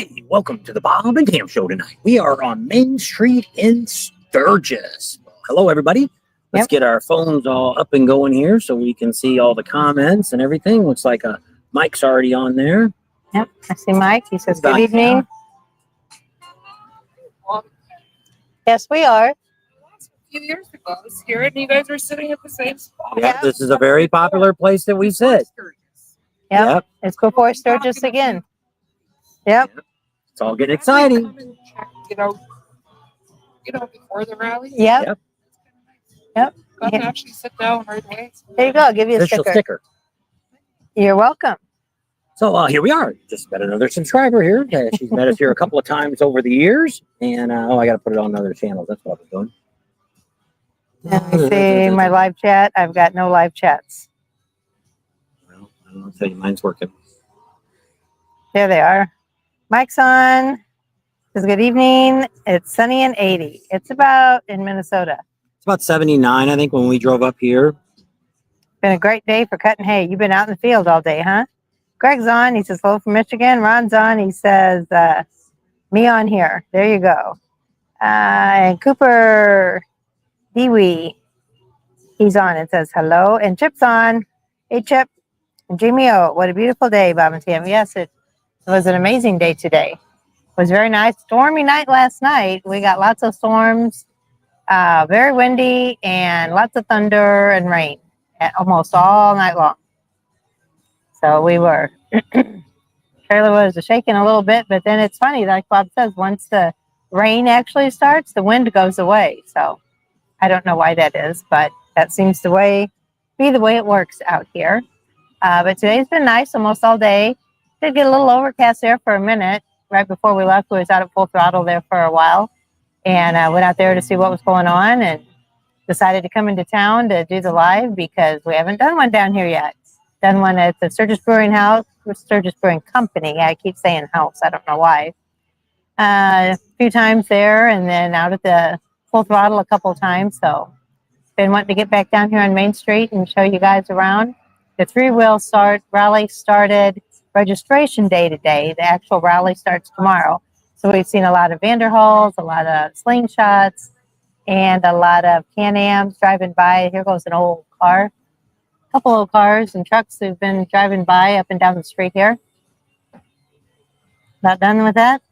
Hey, welcome to the Bob and Tam Show tonight. We are on Main Street in Sturgis. Hello, everybody. Let's get our phones all up and going here so we can see all the comments and everything. Looks like Mike's already on there. Yep, I see Mike. He says, good evening. Yes, we are. A few years ago, I was here and you guys were sitting at the same spot. Yeah, this is a very popular place that we sit. Yep. It's before Sturgis again. Yep. It's all getting exciting. You know, before the rally. Yep. Got to actually sit down right away. There you go. I'll give you a Official sticker. You're welcome. So here we are. Just met another subscriber here. She's met us here a couple of times over the years. And, I got to put it on other channels. That's what I was doing. Let me see my live chat. I've got no live chats. Well, I don't know. I'll tell you, mine's working. There they are. Mike's on. Says, good evening. It's sunny and 80. It's about in Minnesota. It's about 79, I think, when we drove up here. Been a great day for cutting hay. You've been out in the field all day, huh? Greg's on. He says, hello from Michigan. Ron's on. He says, me on here. There you go. And Cooper Dewey, he's on and says, hello. And Chip's on. Hey, Chip. And Jamie O. What a beautiful day, Bob and Tam. Yes, it was an amazing day today. It was very nice. Stormy night last night. We got lots of storms, very windy, and lots of thunder and rain almost all night long. So we were, trailer was shaking a little bit, but then it's funny, like Bob says, once the rain actually starts, the wind goes away. So I don't know why that is, but that seems to be the way it works out here. But today's been nice almost all day. Did get a little overcast there for a minute. Right before we left, we was out at full throttle there for a while. And I went out there to see what was going on and decided to come into town to do the live because we haven't done one down here yet. Done one at the Sturgis Brewing House, Sturgis Brewing Company. I keep saying house. I don't know why. A few times there and then out at the full throttle a couple of times. So been wanting to get back down here on Main Street and show you guys around. The three-wheel rally started registration day today. The actual rally starts tomorrow. So we've seen a lot of Vanderhauls, a lot of slingshots, and a lot of Can-Ams driving by. Here goes an old car. A couple of cars and trucks who've been driving by up and down the street here. Not done with that?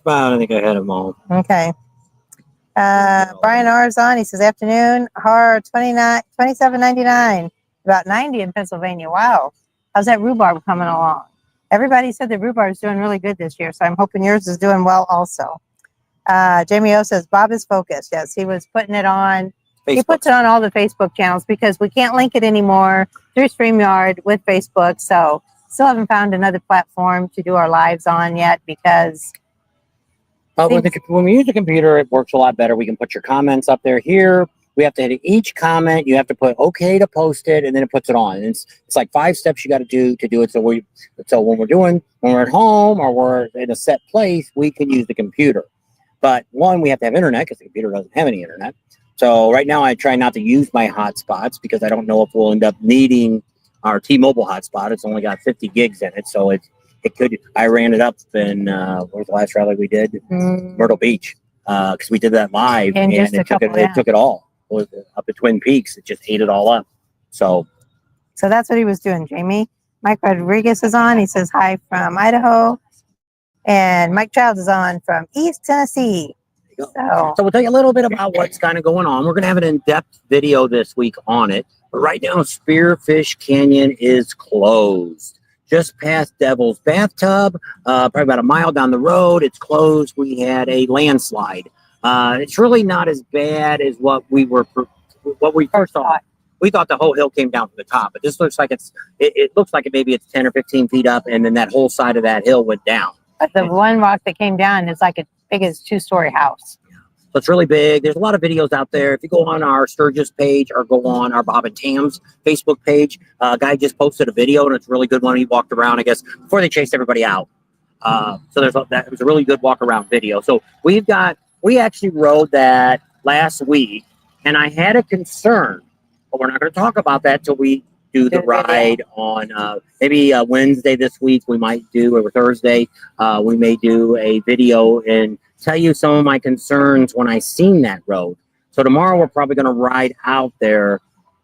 I think I had them all. Okay. Brian R's on. He says, afternoon, HAR 27.99. About 90 in Pennsylvania. Wow. How's that rhubarb coming along? Everybody said the rhubarb is doing really good this year, so I'm hoping yours is doing well also. Jamie O says, Bob is focused. Yes, he was putting it on. Facebook. He puts it on all the Facebook channels because we can't link it anymore through StreamYard with Facebook, so still haven't found another platform to do our lives on yet because... when we use the computer, it works a lot better. We can put your comments up there here. We have to hit each comment. You have to put OK to post it, and then it puts it on. And it's like 5 steps you got to do it. So when we're at home or we're in a set place, we can use the computer. But one, we have to have internet because the computer doesn't have any internet. So right now, I try not to use my hotspots because I don't know if we'll end up needing our T-Mobile hotspot. It's only got 50 gigs in it, so it could. I ran it up in what was the last rally we did? Myrtle Beach, because we did that live, and it took it all. Up at Twin Peaks, it just ate it all up. So that's what he was doing, Jamie. Mike Rodriguez is on. He says hi from Idaho. And Mike Childs is on from East Tennessee. So we'll tell you a little bit about what's kind of going on. We're going to have an in-depth video this week on it. But right now, Spearfish Canyon is closed. Just past Devil's Bathtub, probably about a mile down the road. It's closed. We had a landslide. It's really not as bad as what we first thought. We thought the whole hill came down from the top, but this looks like it looks like maybe it's 10 or 15 feet up, and then that whole side of that hill went down. But the one rock that came down is like as big as a 2-story house. So it's really big. There's a lot of videos out there. If you go on our Sturgis page or go on our Bob and Tam's Facebook page, a guy just posted a video, and it's a really good one. He walked around, I guess, before they chased everybody out. So it was a really good walk around video. So we actually rode that last week, and I had a concern, but we're not going to talk about that till we do the the video. ride on maybe Wednesday this week. We might do, or Thursday, we may do a video and tell you some of my concerns when I seen that road. So tomorrow we're probably going to ride out there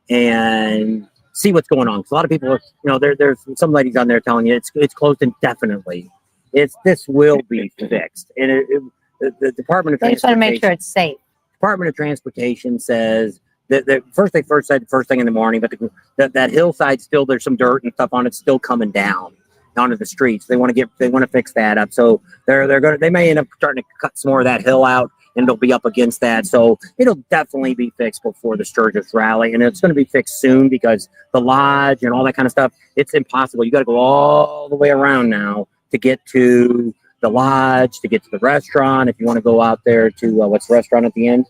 and see what's going on. Because a lot of people, there's some ladies on there telling you it's closed indefinitely. This will be fixed, and the Department of They just want to make Transportation. sure it's safe. Department of Transportation says that they first said first thing in the morning, but that hillside still, there's some dirt and stuff on it still coming down onto the streets. They want to fix that up. So they may end up starting to cut some more of that hill out, and it'll be up against that. So it'll definitely be fixed before the Sturgis rally, and it's going to be fixed soon because the lodge and all that kind of stuff, it's impossible. You got to go all the way around now to get to the lodge, to get to the restaurant. If you want to go out there to what's the restaurant at the end?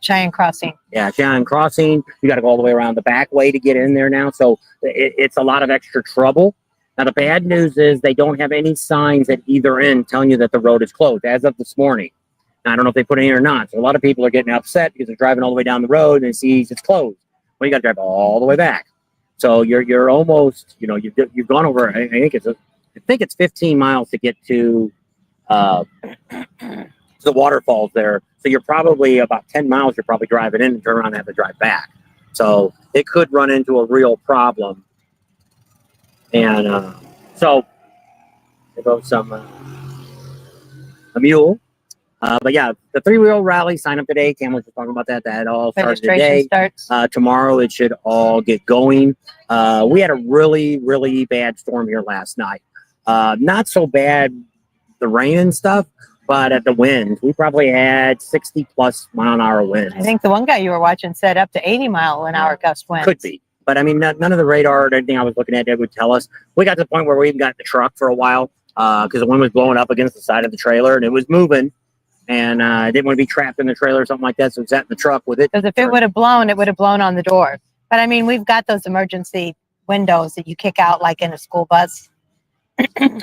Cheyenne Crossing. Yeah, Cheyenne Crossing. You got to go all the way around the back way to get in there now. So it's a lot of extra trouble. Now, the bad news is they don't have any signs at either end telling you that the road is closed as of this morning. Now, I don't know if they put it in or not. So a lot of people are getting upset because they're driving all the way down the road and they see it's closed. Well, you got to drive all the way back. So you're almost, you've gone over. I think it's 15 miles to get to the waterfalls there. So you're probably about 10 miles. You're probably driving in and turn around and have to drive back. So it could run into a real problem. And so there goes a mule. But yeah, the 3-wheel rally, sign up today. Cam was just talking about that. That all started today. Starts. Tomorrow it should all get going. We had a really, really bad storm here last night. Not so bad, the rain and stuff, but at the wind, we probably had 60 plus mile an hour winds. I think the one guy you were watching said up to 80 mile an hour gust winds. Could be. But I mean, none of the radar or anything I was looking at that would tell us. We got to the point where we even got in the truck for a while because the wind was blowing up against the side of the trailer and it was moving. And I didn't want to be trapped in the trailer or something like that. So we sat in the truck with it. Because if it would have blown, it would have blown on the door. But I mean, we've got those emergency windows that you kick out like in a school bus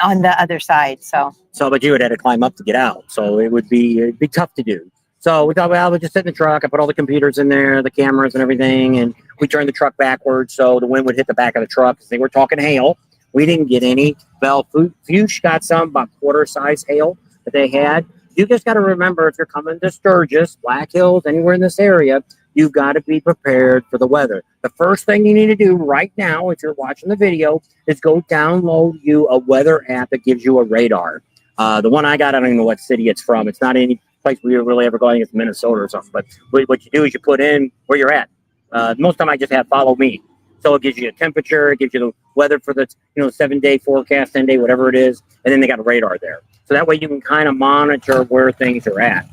on the other side. So, but you would have to climb up to get out. So it'd be tough to do. So we thought, well, we'll just sit in the truck. I put all the computers in there, the cameras and everything. And we turned the truck backwards so the wind would hit the back of the truck because they were talking hail. We didn't get any. Bell Fuchs got some, about quarter size hail that they had. You just got to remember, if you're coming to Sturgis, Black Hills, anywhere in this area, you've got to be prepared for the weather. The first thing you need to do right now, if you're watching the video, is go download you a weather app that gives you a radar. The one I got, I don't even know what city it's from. It's not any place where you're really ever going. It's Minnesota or something. But what you do is you put in where you're at. Most of the time I just have follow me. So it gives you a temperature, it gives you the weather for the 7-day forecast, 10-day, whatever it is, and then they got a radar there. So that way you can kind of monitor where things are at.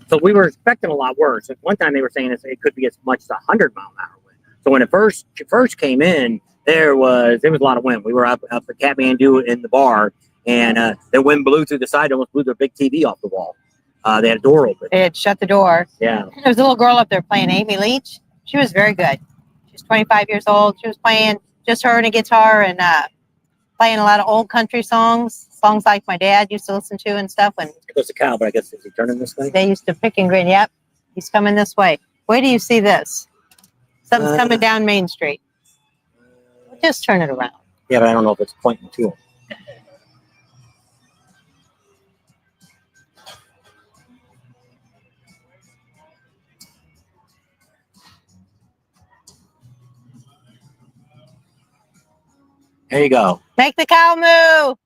So we were expecting a lot worse. At one time they were saying it could be as much as 100 mile an hour wind. So when it first came in, there was a lot of wind. We were up at Kathmandu in the bar, and the wind blew through the side, almost blew their big TV off the wall. They had a door open. they had shut the door. Yeah. There was a little girl up there playing Amy Leach. She was very good. She's 25 years old. She was playing just her and a guitar and playing a lot of old country songs like my dad used to listen to and stuff. When There goes the cow, but I guess is he turning this way? they used to pick and grin. Yep, he's coming this way. Where do you see this? Something's coming down Main Street. Just turn it around. Yeah, but I don't know if it's pointing to him. There you go. Make the cow move.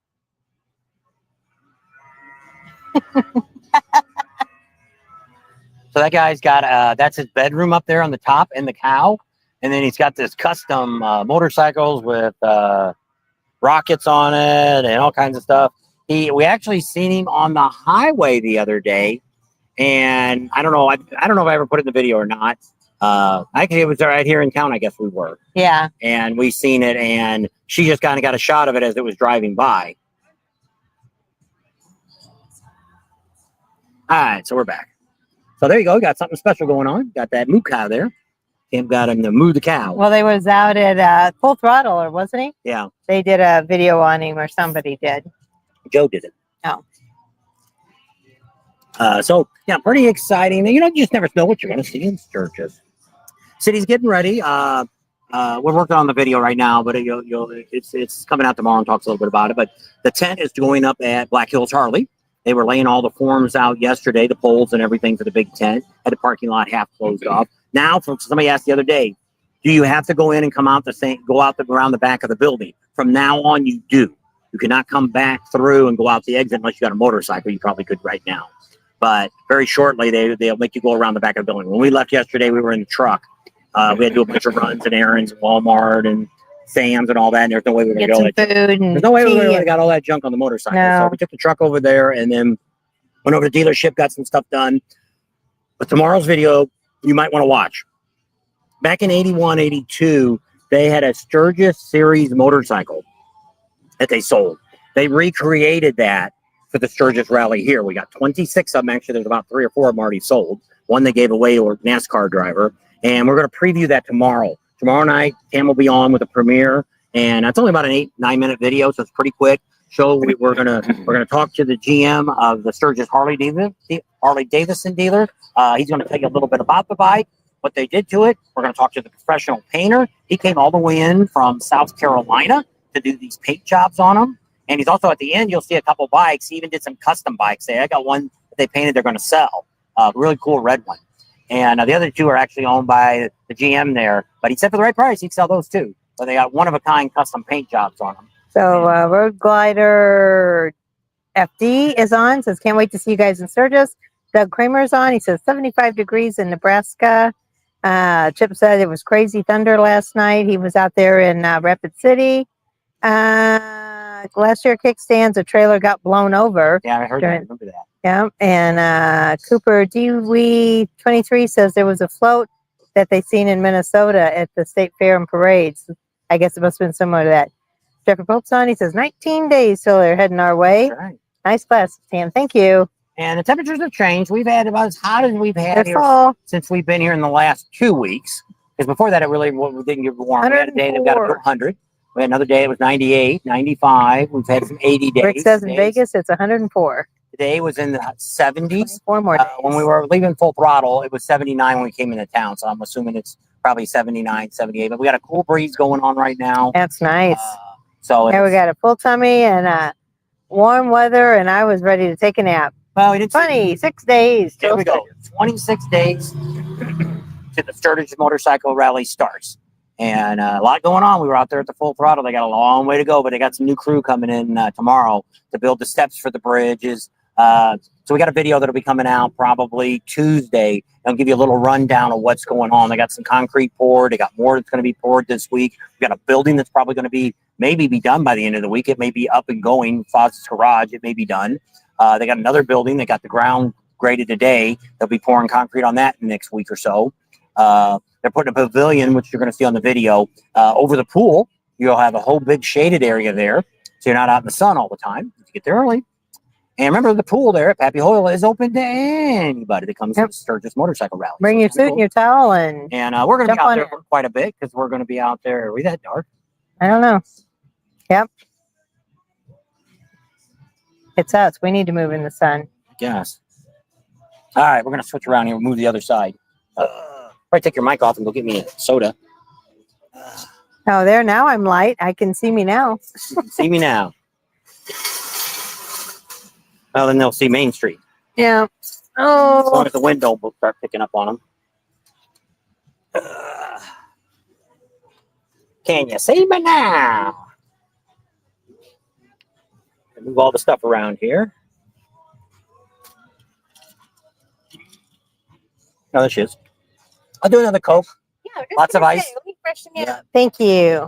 So that guy's got that's his bedroom up there on the top and the cow, and then he's got this custom motorcycles with rockets on it and all kinds of stuff. We actually seen him on the highway the other day, and I don't know if I ever put it in the video or not. Actually, it was right here in town. I guess we were. Yeah. And we seen it, and she just kind of got a shot of it as it was driving by. All right, so we're back. So there you go. Got something special going on. Got that moo cow there. Tim got him to moo the cow. Well, they was out at Full Throttle, or wasn't he? Yeah. They did a video on him, or somebody did. Joe did it. Oh. So yeah, pretty exciting. You just never know what you're going to see in Sturgis. City's getting ready. we're working on the video right now, but it's coming out tomorrow and talks a little bit about it. But the tent is going up at Black Hills Harley. They were laying all the forms out yesterday, the poles and everything for the big tent. Had the parking lot half closed off. Now, somebody asked the other day, do you have to go in and come out around the back of the building? From now on, you do. You cannot come back through and go out the exit unless you got a motorcycle. You probably could right now. But very shortly, they'll make you go around the back of the building. When we left yesterday, we were in the truck. We had to do a bunch of runs and errands, Walmart and Sam's and all that. And there's no way we're going to Get some food and There's no way we really got all that junk on the motorcycle. No. So we took the truck over there and then went over to the dealership, got some stuff done. But tomorrow's video, you might want to watch. Back in 81, 82, they had a Sturgis series motorcycle that they sold. They recreated that for the Sturgis rally here. We got 26 of them. Actually, there's about 3 or 4 of them already sold. One they gave away to a NASCAR driver. And we're going to preview that tomorrow. Tomorrow night, Cam will be on with a premiere. And it's only about an 8-9 minute video, so it's pretty quick. We're gonna talk to the GM of the Sturgis Harley-Davidson dealer. He's going to tell you a little bit about the bike, what they did to it. We're going to talk to the professional painter. He came all the way in from South Carolina to do these paint jobs on them. And he's also at the end, you'll see a couple bikes. He even did some custom bikes. I got one that they painted they're going to sell. Really cool red one. And the other 2 are actually owned by the GM there. But he said for the right price, he'd sell those too. But they got one-of-a-kind custom paint jobs on them. So Road Glider FD is on. Says, can't wait to see you guys in Sturgis. Doug Kramer's on. He says 75 degrees in Nebraska. Chip said it was crazy thunder last night. He was out there in Rapid City. Last year kickstands, a trailer got blown over. Yeah, I heard that. I remember that. Yeah. And Cooper DW23 says there was a float that they seen in Minnesota at the State Fair and Parades. I guess it must have been similar to that. Jeffrey Pope's on. He says 19 days till they're heading our way. That's right. Nice class, Sam. Thank you. And the temperatures have changed. We've had about as hot as we've had here fall. since we've been here in the last 2 weeks. Because before that, we didn't get warm. We had a day that got up to 100. We had another day it was 98, 95. We've had some 80 days. Rick says in Vegas it's 104. Today was in the 70s. 4 more days. When we were leaving full throttle, it was 79 when we came into town. So I'm assuming it's probably 79, 78. But we got a cool breeze going on right now. That's nice. So we got a full tummy and warm weather, and I was ready to take a nap. Well, we did 26 days. There we go. 26 days to the Sturgis Motorcycle Rally starts. And a lot going on. We were out there at the full throttle. They got a long way to go, but they got some new crew coming in tomorrow to build the steps for the bridges. So we got a video that'll be coming out probably Tuesday. I'll give you a little rundown of what's going on. They got some concrete poured. They got more that's going to be poured this week. We got a building that's probably going to maybe be done by the end of the week. It may be up and going. Foz's Garage, it may be done. They got another building. They got the ground graded today. They'll be pouring concrete on that in the next week or so. They're putting a pavilion, which you're going to see on the video, over the pool. You'll have a whole big shaded area there, so you're not out in the sun all the time. You get there early. And remember, the pool there at Pappy Hoyle is open to anybody that comes to the Sturgis Motorcycle Rally. Bring your suit and your towel and we're going to be out there for quite a bit because we're going to be out there. Are we that dark? I don't know. Yep. It's us. We need to move in the sun. I guess. All right, we're going to switch around here. We'll move to the other side. Probably take your mic off and go get me a soda. Oh, there now I'm light. I can see me now. See me now. Well, then they'll see Main Street. Yeah. As long Oh. as the wind don't start picking up on them. Can you see me now? Move all the stuff around here. No, there she is. I'll do another Coke. Yeah, Lots of ice. Let me freshen you up. Thank you.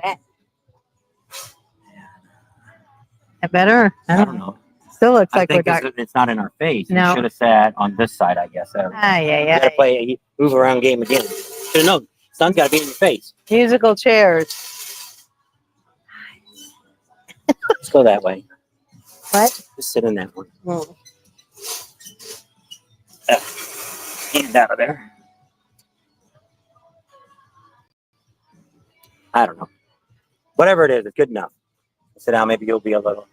That better? I don't know. Still looks I like we're think dark. it's not in our face. No. We should have sat on this side, I guess. There we go. Yeah. Gotta play a move around game again. Should have known. Sun's got to be in your face. Musical chairs. Let's go that way. What? Just sit in that one. Mm. Hand out of there. I don't know. Whatever it is, it's good enough. Sit down. Maybe you'll be a little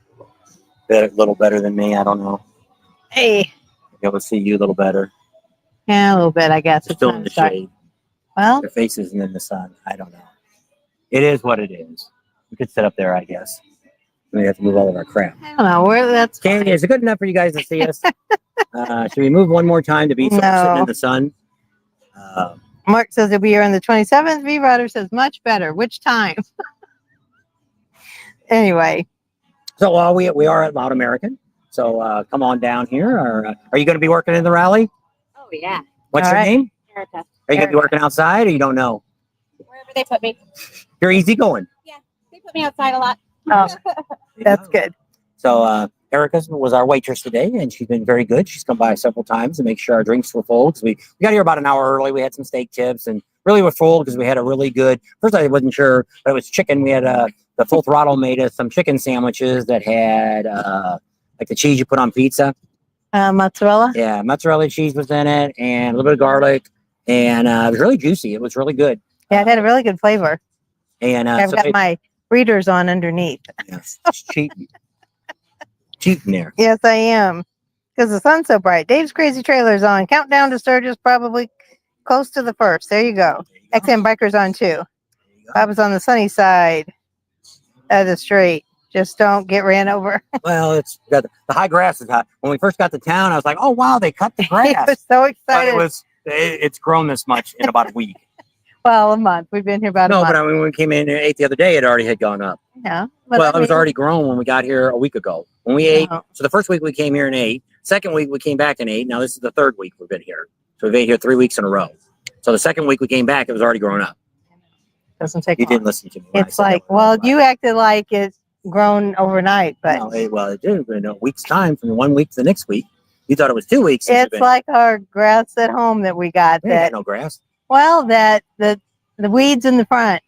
better than me. I don't know. Hey. Be able to see you a little better. Yeah, a little bit, I guess. It's Still not in the dark. shade. Well, Their face isn't in the sun. I don't know. It is what it is. We could sit up there, I guess. We have to move all of our crap. I don't know where that's. Candy, is it good enough for you guys to see us? Should we move one more time to be sort of sitting in the sun? Mark says he'll be here on the 27th. V Rider says much better. Which time? Anyway. So we are at Loud American. So come on down here. Are you going to be working in the rally? Oh, yeah. What's All your right. name? Erica. Are you going to be working outside or you don't know? Wherever they put me. You're easy going. Yeah, they put me outside a lot. Oh, that's good. So Erica was our waitress today, and she's been very good. She's come by several times to make sure our drinks were full. Because we got here about an hour early. We had some steak tips, and really were full because we had a really good. First, I wasn't sure, but it was chicken. We had the Full Throttle made us some chicken sandwiches that had like the cheese you put on pizza. Mozzarella. Yeah, mozzarella cheese was in it, and a little bit of garlic, and it was really juicy. It was really good. Yeah, it had a really good flavor. And I've got my readers on underneath. Yes, cheating there. Yes, I am. Because the sun's so bright. Dave's Crazy Trailer's on. Countdown to Sturgis, probably close to the first. There you go. XM Biker's on too. I was on the sunny side of the street. Just don't get ran over. Well, it's got the high grass is high. When we first got to town, I was like, "Oh wow, they cut the I grass." was so But excited. it's grown this much in about a week. Well, a month. We've been here about a No, month. but I mean, when we came in and ate the other day, it already had gone up. Yeah. But Well, I it was mean, already grown when we got here a week ago. When we ate, no. so the first week we came here and ate. Second week we came back and ate. Now this is the third week we've been here. So we've ate here 3 weeks in a row. So the second week we came back, it was already grown up. Doesn't take You long. didn't listen to me. when I It's said that like, was well, right. you acted like it's grown overnight, but No, it did. In a week's time, from 1 week to the next week. You thought it was 2 weeks. since it's like our grass at home that we got. we ain't That got no grass. well, that the weeds in the front,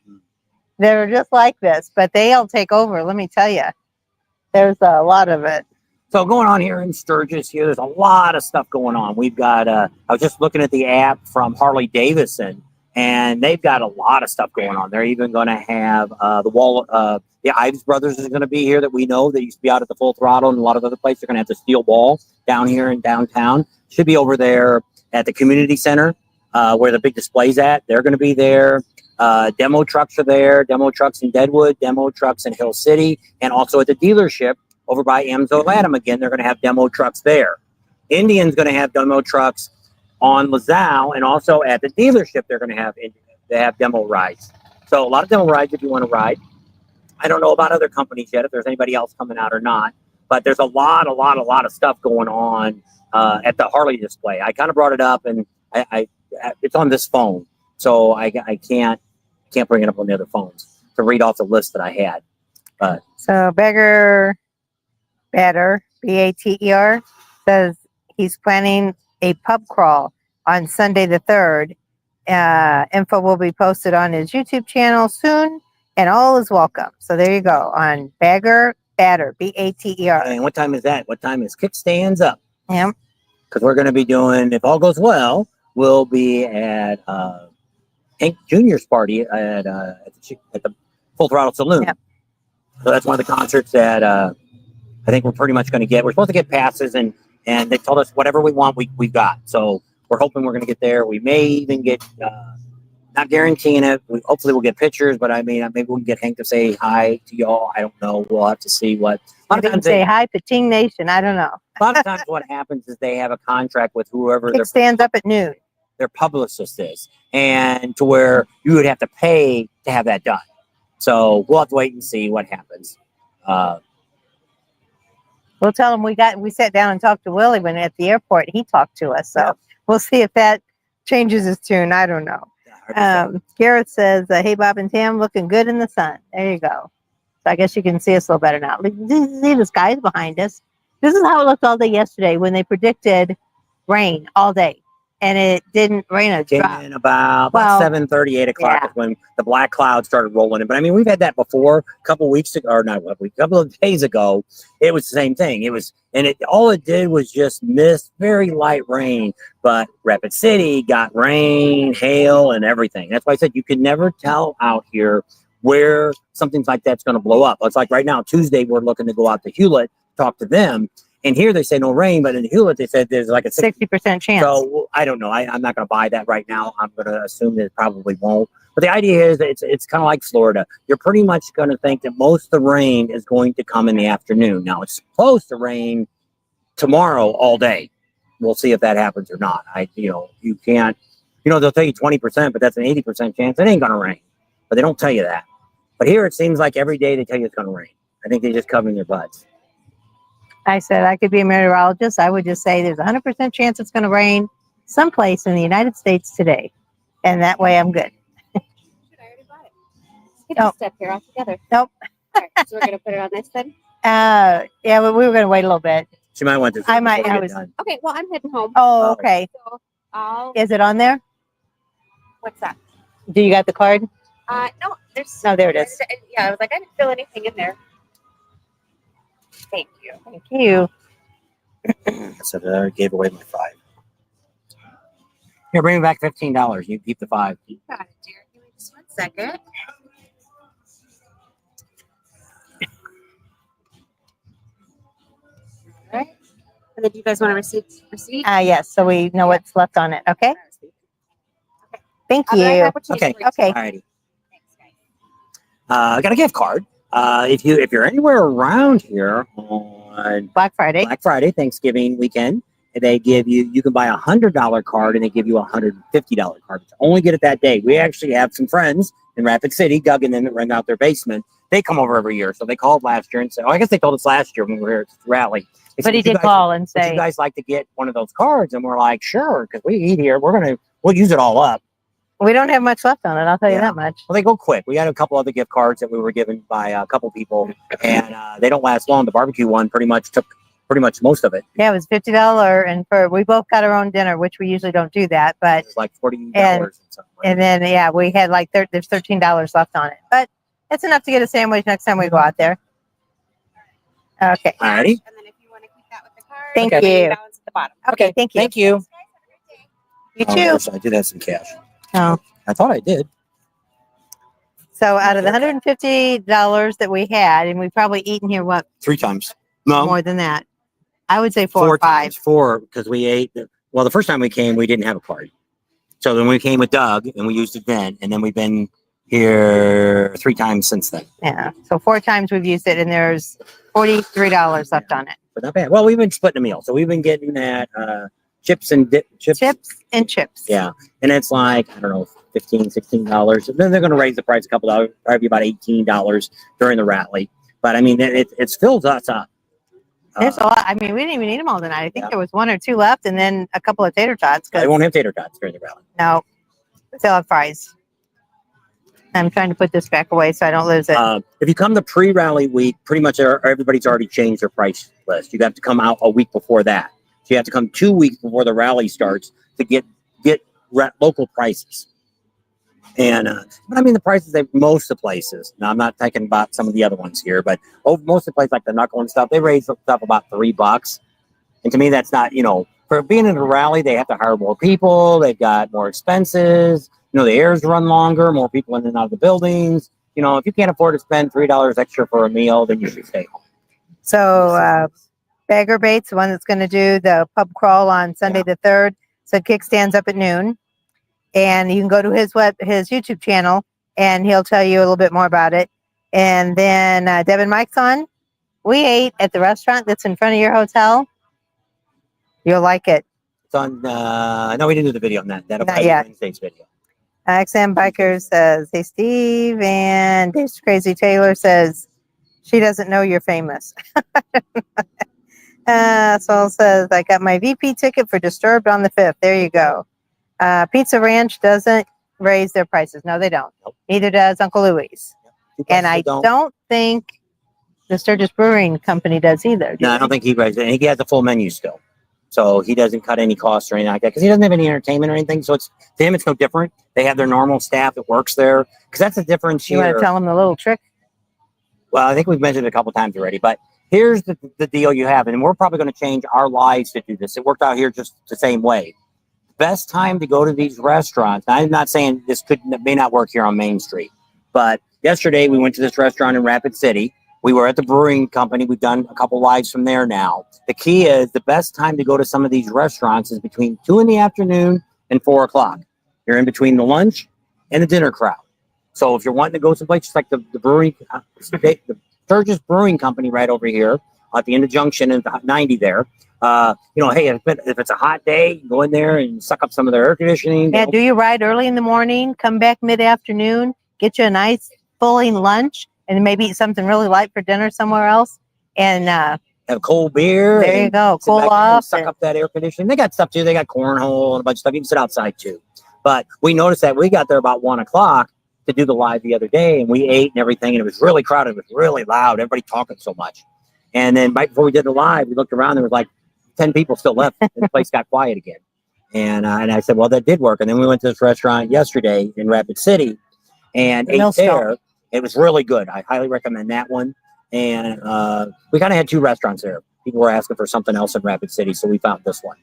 they're just like this, but they'll take over. Let me tell you, there's a lot of it. So going on here in Sturgis here, there's a lot of stuff going on. We've got, I was just looking at the app from Harley-Davidson, and they've got a lot of stuff going on. They're even going to have the Ives brothers is going to be here that we know that used to be out at the Full Throttle and a lot of other places. They're going to have the steel ball down here in downtown. Should be over there at the community center where the big display's at. They're going to be there. Demo trucks are there. Demo trucks in Deadwood, demo trucks in Hill City, and also at the dealership over by Amzo Latham again. They're going to have demo trucks there. Indian's going to have demo trucks on LaSalle, and also at the dealership they're going to have demo rides. So a lot of demo rides if you want to ride. I don't know about other companies yet if there's anybody else coming out or not, but there's a lot of stuff going on at the Harley display. I kind of brought it up, and I it's on this phone, so I can't bring it up on the other phones to read off the list that I had. But So Batter, Bater, says he's planning a pub crawl on Sunday the 3rd. Info will be posted on his YouTube channel soon, and all is welcome. So there you go on Batter, Bater. and what time is that? What time is Kickstands Up? Yeah. Because we're going to be doing, if all goes well, we'll be at Hank Jr.'s party at the Full Throttle Saloon. Yep. So that's one of the concerts that I think we're pretty much going to get. We're supposed to get passes, and they told us whatever we want, we've got. So we're hoping we're going to get there. We may even get, not guaranteeing it. Hopefully we'll get pictures, but I mean, maybe we can get Hank to say hi to y'all. I don't know. We'll have to see what. A lot Maybe of times say hi, Pating Nation. I don't know. a lot of times what happens is they have a contract with whoever It stands up at noon. their publicist is, and to where you would have to pay to have that done. So we'll have to wait and see what happens. We'll tell him we sat down and talked to Willie when at the airport. He talked to us, so Yeah. we'll see if that changes his tune. I don't know. Garrett says, "Hey Bob and Tam, looking good in the sun." There you go. So I guess you can see us a little better now. See the skies behind us. This is how it looked all day yesterday when they predicted rain all day, and it didn't rain a Came drop. in about Well, 7:30, 8 o'clock yeah. is when the black clouds started rolling in. But I mean, we've had that before. A couple weeks ago, or not a couple of days ago, it was the same thing. It was, and all it did was just mist, very light rain. But Rapid City got rain, hail, and everything. That's why I said you can never tell out here where something like that's going to blow up. It's like right now, Tuesday, we're looking to go out to Hewlett, talk to them. And here they say no rain, but in Hewlett they said there's like a 60% chance. So I don't know. I'm not going to buy that right now. I'm going to assume that it probably won't. But the idea is that it's kind of like Florida. You're pretty much going to think that most of the rain is going to come in the afternoon. Now it's supposed to rain tomorrow all day. We'll see if that happens or not. You can't, they'll tell you 20%, but that's an 80% chance it ain't going to rain. But they don't tell you that. But here it seems like every day they tell you it's going to rain. I think they're just covering their butts. I said I could be a meteorologist. I would just say there's a 100% chance it's going to rain someplace in the United States today. And that way I'm good. I already bought it. Skip Oh. a step here altogether. Nope. All right, so we're gonna put it on this then. Yeah, but we were going to wait a little bit. She might want to. I might- before we I get was- done. Okay, well I'm heading home. Oh, okay. So I'll. Is it on there? What's that? Do you got the card? No, there's. No, there it is. Yeah, I was like, I didn't fill anything in there. Thank you. Thank you. So I already gave away my 5. Here, bring me back $15. You keep the 5. You got it, dear. Give me just 1 second. All right. And then do you guys want a receipt? Yes, so we know what's left on it. Okay. Thank I'll be right you. back with you. Okay. Okay. Alrighty. Thanks, guys. I got a gift card. If you're anywhere around here on Black Friday. Black Friday, Thanksgiving weekend, they give you can buy $100 card and they give you a $150 card. It's only get it that day. We actually have some friends in Rapid City, Doug and them, that rent out their basement. They come over every year. So they called last year and said, I guess they told us last year when we were here at the rally. They said, But he "Would you did guys- call and would say, you guys like to get one of those cards?" And we're like, sure, because we eat here. We'll use it all up. we don't have much left on it. I'll tell you Yeah. that much. Well, they go quick. We had a couple other gift cards that we were given by a couple people, and they don't last long. The barbecue one pretty much took most of it. Yeah, it was $50, and we both got our own dinner, which we usually don't do that. But It was like $40 And- or something. and then we had like there's $13 left on it, but it's enough to get a sandwich next time we go out there. Okay, Alrighty. And then if you want to keep that with the card, Thank and then you. balance at the bottom. okay, thank you. Thank you. Guys, have a great day. You too. yes, I did have some cash. Oh. I thought I did. So out of the $150 that we had, and we probably eaten here 3 times. No, more than that. I would say 4 or 5. times. 4 because we ate. Well, the first time we came, we didn't have a card. So then we came with Doug and we used it then, and then we've been here 3 times since then. Yeah. So 4 times we've used it, and there's $43 left on it. But not bad. Well, we've been splitting a meal, so we've been getting that chips and chips. Chips and chips. Yeah, and it's like I don't know, $15, $16. And then they're going to raise the price a couple dollars, probably about $18 during the rally. But I mean, it fills us up. There's a lot. I mean, we didn't even eat them all tonight. I think Yeah. there was 1 or 2 left, and then a couple of tater tots. They won't have tater tots during the rally. No, we still have fries. I'm trying to put this back away so I don't lose it. If you come to pre-rally week, pretty much everybody's already changed their price list. You have to come out a week before that. So you have to come 2 weeks before the rally starts to get local prices. And but I mean the prices at most of the places. Now I'm not talking about some of the other ones here, but most of the places like the Knuckle and stuff, they raise stuff about $3. And to me, that's not for being in a rally, they have to hire more people. They've got more expenses. The airs run longer, more people in and out of the buildings. If you can't afford to spend $3 extra for a meal, then you should stay home. So Bagger Baits, the one that's going to do the pub crawl on Sunday the 3rd, said kickstands up at noon. And you can go to his YouTube channel, and he'll tell you a little bit more about it. And then Deb and Mike's on. We ate at the restaurant that's in front of your hotel. You'll like it. It's on. No, we didn't do the video on that. That'll Not probably be yet. Wednesday's video. XM Biker says, "Hey Steve," and Dave's Crazy Taylor says, "She doesn't know you're famous." Saul says, "I got my VP ticket for Disturbed on the 5th. There you go." Pizza Ranch doesn't raise their prices. No, they don't. Nope. Neither does Uncle Louie's. You And guys I don't think the Sturgis Brewing Company does either. do No, I they? don't think he raises it. He has the full menu still, so he doesn't cut any costs or anything like that because he doesn't have any entertainment or anything. So it's to him, it's no different. They have their normal staff that works there because that's the difference You here. want to tell them the little trick? Well, I think we've mentioned it a couple times already, but here's the deal you have, and we're probably going to change our lives to do this. It worked out here just the same way. Best time to go to these restaurants. Now, I'm not saying this may not work here on Main Street, but yesterday we went to this restaurant in Rapid City. We were at the brewing company. We've done a couple lives from there now. The key is the best time to go to some of these restaurants is between 2 in the afternoon and 4 o'clock. You're in between the lunch and the dinner crowd. So if you're wanting to go someplace, just like the brewing, the Sturgis Brewing Company right over here at the end of Junction and 90 there. Hey, if it's a hot day, go in there and suck up some of their air conditioning. Yeah, do your ride early in the morning, come back mid-afternoon, get you a nice fulling lunch, and maybe eat something really light for dinner somewhere else. And have cold beer. There you go, cool off. Suck up that air conditioning. They got stuff too. They got cornhole and a bunch of stuff. You can sit outside too. But we noticed that we got there about 1 o'clock to do the live the other day, and we ate and everything, and it was really crowded. It was really loud. Everybody talking so much. And then right before we did the live, we looked around. There was like 10 people still left, and the place got quiet again. And I said, well, that did work. And then we went to this restaurant yesterday in Rapid City and ate there. It was really good. I highly recommend that one. And we kind of had 2 restaurants there. People were asking for something else in Rapid City, so we found this one.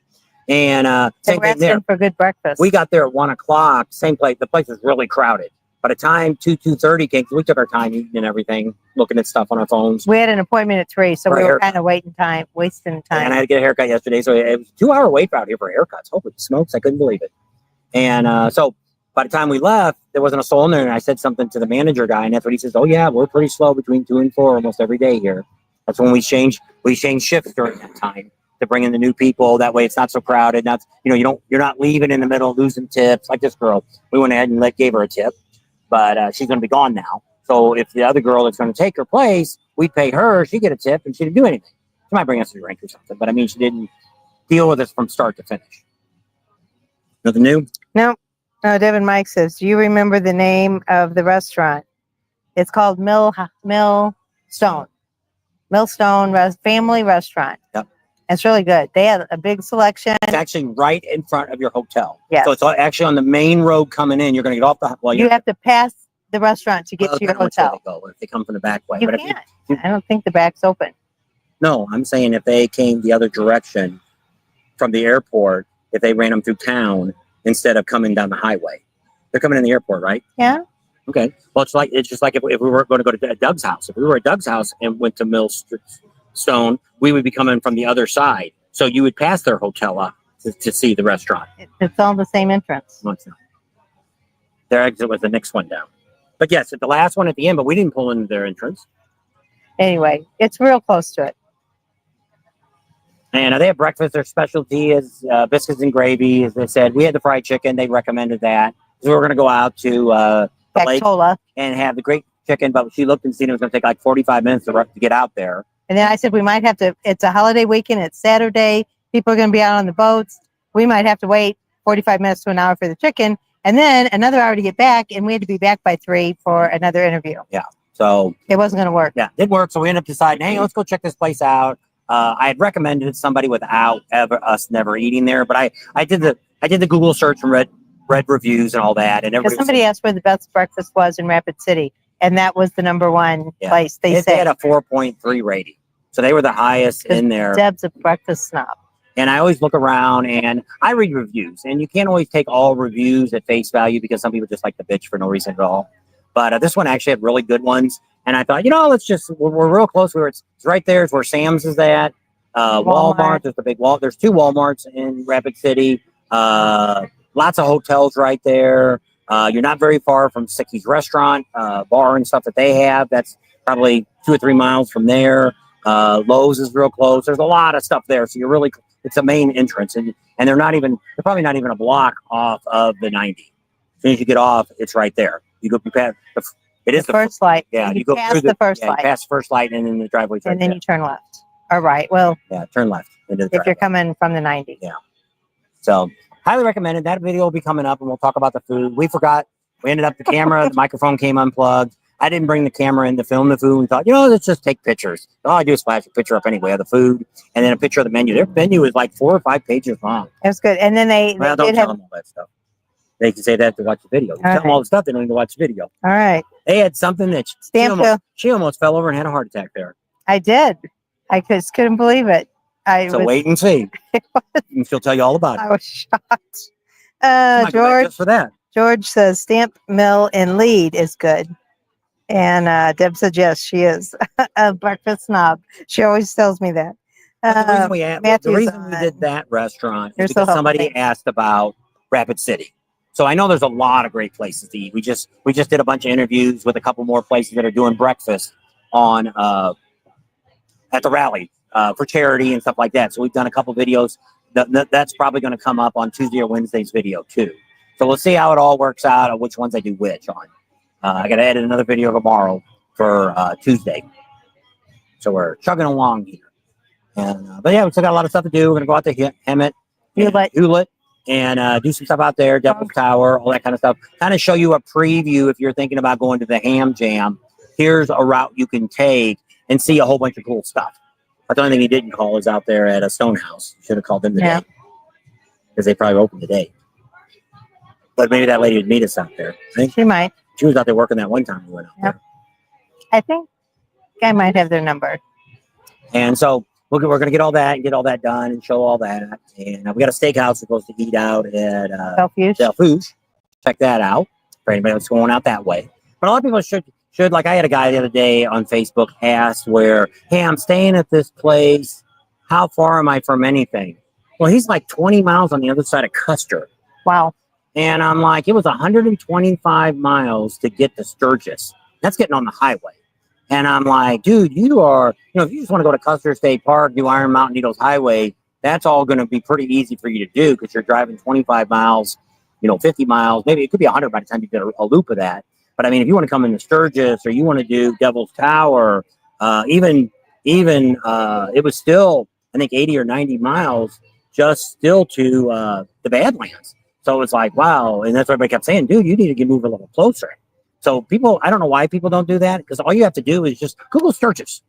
And same thing there. For good breakfast. We got there at 1 o'clock. Same place. The place was really crowded. By the time 2:30 came, we took our time eating and everything, looking at stuff on our phones. We had an appointment at 3, so we were kind of wasting time. And I had to get a haircut yesterday, so it was a 2-hour wait out here for haircuts. Holy smokes, I couldn't believe it. And so by the time we left, there wasn't a soul in there, and I said something to the manager guy, and that's what he says. Oh yeah, we're pretty slow between 2 and 4 almost every day here. That's when we change shifts during that time to bring in the new people. That way, it's not so crowded. Not you're not leaving in the middle, losing tips like this girl. We went ahead and gave her a tip. But she's going to be gone now. So if the other girl that's going to take her place, we pay her, she get a tip, and she didn't do anything. She might bring us a drink or something, but I mean, she didn't deal with us from start to finish. Nothing new? No. Devin Mike says, do you remember the name of the restaurant? It's called Millstone Family Restaurant. Yep. It's really good. They have a big selection. It's actually right in front of your hotel. Yes. So it's actually on the main road coming in. You're going to get off the... Well, you have to pass the restaurant to get to your hotel. They go, if they come from the back way. You can't. I don't think the back's open. No, I'm saying if they came the other direction from the airport, if they ran them through town instead of coming down the highway. They're coming in the airport, right? Yeah. Okay. Well, it's just like if we were going to go to Doug's house. If we were at Doug's house and went to Millstone, we would be coming from the other side. So you would pass their hotel up to see the restaurant. It's all the same entrance. No, it's not. Their exit was the next one down. But yes, at the last one at the end, but we didn't pull into their entrance. Anyway, it's real close to it. And they have breakfast. Their specialty is biscuits and gravy. As they said, we had the fried chicken. They recommended that. So we were going to go out to the lake and have the great chicken. But she looked and seen it was going to take like 45 minutes to get out there. And then I said, we might have to, it's a holiday weekend. It's Saturday. People are going to be out on the boats. We might have to wait 45 minutes to an hour for the chicken. And then another hour to get back. And we had to be back by 3 for another interview. Yeah. So it wasn't going to work. Yeah, it did work. So we ended up deciding, hey, let's go check this place out. I had recommended somebody without us never eating there, but I did the Google search and read reviews and all that, and somebody asked where the best breakfast was in Rapid City, and that was the #1 place. They had a 4.3 rating, so they were the highest in there. Deb's a breakfast snob, and I always look around and I read reviews, and you can't always take all reviews at face value because some people just like to bitch for no reason at all. But this one actually had really good ones. And I thought, we're real close. It's right there. It's where Sam's is at. Walmart. There's the big wall. There's 2 Walmarts in Rapid City. Lots of hotels right there. You're not very far from Sicky's restaurant, bar and stuff that they have. That's probably 2 or 3 miles from there. Lowe's is real close. There's a lot of stuff there. So it's a main entrance. And they're probably not even a block off of the 90. As soon as you get off, it's right there. You go past it is the first light. Yeah, you go through the first light. Past the first light, and then the driveway's right and then there. you turn left or right. Well, yeah, turn left into the if driveway. you're coming from the 90. Yeah. So highly recommended. That video will be coming up, and we'll talk about the food. We forgot. We ended up the camera. The microphone came unplugged. I didn't bring the camera in to film the food. We thought, let's just take pictures. All I do is flash a picture up anyway of the food, and then a picture of the menu. Their menu is like 4 or 5 pages long. It was good. And then they don't did tell them all that stuff. They can say that to watch the video. You tell them all the stuff, they don't need to watch the video. All right. They had something that she almost fell over and had a heart attack there. I did. I just couldn't believe it. Wait and see. And she'll tell you all about it. I was shocked. George, just for that. George says Stamp Mill in Lead is good. And Deb said, yes, she is a breakfast snob. She always tells me that. The reason we did that restaurant is because somebody asked about Rapid City. So I know there's a lot of great places to eat. We just did a bunch of interviews with a couple more places that are doing breakfast on at the rally for charity and stuff like that. So we've done a couple videos. That's probably going to come up on Tuesday or Wednesday's video too. So we'll see how it all works out or which ones I do which on. I got to edit another video tomorrow for Tuesday. So we're chugging along here. And but yeah, we still got a lot of stuff to do. We're going to go out to Hewlett and do some stuff out there, Devil's Tower, all that kind of stuff. Kind of show you a preview if you're thinking about going to the Ham Jam. Here's a route you can take and see a whole bunch of cool stuff. But the only thing he didn't call is out there at a Stonehouse. Should have called them today because they probably opened today. But maybe that lady would meet us out there. Right? She might. She was out there working that one time we went out there. I think I might have their number. And so we're going to get all that and get all that done and show all that. And we got a steakhouse that goes to eat out at Self-Fouche. Check that out for anybody that's going out that way. But a lot of people should, like I had a guy the other day on Facebook asked hey, I'm staying at this place. How far am I from anything? Well, he's like 20 miles on the other side of Custer. Wow. And I'm like, it was 125 miles to get to Sturgis. That's getting on the highway. And I'm like, dude, you are, if you just want to go to Custer State Park, do Iron Mountain Needles Highway, that's all going to be pretty easy for you to do because you're driving 25 miles, 50 miles, maybe it could be 100 by the time you get a loop of that. But I mean, if you want to come into Sturgis or you want to do Devil's Tower, even it was still, I think, 80 or 90 miles just still to the Badlands. So it's like, wow. And that's what everybody kept saying, dude, you need to move a little closer. So people, I don't know why people don't do that because all you have to do is just Google Sturgis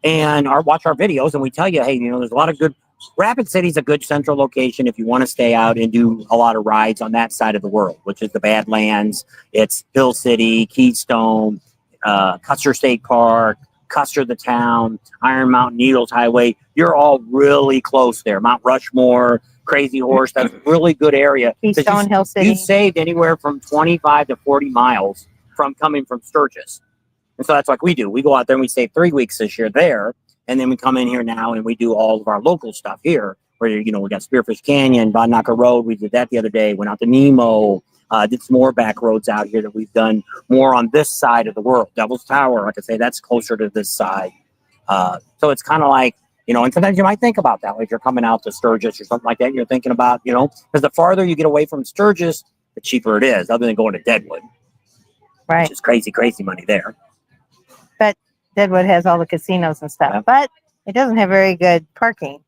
and watch our videos. And we tell you, hey, there's a lot of good, Rapid City's a good central location if you want to stay out and do a lot of rides on that side of the world, which is the Badlands. It's Hill City, Keystone, Custer State Park, Custer the town, Iron Mountain Needles Highway. You're all really close there. Mount Rushmore, Crazy Horse, that's a really good area. Keystone, Hill City. You saved anywhere from 25 to 40 miles from coming from Sturgis. And so that's like we do. We go out there and we save 3 weeks this year there. And then we come in here now and we do all of our local stuff here where, we got Spearfish Canyon, Von Knocker Road. We did that the other day. Went out to Nemo, did some more back roads out here that we've done more on this side of the world. Devil's Tower, like I say, that's closer to this side. So it's kind of like, and sometimes you might think about that. Like if you're coming out to Sturgis or something like that, you're thinking about, because the farther you get away from Sturgis, the cheaper it is, other than going to Deadwood. Right. Which is crazy, crazy money there. But Deadwood has all the casinos and stuff. Yeah. But it doesn't have very good parking.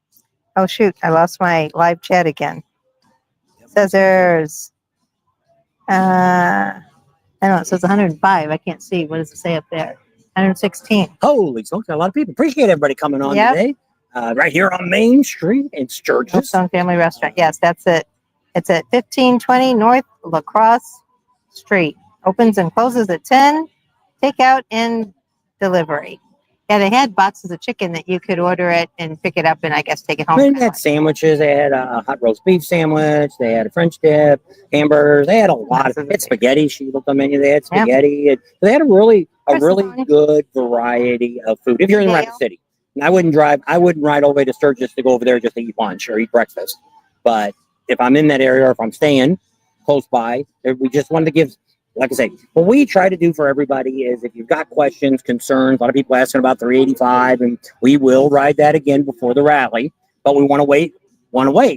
Oh, shoot. I lost my live chat again. It says there's, I don't know, it says 105. I can't see. What does it say up there? 116. Holy smokes. A lot of people. Appreciate everybody coming on today. Right here on Main Street in Sturgis. Stone Family Restaurant. Yes, that's it. It's at 1520 North La Crosse Street. Opens and closes at 10. Takeout and delivery. Yeah, they had boxes of chicken that you could order it and pick it up and I guess take it home. They had sandwiches. They had a hot roast beef sandwich. They had a French dip, hamburgers. They had a lot of spaghetti. She looked on the menu. They had spaghetti. Yep. They had a really good variety of food. If you're in Rapid City, and I wouldn't ride all the way to Sturgis to go over there just to eat lunch or eat breakfast. But if I'm in that area or if I'm staying close by, we just wanted to give. Like I say, what we try to do for everybody is if you've got questions, concerns, a lot of people asking about 385, and we will ride that again before the rally, but we want to wait.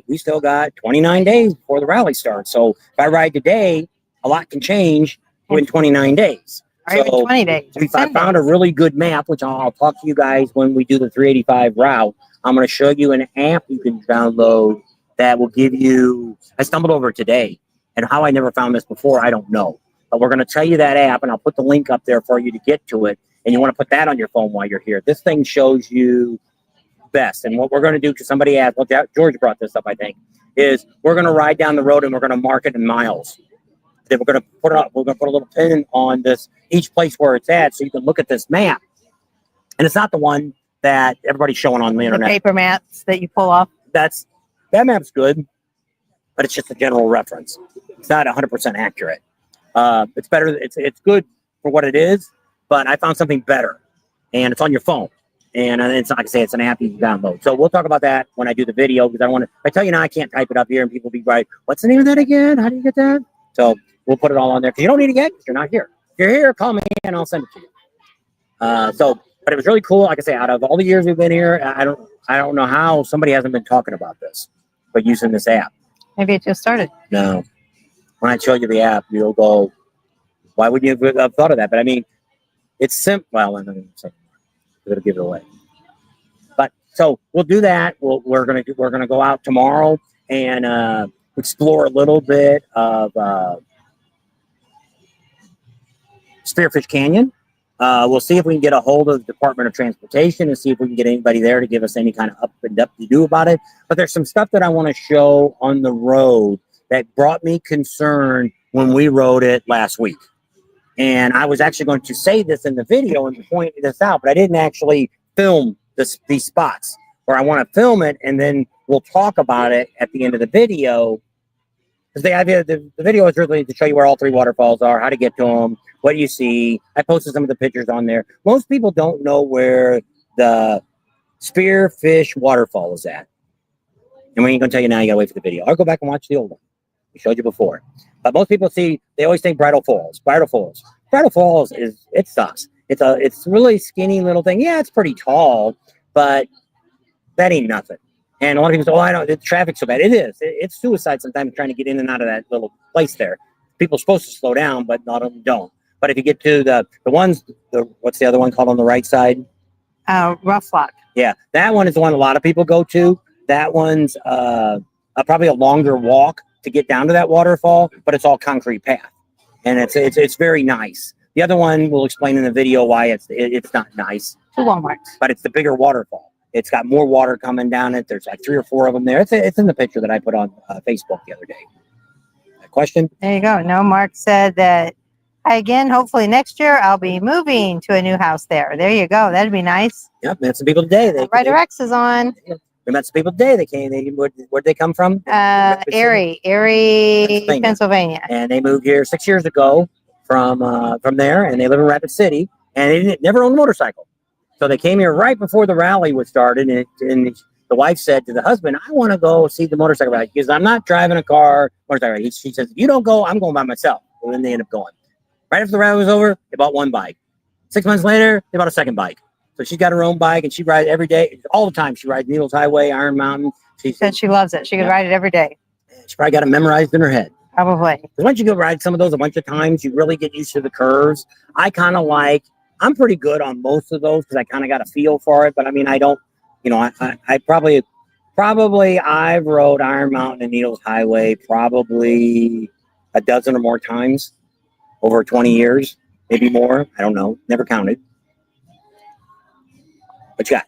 We still got 29 days before the rally starts. So if I ride today, a lot can change in 29 days. Or even 20 days. I found a really good map, which I'll talk to you guys when we do the 385 route. I'm going to show you an app you can download that will give you, I stumbled over it today, and how I never found this before, I don't know. But we're going to tell you that app, and I'll put the link up there for you to get to it. And you want to put that on your phone while you're here. This thing shows you best. And what we're going to do, because somebody asked, well, George brought this up, I think, is we're going to ride down the road and we're going to mark it in miles. Then we're going to put it up. We're going to put a little pin on this, each place where it's at, so you can look at this map. And it's not the one that everybody's showing on the internet. The paper maps that you pull off. That map's good, but it's just a general reference. It's not 100% accurate. It's better. It's good for what it is, but I found something better, and it's on your phone. And it's like I say, it's an app you can download. So we'll talk about that when I do the video because I tell you now, I can't type it up here, and people be right. What's the name of that again? How do you get that? So we'll put it all on there. Because you don't need it yet, 'cause you're not here. If you're here, call me and I'll send it to you. But it was really cool. Like I say, out of all the years we've been here, I don't know how somebody hasn't been talking about this, but using this app. Maybe it just started. No. When I show you the app, you'll go, why wouldn't you have thought of that? But I mean, it's simple. Well, I'm not going to say it'll give it away. But so we'll do that. We're gonna go out tomorrow and explore a little bit of Spearfish Canyon. We'll see if we can get a hold of the Department of Transportation and see if we can get anybody there to give us any kind of up and up to do about it. But there's some stuff that I want to show on the road that brought me concern when we rode it last week. And I was actually going to say this in the video and point this out, but I didn't actually film these spots. Or I want to film it and then we'll talk about it at the end of the video. Because the idea, the video is really to show you where all 3 waterfalls are, how to get to them, what you see. I posted some of the pictures on there. Most people don't know where the Spearfish waterfall is at. And we ain't going to tell you now, you got to wait for the video. I'll go back and watch the old one. We showed you before. But most people they always think Bridal Falls. Bridal Falls it sucks. It's really skinny little thing. Yeah, it's pretty tall, but that ain't nothing. And a lot of people say, I know the traffic's so bad. It is. It's suicide sometimes trying to get in and out of that little place there. People are supposed to slow down, but not of them don't. But if you get to the ones, what's the other one called on the right side? Rough Lock. Yeah, that one is the one a lot of people go to. That one's probably a longer walk to get down to that waterfall, but it's all concrete path. And it's very nice. The other one we'll explain in the video why it's not nice. To Walmart. But it's the bigger waterfall. It's got more water coming down it. There's like 3 or 4 of them there. It's in the picture that I put on Facebook the other day. Question? There you go. No, Mark said that, again, hopefully next year I'll be moving to a new house there. There you go. That'd be nice. Yep, met some people today. Rider X is on. We met some people today. They came. Where'd they come from? Erie, Pennsylvania. And they moved here 6 years ago from there, and they live in Rapid City. And they never owned a motorcycle. So they came here right before the rally was started, and the wife said to the husband, I want to go see the motorcycle rally because I'm not driving a car. Motorcycle rally. She says, if you don't go, I'm going by myself. And then they end up going. Right after the rally was over, they bought 1 bike. 6 months later, they bought a 2nd bike. So she's got her own bike, and she rides every day, all the time. She rides Needles Highway, Iron Mountain. She said she loves it. She could ride it every day. She probably got it memorized in her head. Probably. Because once you go ride some of those a bunch of times, you really get used to the curves. I'm pretty good on most of those because I kind of got a feel for it. But I mean, I don't, I probably I've rode Iron Mountain and Needles Highway probably a dozen or more times over 20 years, maybe more. I don't know. Never counted. What you got?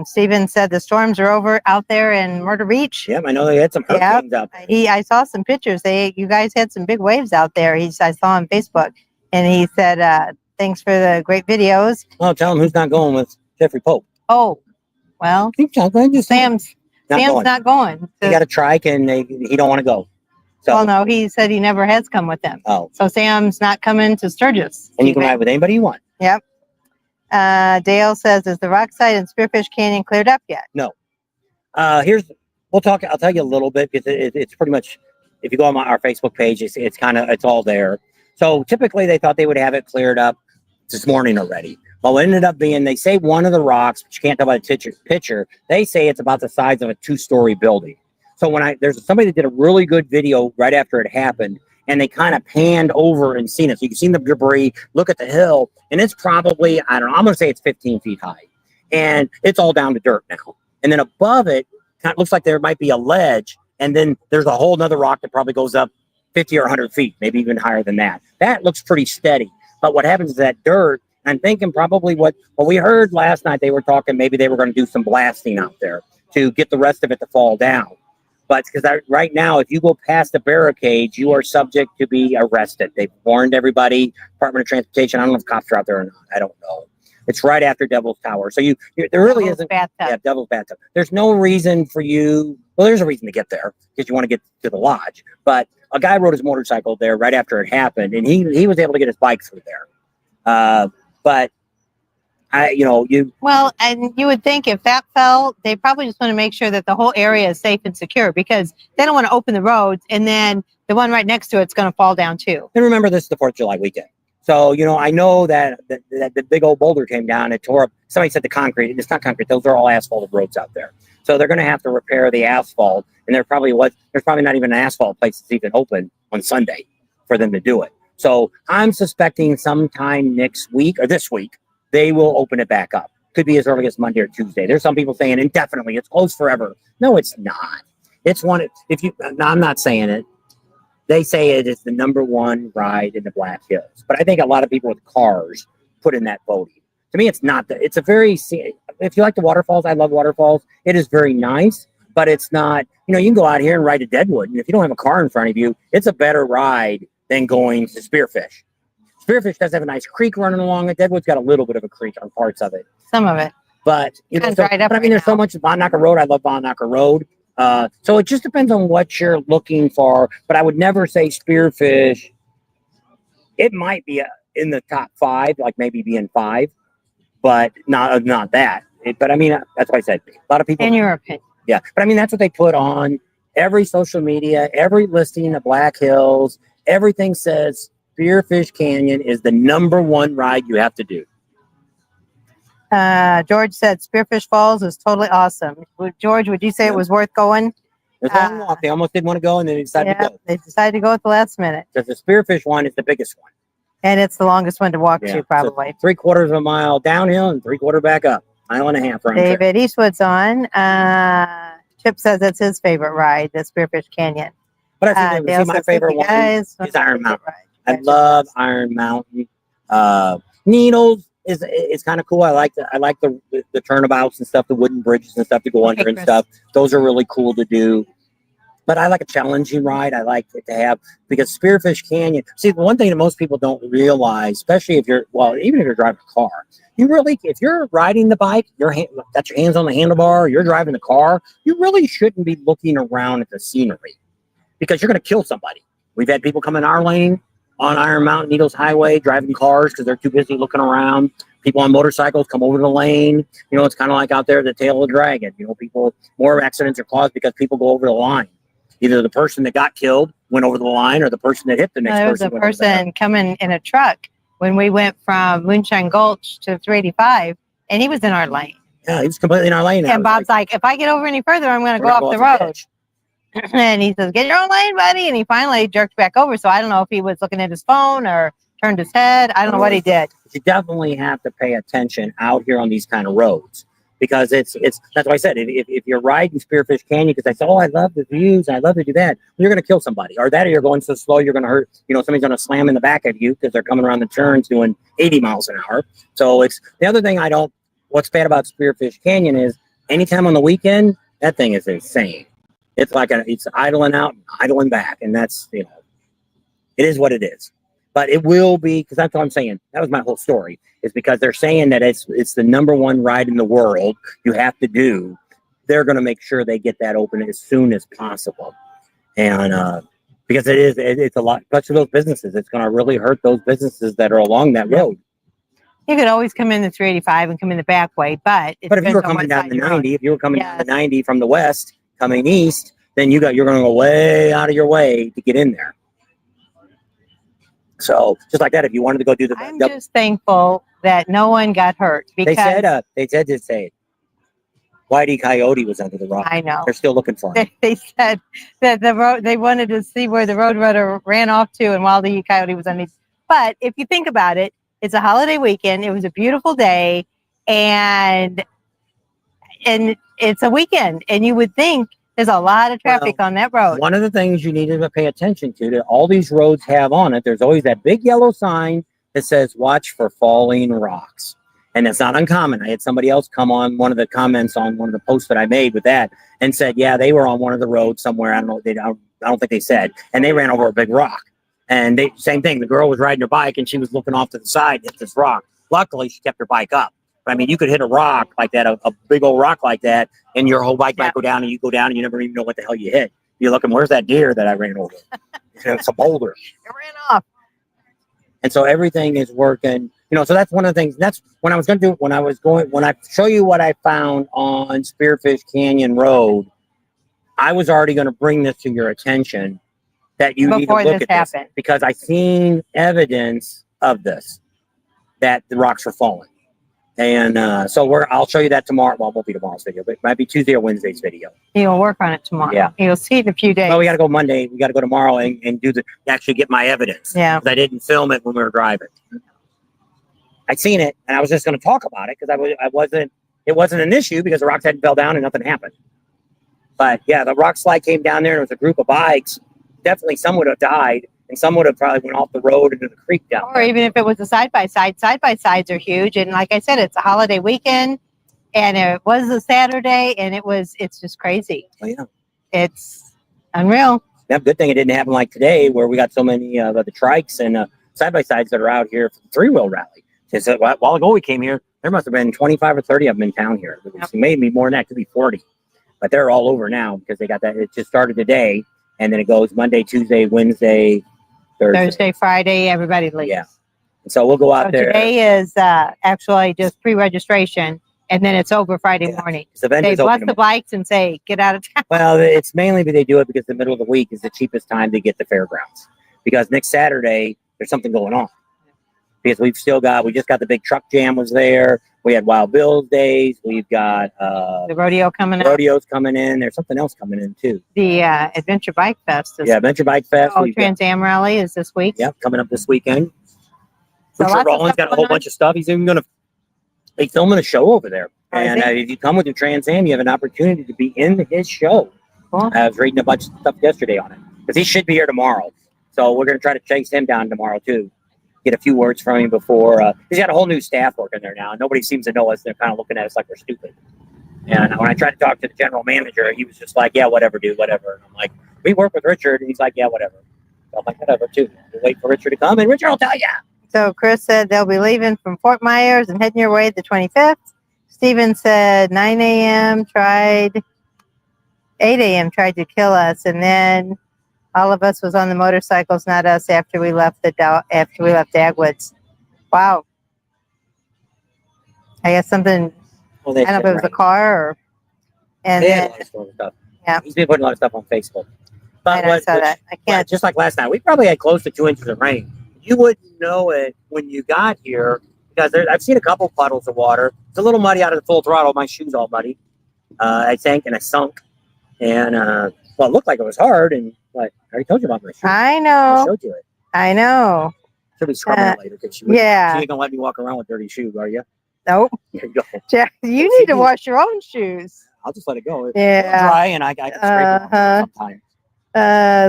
Steven said the storms are over out there in Myrtle Beach. Yep, I know they had some hurricanes out there. I saw some pictures. You guys had some big waves out there. I saw on Facebook, and he said, thanks for the great videos. Oh, tell him who's not going with Jeffrey Pope. Oh, well, Sam's not going. He got a trike and he don't want to go. So, well, no, he said he never has come with them. Oh. So Sam's not coming to Sturgis. And you can ride with anybody you want. Yep. Dale says, is the Rockside and Spearfish Canyon cleared up yet? No. I'll tell you a little bit because it's pretty much, if you go on our Facebook page, it's all there. So typically they thought they would have it cleared up this morning already. Well, it ended up being, they say one of the rocks, but you can't tell by the picture, they say it's about the size of a 2-story building. So there's somebody that did a really good video right after it happened, and they kind of panned over and seen it. So you can see the debris, look at the hill, and it's probably, I don't know, I'm going to say it's 15 feet high. And it's all down to dirt now. And then above it, kind of looks like there might be a ledge, and then there's a whole nother rock that probably goes up 50 or 100 feet, maybe even higher than that. That looks pretty steady. But what happens is that dirt, I'm thinking probably what we heard last night, they were talking, maybe they were going to do some blasting out there to get the rest of it to fall down. But because right now, if you go past the barricades, you are subject to be arrested. They've warned everybody, Department of Transportation. I don't know if cops are out there or not. I don't know. It's right after Devil's Tower. So there really isn't. Yeah, Devil's Bathtub. There's no reason for you. Well, there's a reason to get there because you want to get to the lodge. But a guy rode his motorcycle there right after it happened, and he was able to get his bike through there. But Well, and you would think if that fell, they probably just want to make sure that the whole area is safe and secure because they don't want to open the roads and then the one right next to it's going to fall down too. And remember, this is the 4th of July weekend. So, you know, I know that the big old boulder came down. It tore up. Somebody said the concrete. It's not concrete. Those are all asphalted roads out there. So they're going to have to repair the asphalt. And there's probably not even an asphalt place that's even open on Sunday for them to do it. So I'm suspecting sometime next week or this week, they will open it back up. Could be as early as Monday or Tuesday. There's some people saying indefinitely. It's closed forever. No, it's not. It's one. No, I'm not saying it. They say it is the #1 ride in the Black Hills, but I think a lot of people with cars put in that voting. To me, it's not. It's a very. If you like the waterfalls, I love waterfalls. It is very nice, but it's not. You know, you can go out here and ride to Deadwood, and if you don't have a car in front of you, it's a better ride than going to Spearfish. Spearfish does have a nice creek running along it. Deadwood's got a little bit of a creek on parts of it. Some of it. But you know, Dried up but I mean, right there's so now. much Bon Knocker Road. I love Bon Knocker Road. So it just depends on what you're looking for. But I would never say Spearfish. It might be in the top 5, like maybe being 5, but not that. But I mean, that's why I said a lot of people. In your opinion. Yeah, but I mean, that's what they put on every social media, every listing of Black Hills. Everything says Spearfish Canyon is the #1 ride you have to do. George said Spearfish Falls is totally awesome. George, would you say it was worth going? It was a long walk. They almost didn't want to go, and then they decided to go. They decided to go at the last minute. Because the Spearfish one is the biggest one. And it's the longest one to walk Yeah, to, probably. So 3/4 of a mile downhill and 3/4 back up. 1.5 round trip. David Eastwood's on. Chip says that's his favorite ride, the Spearfish Canyon. But I think Dale my says, favorite "Thank you one guys. is Iron Mountain. Ride." I love Iron Mountain. Needles is kind of cool. I like the turnabouts and stuff, the wooden bridges and stuff to go under and stuff. Those are really cool to do. But I like a challenging ride. I like it to have, because Spearfish Canyon. See, the one thing that most people don't realize, especially even if you're driving a car, if you're riding the bike, got your hands on the handlebar, you're driving the car, you really shouldn't be looking around at the scenery, because you're going to kill somebody. We've had people come in our lane on Iron Mountain Needles Highway driving cars because they're too busy looking around. People on motorcycles come over the lane. You know, it's kind of like out there, the tail of the dragon. You know, more accidents are caused because people go over the line. Either the person that got killed went over the line, or the person that hit the next person. There was a person coming in a truck when we went from Moonshine Gulch to 385, and he was in our lane. Yeah, he was completely in our lane. And Bob's like, if I get over any further, I'm going to go off the road. And he says, get your own lane, buddy. And he finally jerked back over. So I don't know if he was looking at his phone or turned his head. I don't know what he did. You definitely have to pay attention out here on these kind of roads, because that's why I said, if you're riding Spearfish Canyon, because I said, I love the views, I love to do that, you're going to kill somebody, or you're going so slow you're going to hurt. You know, somebody's going to slam in the back of you because they're coming around the turns doing 80 miles an hour. So it's the other thing what's bad about Spearfish Canyon is anytime on the weekend, that thing is insane. It's like it's idling out and idling back, and that's, it is what it is. But it will be, because that's what I'm saying. That was my whole story, is because they're saying that it's the #1 ride in the world you have to do. They're going to make sure they get that open as soon as possible. And because it's a lot, especially those businesses. It's going to really hurt those businesses that are along that road. You could always come in the 385 and come in the back way, but if you were coming down the 90, if you were coming down the 90 from the west, coming east, then you're going to go way out of your way to get in there. So just like that, if you wanted to go do I'm just thankful that no one got hurt, because they said to say Whitey Coyote was under the rock. I know They're still looking for him. They said that the road, they wanted to see where the roadrunner ran off to, and while the Coyote was underneath. But if you think about it, it's a holiday weekend. It was a beautiful day, and it's a weekend, and you would think there's a lot of traffic on that road. One of the things you need to pay attention to that all these roads have on it, there's always that big yellow sign that says, watch for falling rocks. And that's not uncommon. I had somebody else come on one of the comments on one of the posts that I made with that and said, yeah, they were on one of the roads somewhere. I don't think they said, and they ran over a big rock. And same thing. The girl was riding her bike and she was looking off to the side at this rock. Luckily, she kept her bike up. I mean, you could hit a rock like that, a big old rock like that, and your whole bike might go down, and you go down, and you never even know what the hell you hit. You're looking, where's that deer that I ran over? It's a boulder. It ran off. And so everything is working. So that's one of the things. That's when I was going to do, when I show you what I found on Spearfish Canyon Road, I was already going to bring this to your attention that you need to Before look this at this, happened. because I seen evidence of this, that the rocks are falling. And so I'll show you that tomorrow. Well, it won't be tomorrow's video, but it might be Tuesday or Wednesday's video. He'll work on it tomorrow. Yeah. You'll see it in a few days. Well, we got to go Monday. We got to go tomorrow and actually get my evidence. Yeah. 'Cause I didn't film it when we were driving. I seen it, and I was just going to talk about it because it wasn't an issue because the rocks hadn't fell down and nothing happened. But yeah, the rock slide came down there, and it was a group of bikes. Definitely some would have died, and some would have probably went off the road into the creek down Or there. even if it was a side-by-side. Side-by-sides are huge. And like I said, it's a holiday weekend. And it was a Saturday. And it's just crazy. Oh, yeah. It's unreal. Yeah, good thing it didn't happen like today, where we got so many of the trikes and side-by-sides that are out here for the three-wheel rally. Just a while ago we came here, there must have been 25 or 30 of them in town here. Yep. Maybe more than that, could be 40. But they're all over now because they got that. It just started today, and then it goes Monday, Tuesday, Wednesday, Thursday, Friday, everybody leaves. Yeah. And so we'll go out So there. today is actually just pre-registration, and then it's over Friday morning. The They vendors bless open the bikes and say, get out of town. Well, it's mainly that they do it because the middle of the week is the cheapest time to get the fairgrounds. Because next Saturday, there's something going on. Because we just got the big truck jam was there. We had Wild Bill's days. We've got The rodeo coming up. rodeos coming in. There's something else coming in too. The Adventure Bike Fest is Adventure Bike Fest. Oh, We've got- Trans Am Rally is this week. Yep, coming up this weekend. So Richard lots of Rollins stuff got a going whole on. bunch of stuff. He's even he's filming a show over there. Oh, is And he? if you come with your Trans Am, you have an opportunity to be in his show. Cool. I was reading a bunch of stuff yesterday on it because he should be here tomorrow. So we're going to try to chase him down tomorrow too. Get a few words from him before. He's got a whole new staff working there now. Nobody seems to know us. They're kind of looking at us like we're stupid. And when I tried to talk to the general manager, he was just like, yeah, whatever, dude, whatever. And I'm like, we work with Richard. And he's like, yeah, whatever. So I'm like, whatever, too. We'll wait for Richard to come, and Richard will tell you. So Chris said they'll be leaving from Fort Myers and heading your way the 25th. Steven said 9 a.m. 8 a.m. tried to kill us, and then all of us was on the motorcycles, not us, after we left Dagwoods. Wow. I guess something, Well, I don't know if it was a car or, and They had a then, lot of stuff stuff. Yeah. He's been putting a lot of stuff on Facebook. But and I saw that. I can't, just like last night, we probably had close to 2 inches of rain. You wouldn't know it when you got here because I've seen a couple puddles of water. It's a little muddy out of the full throttle. My shoes all muddy. I sank and I sunk. And, well, it looked like it was hard. And what? I already told you about my shoes. I I know, showed you it. I know. She'll be scrubbing it later. 'Cause she Yeah. ain't going to let me walk around with dirty shoes, are you? Nope. Here you go. Jack, you need to wash your own shoes. I'll just let it go. It's Yeah. dry and I can scrape it Uh-huh. sometimes.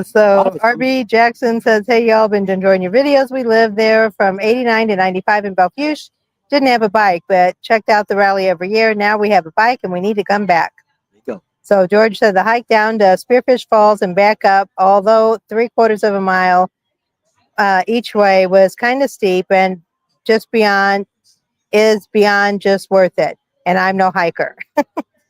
So Oh, it's RB Jackson says, hey, y'all, been enjoying your videos. We lived there from 89 to 95 in Belfuche. Didn't have a bike, but checked out the rally every year. Now we have a bike and we need to come back. There you go. So George said the hike down to Spearfish Falls and back up, although 3/4 of a mile each way, was kind of steep and beyond just worth it. And I'm no hiker.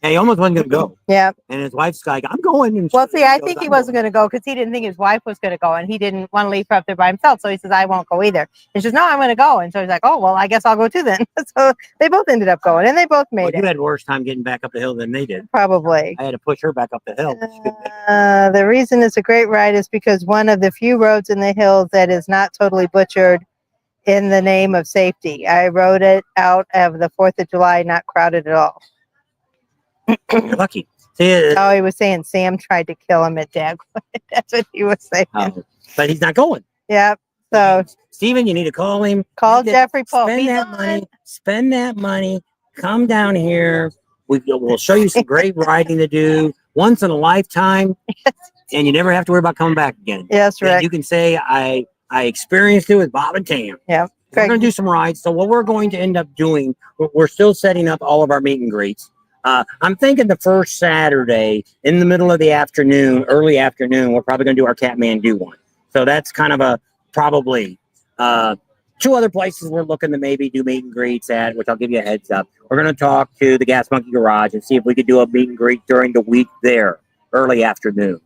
Yeah, he almost wasn't going to go. Yeah. And his wife's like, I'm going. And Well, see, I goes, think he "I'm wasn't going." going to go because he didn't think his wife was going to go, and he didn't want to leave her up there by himself. So he says, I won't go either. And she says, no, I'm going to go. And so he's like, oh, well, I guess I'll go too then. So they both ended up going, and they both Well, made you it, had worse time getting back up the hill than they did. probably. I had to push her back up the hill. She couldn't make it. The reason it's a great ride is because one of the few roads in the hills that is not totally butchered in the name of safety. I rode it out of the 4th of July, not crowded at all. You're lucky. See, Oh, he was saying Sam tried to kill him at Dagwood. That's what he was saying. but he's not going. Yep. So Steven, you need to call him. call You need to Jeffrey Pope. Spend He's that on. money. Spend that money. Come down here. We'll show you some great riding to do once in a lifetime, and you never have to worry about coming back again. Yes, And Rick. you can say, I experienced it with Bob and Tam. Yep. We're Greg. going to do some rides. So what we're going to end up doing, we're still setting up all of our meet and greets. I'm thinking the first Saturday in the middle of the afternoon, early afternoon, we're probably going to do our Kathmandu one. So that's kind of a probably 2 other places we're looking to maybe do meet and greets at, which I'll give you a heads up. We're going to talk to the Gas Monkey Garage and see if we could do a meet and greet during the week there, early afternoon.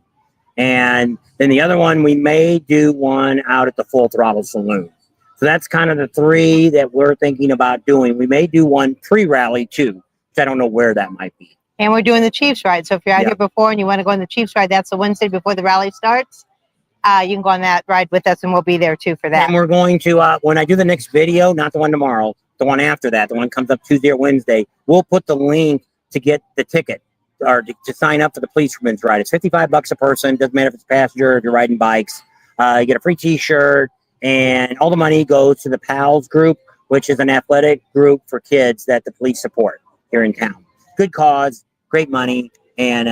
And then the other one, we may do one out at the Full Throttle Saloon. So that's kind of the 3 that we're thinking about doing. We may do one pre-rally too. I don't know where that might be. And we're doing the Chiefs ride. So if you're out Yeah. here before and you want to go on the Chiefs ride, that's the Wednesday before the rally starts. you can go on that ride with us, and we'll be there too for that. And we're going to, when I do the next video, not the one tomorrow, the one after that, the one comes up Tuesday or Wednesday, we'll put the link to get the ticket or to sign up for the policeman's ride. It's $55 a person. Doesn't matter if it's a passenger, if you're riding bikes. You get a free t-shirt, and all the money goes to the PALS group, which is an athletic group for kids that the police support here in town. Good cause, great money, and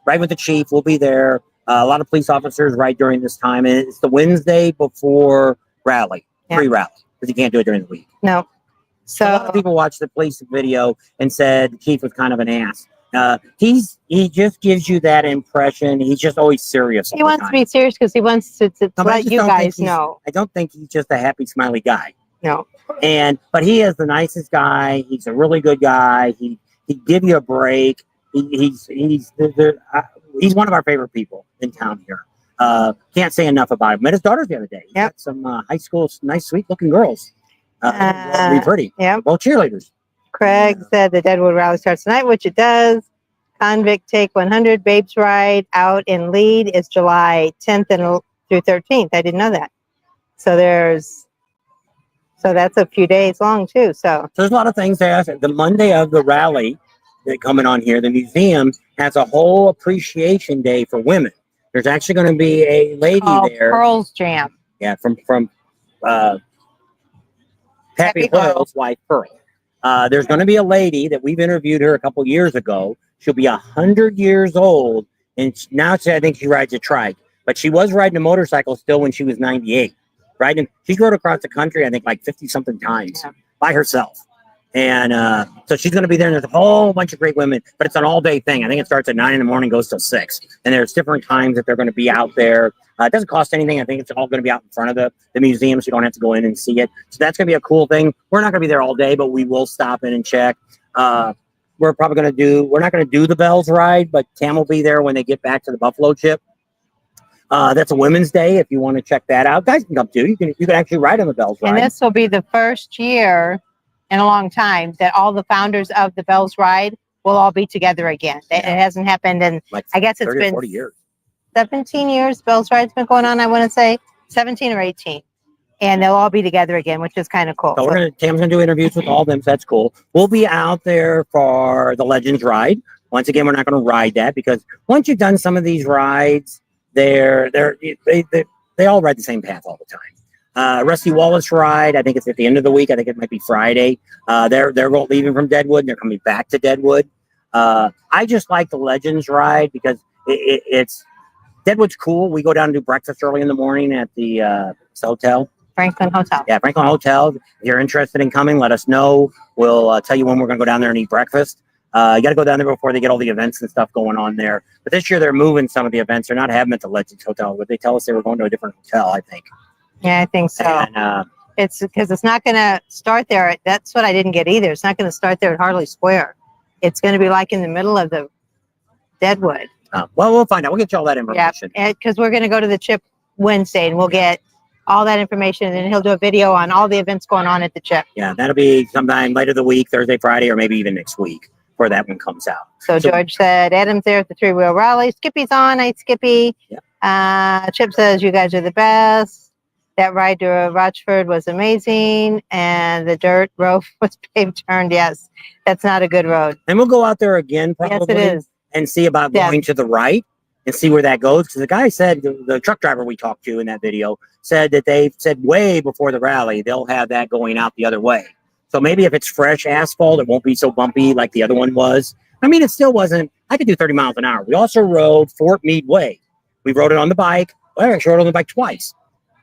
ride with the chief. We'll be there. A lot of police officers ride during this time, and it's the Wednesday before rally, pre-rally, because you can't do it during the week. No. So a lot of people watched the police video and said the chief was kind of an ass. He just gives you that impression. He's just always serious. He wants to be serious because he wants to let you guys know. I don't think he's just a happy, smiley guy. No. But he is the nicest guy. He's a really good guy. He'd give you a break. He's one of our favorite people in town here. Can't say enough about him. Met his daughters the other day. He got some high school, nice, sweet-looking girls. Really pretty. Yeah. Well, cheerleaders. Craig said the Deadwood Rally starts tonight, which it does. Convict Take 100 Babes Ride out in Lead is July 10th through 13th. I didn't know that. So that's a few days long too. So there's a lot of things there. The Monday of the rally that coming on here, the museum has a whole appreciation day for women. There's actually going to be a lady there. Pearl's Jam. Yeah, from Happy Pearl's wife, Pearl. There's going to be a lady that we've interviewed her a couple years ago. She'll be 100 years old, and now I think she rides a trike. But she was riding a motorcycle still when she was 98. She's rode across the country, I think, like 50-something times by herself. And so she's going to be there, and there's a whole bunch of great women. But it's an all-day thing. I think it starts at 9 in the morning, goes till 6. And there's different times that they're going to be out there. It doesn't cost anything. I think it's all going to be out in front of the museum, so you don't have to go in and see it. So that's going to be a cool thing. We're not going to be there all day, but we will stop in and check. We're probably going to we're not going to do the Bells ride, but Tam will be there when they get back to the Buffalo Chip. That's a Women's Day if you want to check that out. Guys can come too. You can actually ride on the Bells ride. And this will be the first year in a long time that all the founders of the Bells ride will all be together again. It hasn't happened in, like I guess it's been 40 years. 17 years. Bells ride's been going on, I want to say 17 or 18. And they'll all be together again, which is kind of cool. So Tam's going to do interviews with all of them, so that's cool. We'll be out there for the Legends ride. Once again, we're not going to ride that because once you've done some of these rides, they all ride the same path all the time. Rusty Wallace ride, I think it's at the end of the week. I think it might be Friday. They're leaving from Deadwood and they're coming back to Deadwood. I just like the Legends ride because it's Deadwood's cool. We go down and do breakfast early in the morning at the hotel. Franklin Hotel. Yeah, Franklin Hotel. If you're interested in coming, let us know. We'll tell you when we're going to go down there and eat breakfast. You got to go down there before they get all the events and stuff going on there. But this year they're moving some of the events. They're not having them at the Legends Hotel, but they tell us they were going to a different hotel, I think. Yeah, I think so. And, it's because it's not going to start there. That's what I didn't get either. It's not going to start there at Harley Square. It's going to be like in the middle of the Deadwood. Well, we'll find out. We'll get you all that information. Yeah, because we're going to go to the Chip Wednesday and we'll get all that information, and he'll do a video on all the events going on at the Chip. Yeah, that'll be sometime later the week, Thursday, Friday, or maybe even next week before that one comes out. So George said, Adam's there at the three-wheel rally. Skippy's on. Hi, Skippy. Yeah. Chip says, you guys are the best. That ride to Rochford was amazing. And the dirt road was paved turned. Yes, that's not a good road. And we'll go out there again probably Yes, it is. and see about going to the right and see where that goes. Because the guy said, the truck driver we talked to in that video said that they said way before the rally, they'll have that going out the other way. So maybe if it's fresh asphalt, it won't be so bumpy like the other one was. I mean, it still wasn't, I could do 30 miles an hour. We also rode Fort Meade Way. We rode it on the bike. Well, I actually rode on the bike twice.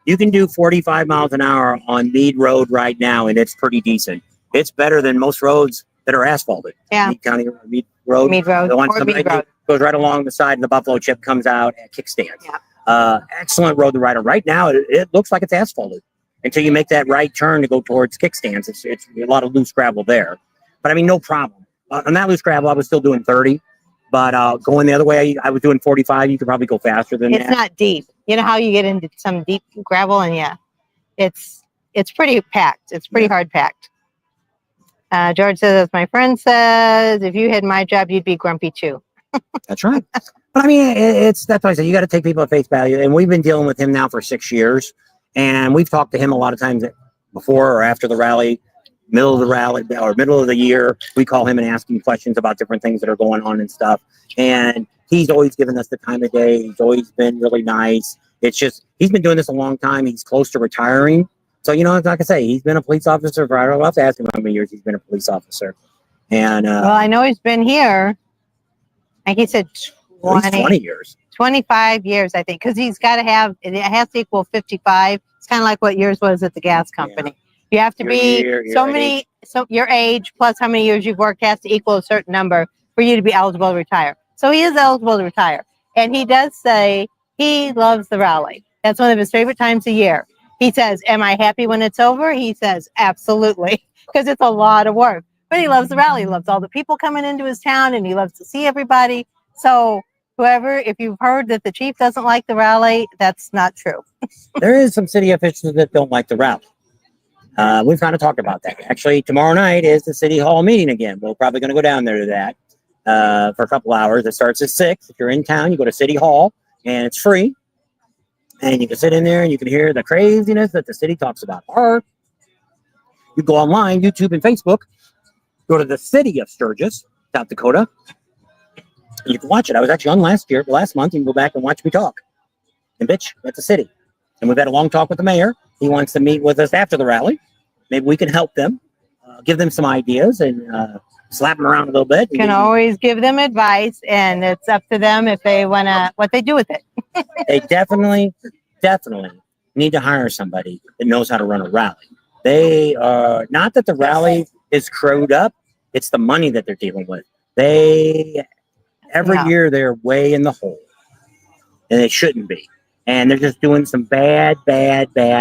You can do 45 miles an hour on Meade Road right now, and it's pretty decent. It's better than most roads that are asphalted. Yeah. Meade Road. Meade Road. The one Or Meade Road. goes right along the side, and the Buffalo Chip comes out at kickstands. Yeah. Excellent road to ride on. Right now, it looks like it's asphalted until you make that right turn to go towards kickstands. It's a lot of loose gravel there. But, I mean, no problem. On that loose gravel, I was still doing 30. But going the other way, I was doing 45. You could probably go faster than that. It's not deep. You know how you get into some deep gravel, and it's pretty packed. It's pretty hard packed. George says, as my friend says, if you had my job, you'd be grumpy too. That's right. But I mean, that's why I say you got to take people at face value. And we've been dealing with him now for 6 years. And we've talked to him a lot of times before or after the rally, middle of the rally or middle of the year. We call him and ask him questions about different things that are going on and stuff. And he's always given us the time of day. He's always been really nice. It's just, he's been doing this a long time. He's close to retiring. So, you know, like I say, he's been a police officer for, I don't have to ask him how many years he's been a police officer. And, well, I know he's been here. Like he said, at least 20 years. 25 years, I think, because he's got to have, it has to equal 55. It's kind of like what yours was at the gas company. You have to your age plus how many years you've worked has to equal a certain number for you to be eligible to retire. So he is eligible to retire. And he does say he loves the rally. That's one of his favorite times a year. He says, am I happy when it's over? He says, absolutely, because it's a lot of work. But he loves the rally. He loves all the people coming into his town, and he loves to see everybody. So whoever, if you've heard that the chief doesn't like the rally, that's not true. There is some city officials that don't like the rally. We've kind of talked about that. Actually, tomorrow night is the city hall meeting again. We're probably going to go down there to that for a couple hours. It starts at 6. If you're in town, you go to City Hall, and it's free. And you can sit in there and you can hear the craziness that the city talks about. Or you go online, YouTube and Facebook, go to the city of Sturgis, South Dakota, and you can watch it. I was actually on last month. You can go back and watch me talk and bitch at the city. And we've had a long talk with the mayor. He wants to meet with us after the rally. Maybe we can help them, give them some ideas and slap them around a little bit. You can always give them advice, and it's up to them if they want to, what they do with it. They definitely need to hire somebody that knows how to run a rally. They are not that the rally is crowed up. It's the money that they're dealing with. Every year they're way in the hole, and they shouldn't be. And they're just doing some bad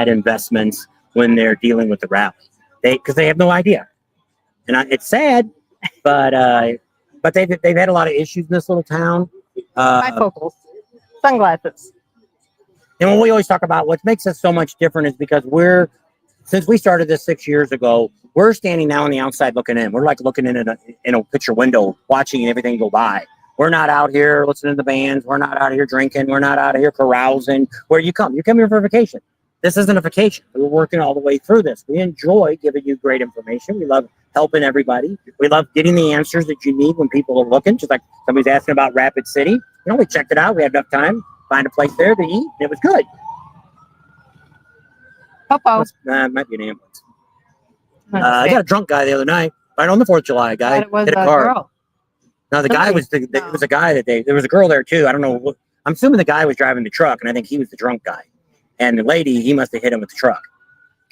investments when they're dealing with the rally. Because they have no idea. And it's sad, but they've had a lot of issues in this little town. Bifocals, sunglasses. And when we always talk about what makes us so much different is because since we started this 6 years ago, we're standing now on the outside looking in. We're like looking in a picture window, watching everything go by. We're not out here listening to the bands. We're not out here drinking. We're not out here carousing. Where you come here for vacation. This isn't a vacation. We're working all the way through this. We enjoy giving you great information. We love helping everybody. We love getting the answers that you need when people are looking. Just like somebody's asking about Rapid City. You know, we checked it out. We had enough time to find a place there to eat. And it was good. Popo. Might be an ambulance. I got a drunk guy the other night, right on the 4th of July. Guy it was hit a a car. girl. No, the guy was it was a guy there was a girl there too. I don't know. I'm assuming the guy was driving the truck, and I think he was the drunk guy. And the lady, he must have hit him with the truck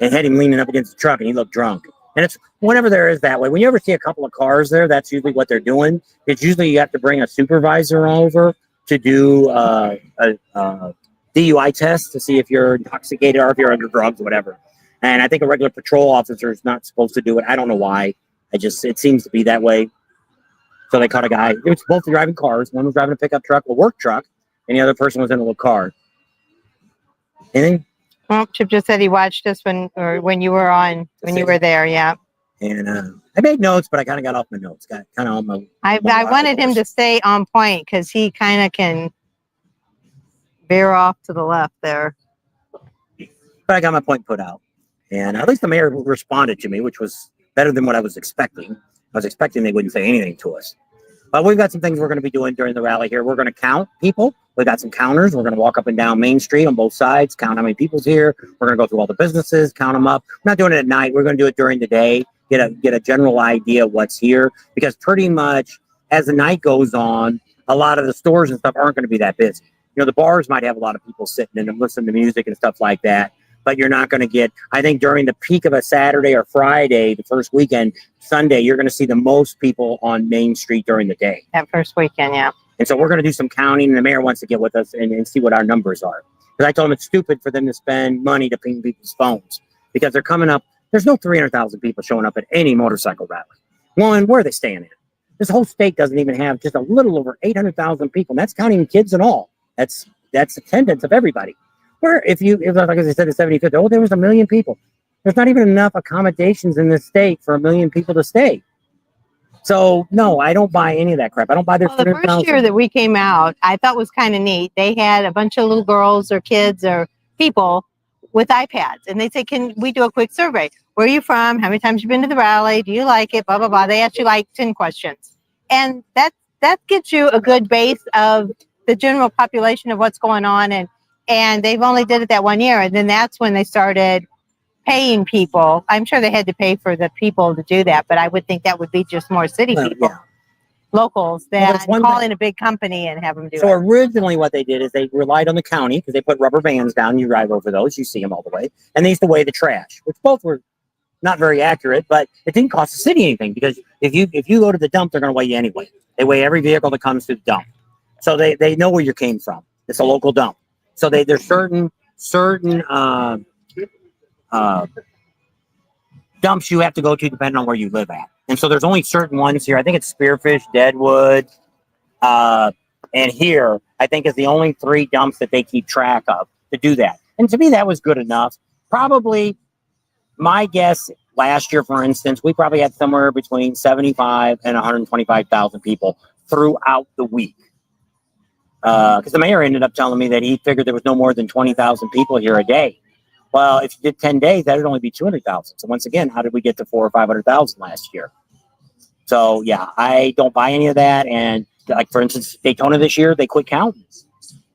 and had him leaning up against the truck, and he looked drunk. And it's whenever there is that way. When you ever see a couple of cars there, that's usually what they're doing. It's usually you have to bring a supervisor over to do a DUI test to see if you're intoxicated or if you're under drugs or whatever. And I think a regular patrol officer is not supposed to do it. I don't know why. It seems to be that way. So they caught a guy. They were both driving cars. One was driving a pickup truck, a work truck, and the other person was in a little car. Anything? Well, Chip just said he watched us when you were on, when you were there. Yeah. And I made notes, but I kind of got off my notes. Got kind of on my. I wanted him to stay on point because he kind of can veer off to the left there. But I got my point put out. And at least the mayor responded to me, which was better than what I was expecting. I was expecting they wouldn't say anything to us. But we've got some things we're going to be doing during the rally here. We're going to count people. We've got some counters. We're going to walk up and down Main Street on both sides, count how many people's here. We're going to go through all the businesses, count them up. We're not doing it at night. We're going to do it during the day, get a general idea of what's here. Because pretty much as the night goes on, a lot of the stores and stuff aren't going to be that busy. You know, the bars might have a lot of people sitting in them, listening to music and stuff like that. But you're not going to get, I think during the peak of a Saturday or Friday, the first weekend, Sunday, you're going to see the most people on Main Street during the day. That first weekend, yeah. And so we're going to do some counting, and the mayor wants to get with us and see what our numbers are. Because I told him it's stupid for them to spend money to ping people's phones. Because they're coming up, there's no 300,000 people showing up at any motorcycle rally. One, where are they staying at? This whole state doesn't even have just a little over 800,000 people. And that's counting kids and all. That's attendance of everybody. Where if like I said, the 75th, there was 1 million people. There's not even enough accommodations in this state for 1 million people to stay. So no, I don't buy any of that crap. I don't buy their Well, the first year that we came out, I thought was kind of neat. They had a bunch of little girls or kids or people with iPads, and they say, "Can we do a quick survey? Where are you from? How many times you been to the rally? Do you like it? Blah blah blah." They ask you like 10 questions, and that gives you a good base of the general population of what's going on. And they've only did it that 1 year, and then that's when they started paying people. I'm sure they had to pay for the people to do that, but I would think that would be just more city people. Yeah. Locals Well, that there's call one in a big company and have them do So it. originally what they did is they relied on the county because they put rubber bands down. You drive over those, you see them all the way. And they used to weigh the trash, which both were not very accurate, but it didn't cost the city anything because if you go to the dump, they're going to weigh you anyway. They weigh every vehicle that comes to the dump. So they know where you came from. It's a local dump. So there's certain dumps you have to go to depending on where you live at. And so there's only certain ones here. I think it's Spearfish, Deadwood, and here, I think is the only 3 dumps that they keep track of to do that. And to me, that was good enough. Probably, my guess, last year, for instance, we probably had somewhere between 75 and 125,000 people throughout the week. Because the mayor ended up telling me that he figured there was no more than 20,000 people here a day. Well, if you did 10 days, that would only be 200,000. So once again, how did we get to 400,000 or 500,000 last year? So yeah, I don't buy any of that. And like, for instance, Daytona this year, they quit counting.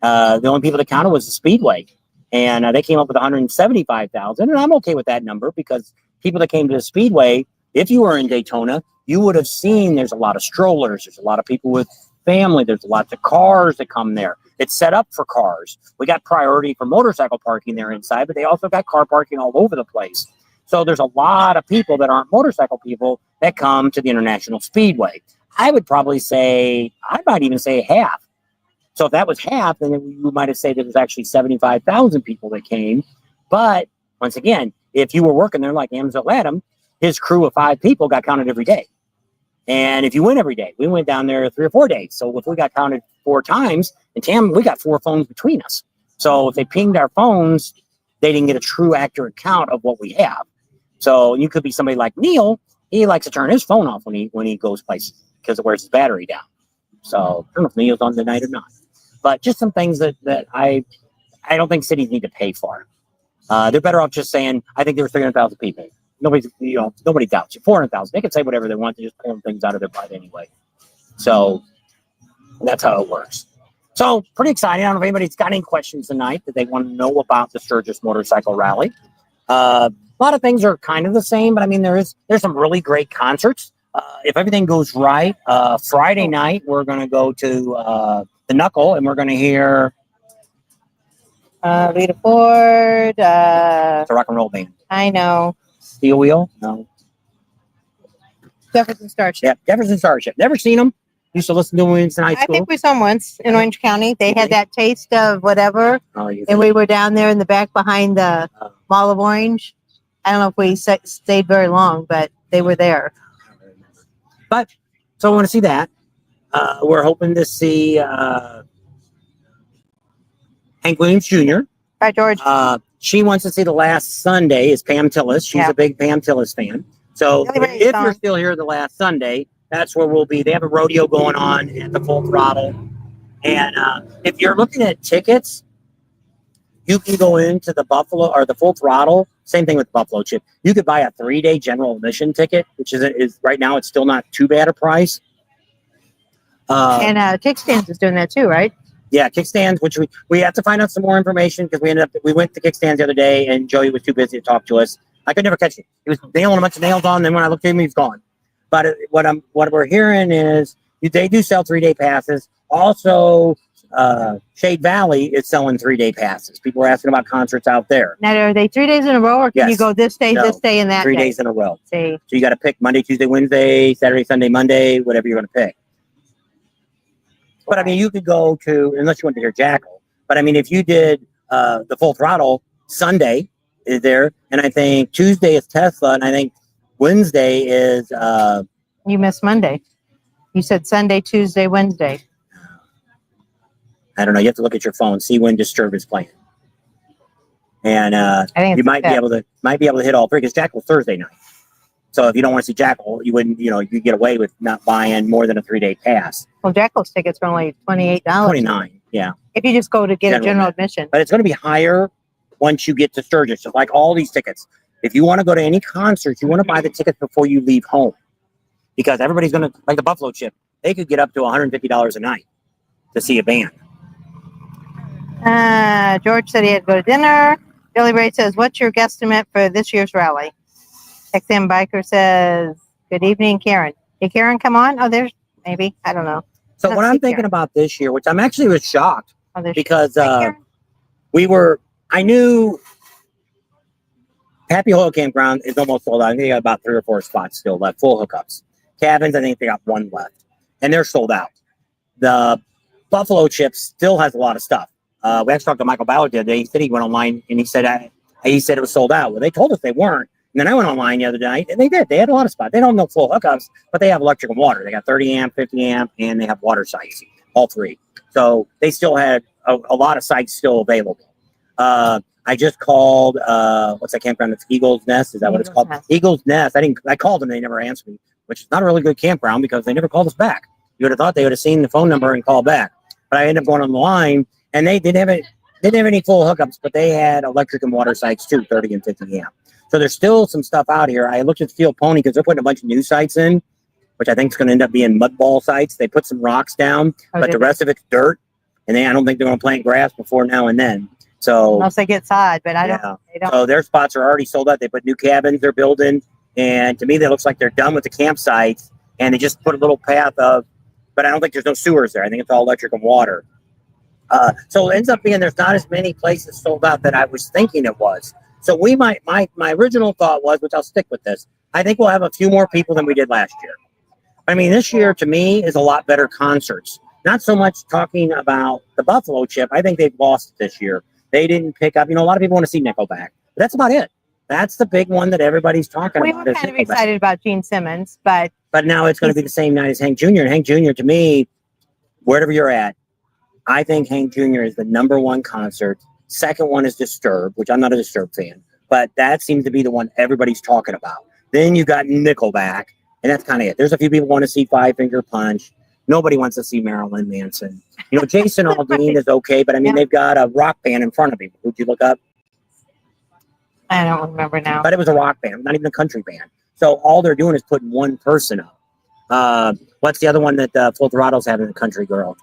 The only people that counted was the Speedway. And they came up with 175,000. And I'm okay with that number because people that came to the Speedway, if you were in Daytona, you would have seen there's a lot of strollers. There's a lot of people with family. There's lots of cars that come there. It's set up for cars. We got priority for motorcycle parking there inside, but they also got car parking all over the place. So there's a lot of people that aren't motorcycle people that come to the International Speedway. I would probably say, I might even say half. So if that was half, then you might have said there was actually 75,000 people that came. But once again, if you were working there like Amzil Adam, his crew of 5 people got counted every day. And if you went every day, we went down there 3 or 4 days. So if we got counted 4 times, and Tam, we got 4 phones between us. So if they pinged our phones, they didn't get a true accurate count of what we have. So you could be somebody like Neil. He likes to turn his phone off when he goes places because it wears his battery down. So I don't know if Neil's on tonight or not. But just some things that I don't think cities need to pay for. They're better off just saying, I think there were 300,000 people. Nobody doubts you. 400,000. They can say whatever they want. They're just pulling things out of their butt anyway. So that's how it works. So pretty exciting. I don't know if anybody's got any questions tonight that they want to know about the Sturgis Motorcycle Rally. A lot of things are kind of the same, but I mean, there's some really great concerts. If everything goes right, Friday night, we're going to go to the Knuckle, and we're going to hear Rita Ford. the rock and roll band. I know. Steel Wheel? No. Jefferson Starship. Yeah, Jefferson Starship. Never seen them. Used to listen to them in high I school. think we saw them once in Orange County. They had that taste of whatever, and we were down there in the back behind the Mall of Orange. I don't know if we stayed very long, but they were there. But so I want to see that. We're hoping to see Hank Williams Jr. Right, George? She wants to see The Last Sunday is Pam Tillis. She's a big Pam Tillis fan. So if you're still here the last Sunday, that's where we'll be. They have a rodeo going on at the Full Throttle. And if you're looking at tickets, you can go into the Buffalo or the Full Throttle. Same thing with Buffalo Chip. You could buy a 3-day general admission ticket, which is right now it's still not too bad a price. And Kickstands is doing that too, right? Yeah, Kickstands, which we have to find out some more information because we went to Kickstands the other day and Joey was too busy to talk to us. I could never catch him. He was nailing a bunch of nails on. Then when I looked at him, he's gone. But what we're hearing is they do sell 3-day passes. Also, Shade Valley is selling 3-day passes. People are asking about concerts out there. Now, are they 3 days in a row, or can you go this day, and that 3 day? days in a row. See. So you got to pick Monday, Tuesday, Wednesday, Saturday, Sunday, Monday, whatever you're going to pick. But I mean, you could go to, unless you went to hear Jackal. But I mean, if you did the Full Throttle, Sunday is there, and I think Tuesday is Tesla, and I think Wednesday is. You missed Monday. You said Sunday, Tuesday, Wednesday. I don't know. You have to look at your phone, see when Disturb is playing, and you might be able to hit all 3 because Jackal's Thursday night. So if you don't want to see Jackal, you wouldn't, you get away with not buying more than a 3-day pass. Well, Jackal's tickets are only $28. 29, yeah. If you just go to get a general admission. But it's going to be higher once you get to Sturgis. So like all these tickets, if you want to go to any concerts, you want to buy the tickets before you leave home. Because everybody's going to, like the Buffalo Chip, they could get up to $150 a night to see a band. George said he had to go to dinner. Billy Ray says, what's your guesstimate for this year's rally? XM Biker says, good evening, Karen. Did Karen come on? Oh, there's maybe. I don't know. So what I'm thinking about this year, which I'm actually was shocked because I knew Happy Hole Campground is almost sold out. I think they got about 3 or 4 spots still left, full hookups. Cabins, I think they got 1 left, and they're sold out. The Buffalo Chip still has a lot of stuff. We actually talked to Michael Ballard the other day. He said he went online and he said it was sold out. Well, they told us they weren't. And then I went online the other night and they did. They had a lot of spots. They don't know full hookups, but they have electric and water. They got 30 amp, 50 amp, and they have water sites, all 3. So they still had a lot of sites still available. I just called, what's that campground? It's Eagle's Nest. Is that what it's called? Eagle's Nest. I called them. They never answered me, which is not a really good campground because they never called us back. You would have thought they would have seen the phone number and called back. But I ended up going on the line and they didn't have any full hookups, but they had electric and water sites too, 30 and 50 amp. So there's still some stuff out here. I looked at Steel Pony because they're putting a bunch of new sites in, which I think is going to end up being mud ball sites. They put some rocks down, but the rest of it's dirt. And I don't think they're going to plant grass before now and then. So unless they get sod, but I don't. So their spots are already sold out. They put new cabins they're building. And to me, that looks like they're done with the campsites. And they just put a little path but I don't think there's no sewers there. I think it's all electric and water. So it ends up being there's not as many places sold out that I was thinking it was. So my original thought was, which I'll stick with this, I think we'll have a few more people than we did last year. I mean, this year to me is a lot better concerts. Not so much talking about the Buffalo Chip. I think they've lost it this year. They didn't pick up, a lot of people want to see Nickelback. But that's about it. That's the big one that everybody's talking about. We were kind of excited about Gene Simmons, but now it's going to be the same night as Hank Jr. And Hank Jr. to me, wherever you're at, I think Hank Jr. is the #1 concert. Second one is Disturbed, which I'm not a Disturbed fan, but that seems to be the one everybody's talking about. Then you got Nickelback, and that's kind of it. There's a few people want to see Five Finger Punch. Nobody wants to see Marilyn Manson. Jason Aldean is okay, but I mean, they've got a rock band in front of him. Would you look up? I don't remember now. But it was a rock band, not even a country band. So all they're doing is putting one person up. What's the other one that Full Throttle's having, a country girl?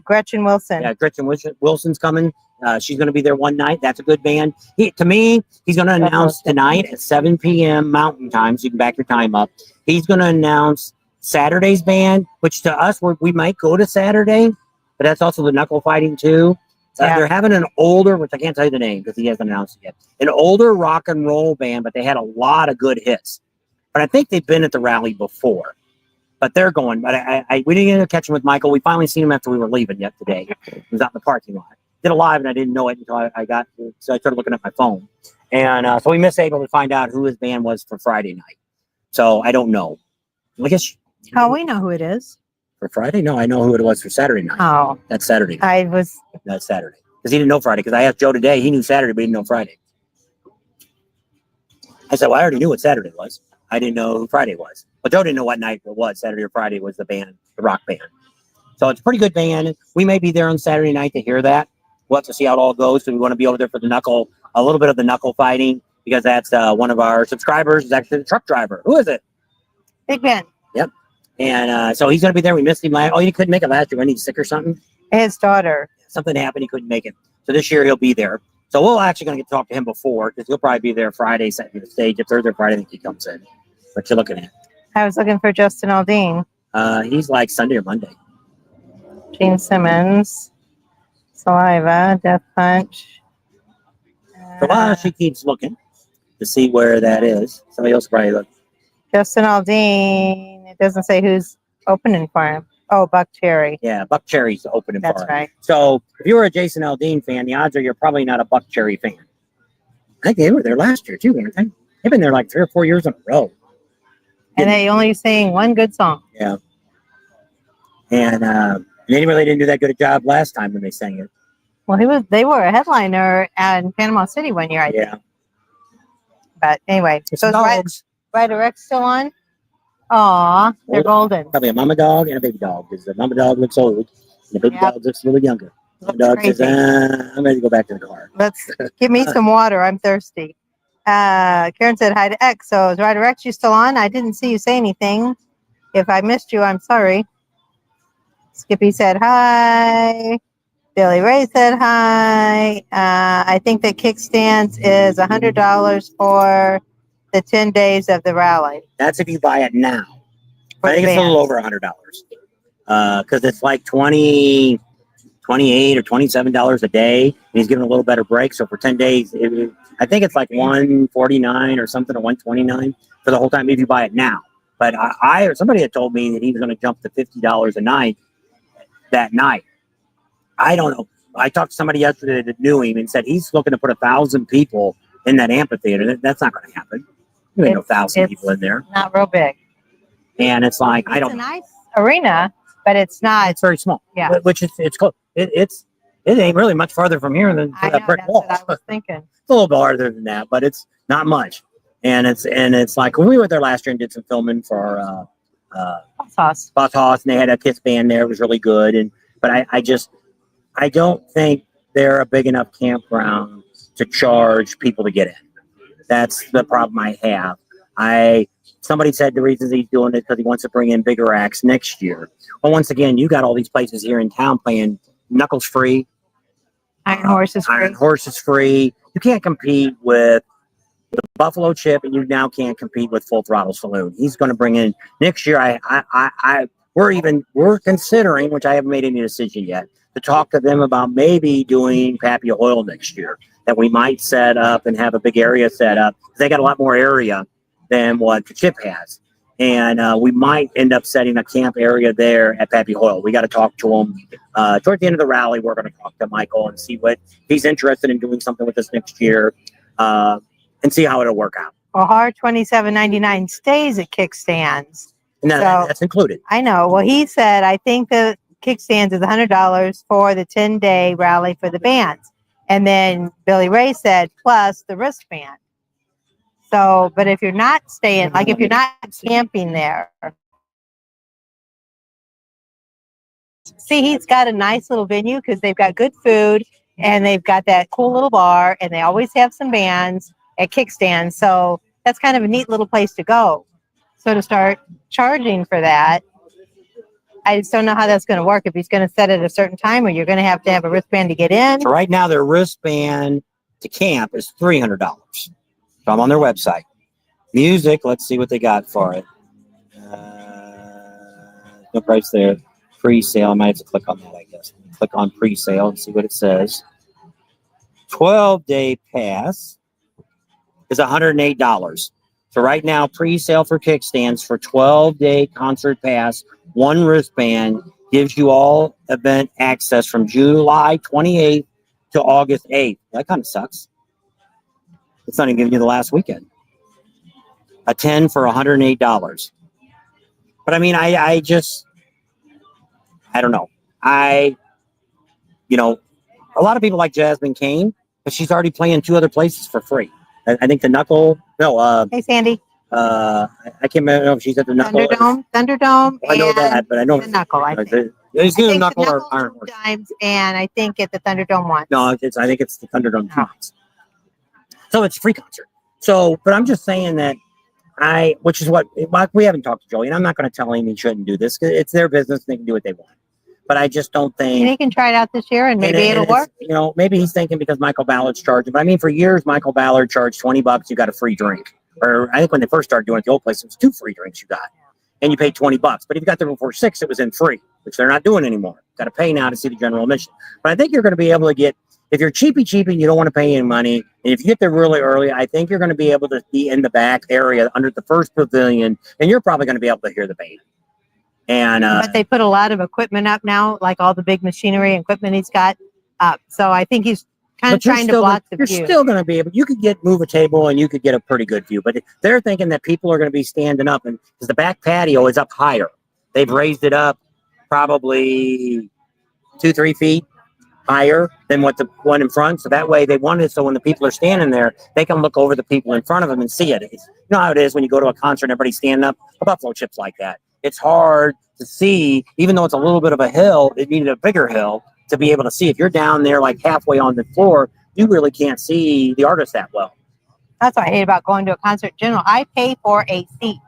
Gretchen Wilson. Yeah, Gretchen Wilson's coming. She's going to be there one night. That's a good band. To me, he's going to announce tonight at 7 p.m. Mountain Time, so you can back your time up. He's going to announce Saturday's band, which to us, we might go to Saturday, but that's also the knuckle fighting too. They're having an older, which I can't tell you the name because he hasn't announced it yet, an older rock and roll band, but they had a lot of good hits. But I think they've been at the rally before. But they're going. But we didn't get to catch him with Michael. We finally seen him after we were leaving today. He was out in the parking lot. Did a live, and I didn't know it until so I started looking at my phone. And so we missed able to find out who his band was for Friday night. So I don't know. I guess. We know who it is. For Friday? No, I know who it was for Saturday night. Oh. That's Saturday night. That's Saturday. Because he didn't know Friday. Because I asked Joe today. He knew Saturday, but he didn't know Friday. I said, well, I already knew what Saturday was. I didn't know who Friday was. But Joe didn't know what night it was. Saturday or Friday was the band, the rock band. So it's a pretty good band. We may be there on Saturday night to hear that. We'll have to see how it all goes. So we want to be over there for a little bit of the knuckle fighting, because that's one of our subscribers is actually the truck driver. Who is it? Big Ben. Yep. And so he's going to be there. We missed him last. Oh, he couldn't make it last year. When he's sick or something? His daughter. Something happened. He couldn't make it. So this year he'll be there. So we'll actually going to get to talk to him before, because he'll probably be there Friday, setting the stage. If Thursday or Friday, I think he comes in. What you looking at? I was looking for Justin Aldean. He's like Sunday or Monday. Gene Simmons. Saliva. Death Punch. So while she keeps looking to see where that is, somebody else probably look. Justin Aldean. It doesn't say who's opening for him. Oh, Buck Cherry. Yeah, Buck Cherry's opening for him. That's right. So if you were a Jason Aldean fan, the odds are you're probably not a Buck Cherry fan. I think they were there last year too, weren't they? They've been there like 3 or 4 years in a row. And they only sing one good song. Yeah. And they really didn't do that good a job last time when they sang it. Well, they were a headliner in Panama City one year, I think. Yeah. But anyway, It's dogs. Ryder Rex still on? Aw, they're golden. Probably a mama dog and a baby dog, because the mama dog looks old and the baby Yep. dog looks a little younger. The Looks dog says, crazy. I'm ready to go back to the car. Let's give me some water. I'm thirsty. Karen said hi to X. So is Ryder X you still on? I didn't see you say anything. If I missed you, I'm sorry. Skippy said hi. Billy Ray said hi. I think that kickstands is $100 for the 10 days of the rally. That's if you buy it now. For I think the it's a little bands. over $100. Because it's like $28 or $27 a day, and he's giving a little better break. So for 10 days, I think it's like $149 or something, or $129 for the whole time if you buy it now. But somebody had told me that he was going to jump to $50 a night that night. I don't know. I talked to somebody yesterday that knew him and said he's looking to put 1,000 people in that amphitheater. That's not going to happen. You ain't no 1,000 people in there. Not real big. And it's like, I don't It's a know. nice arena, but it's not. It's very small. Yeah. Which is, it's close. It ain't really much farther from here than I to that know, brick that's wall. what I was thinking. It's a little farther than that, but it's not much. And it's like when we went there last year and did some filming for Sauce. Boss Hoss, and they had a Kiss band there. It was really good. But I don't think they're a big enough campground to charge people to get in. That's the problem I have. Somebody said the reason he's doing it because he wants to bring in bigger acts next year. Well, once again, you got all these places here in town playing Knuckles free, Iron Horse is Iron free. Horse is free. You can't compete with the Buffalo Chip, and you now can't compete with Full Throttle Saloon. He's going to bring in next year. We're considering, which I haven't made any decision yet, to talk to them about maybe doing Pappy Oil next year. That we might set up and have a big area set up. They got a lot more area than what the Chip has. And we might end up setting a camp area there at Pappy Hoyle. We got to talk to him. Toward the end of the rally, we're going to talk to Michael and see what he's interested in doing something with us next year, and see how it'll work out. Ohar $27.99 stays at kickstands. And So- that's included. I know. Well, he said, I think the kickstands is $100 for the 10-day rally for the bands. And then Billy Ray said, plus the wristband. So, but if you're not staying, like if you're not camping there, see, he's got a nice little venue because they've got good food and they've got that cool little bar and they always have some bands at kickstands. So that's kind of a neat little place to go. So to start charging for that, I just don't know how that's going to work. If he's going to set it at a certain time, or you're going to have a wristband to get in. So right now, their wristband to camp is $300. So I'm on their website. Music, let's see what they got for it. No price there. Pre-sale, I might have to click on that, I guess. Click on pre-sale and see what it says. 12-day pass is $108. So right now, pre-sale for kickstands for 12-day concert pass, one wristband gives you all event access from July 28th to August 8th. That kind of sucks. It's not even giving you the last weekend. A 10 for $108. But I mean, I don't know. A lot of people like Jasmine Kane, but she's already playing two other places for free. I think Hey, Sandy. I can't remember if she's at the Knuckle. Thunderdome. I know that, but I know the Knuckle. I think. It's I either think Knuckle the or Knuckle Iron 2 Horse. times, and I think at the Thunderdome once. No, I think it's the Thunderdome 2 times. So it's a free concert. So, but I'm just saying that which is what we haven't talked to Joey, and I'm not going to tell him he shouldn't do this. It's their business; they can do what they want. But I just don't think. And he can try it out this year, and maybe it'll work. Maybe he's thinking because Michael Ballard's charging. But I mean, for years, Michael Ballard charged $20. You got a free drink. Or I think when they first started doing it, the old place, it was 2 free drinks you got, and you paid $20. But if you got there before 6, it was in free, which they're not doing anymore. Got to pay now to see the general admission. But I think you're going to be able to get. If you're cheapy and you don't want to pay any money, and if you get there really early, I think you're going to be able to be in the back area under the first pavilion, and you're probably going to be able to hear the band. And But they put a lot of equipment up now, like all the big machinery and equipment he's got up. So I think he's kind of trying to block the view. You're still going to be able. You could move a table and you could get a pretty good view. But they're thinking that people are going to be standing up, and because the back patio is up higher, they've raised it up probably 2-3 feet higher than what the one in front. So that way they want it so when the people are standing there, they can look over the people in front of them and see it. You know how it is when you go to a concert and everybody's standing up? A buffalo chip's like that. It's hard to see, even though it's a little bit of a hill, it needed a bigger hill to be able to see. If you're down there like halfway on the floor, you really can't see the artist that well. That's what I hate about going to a concert in general. I pay for a seat,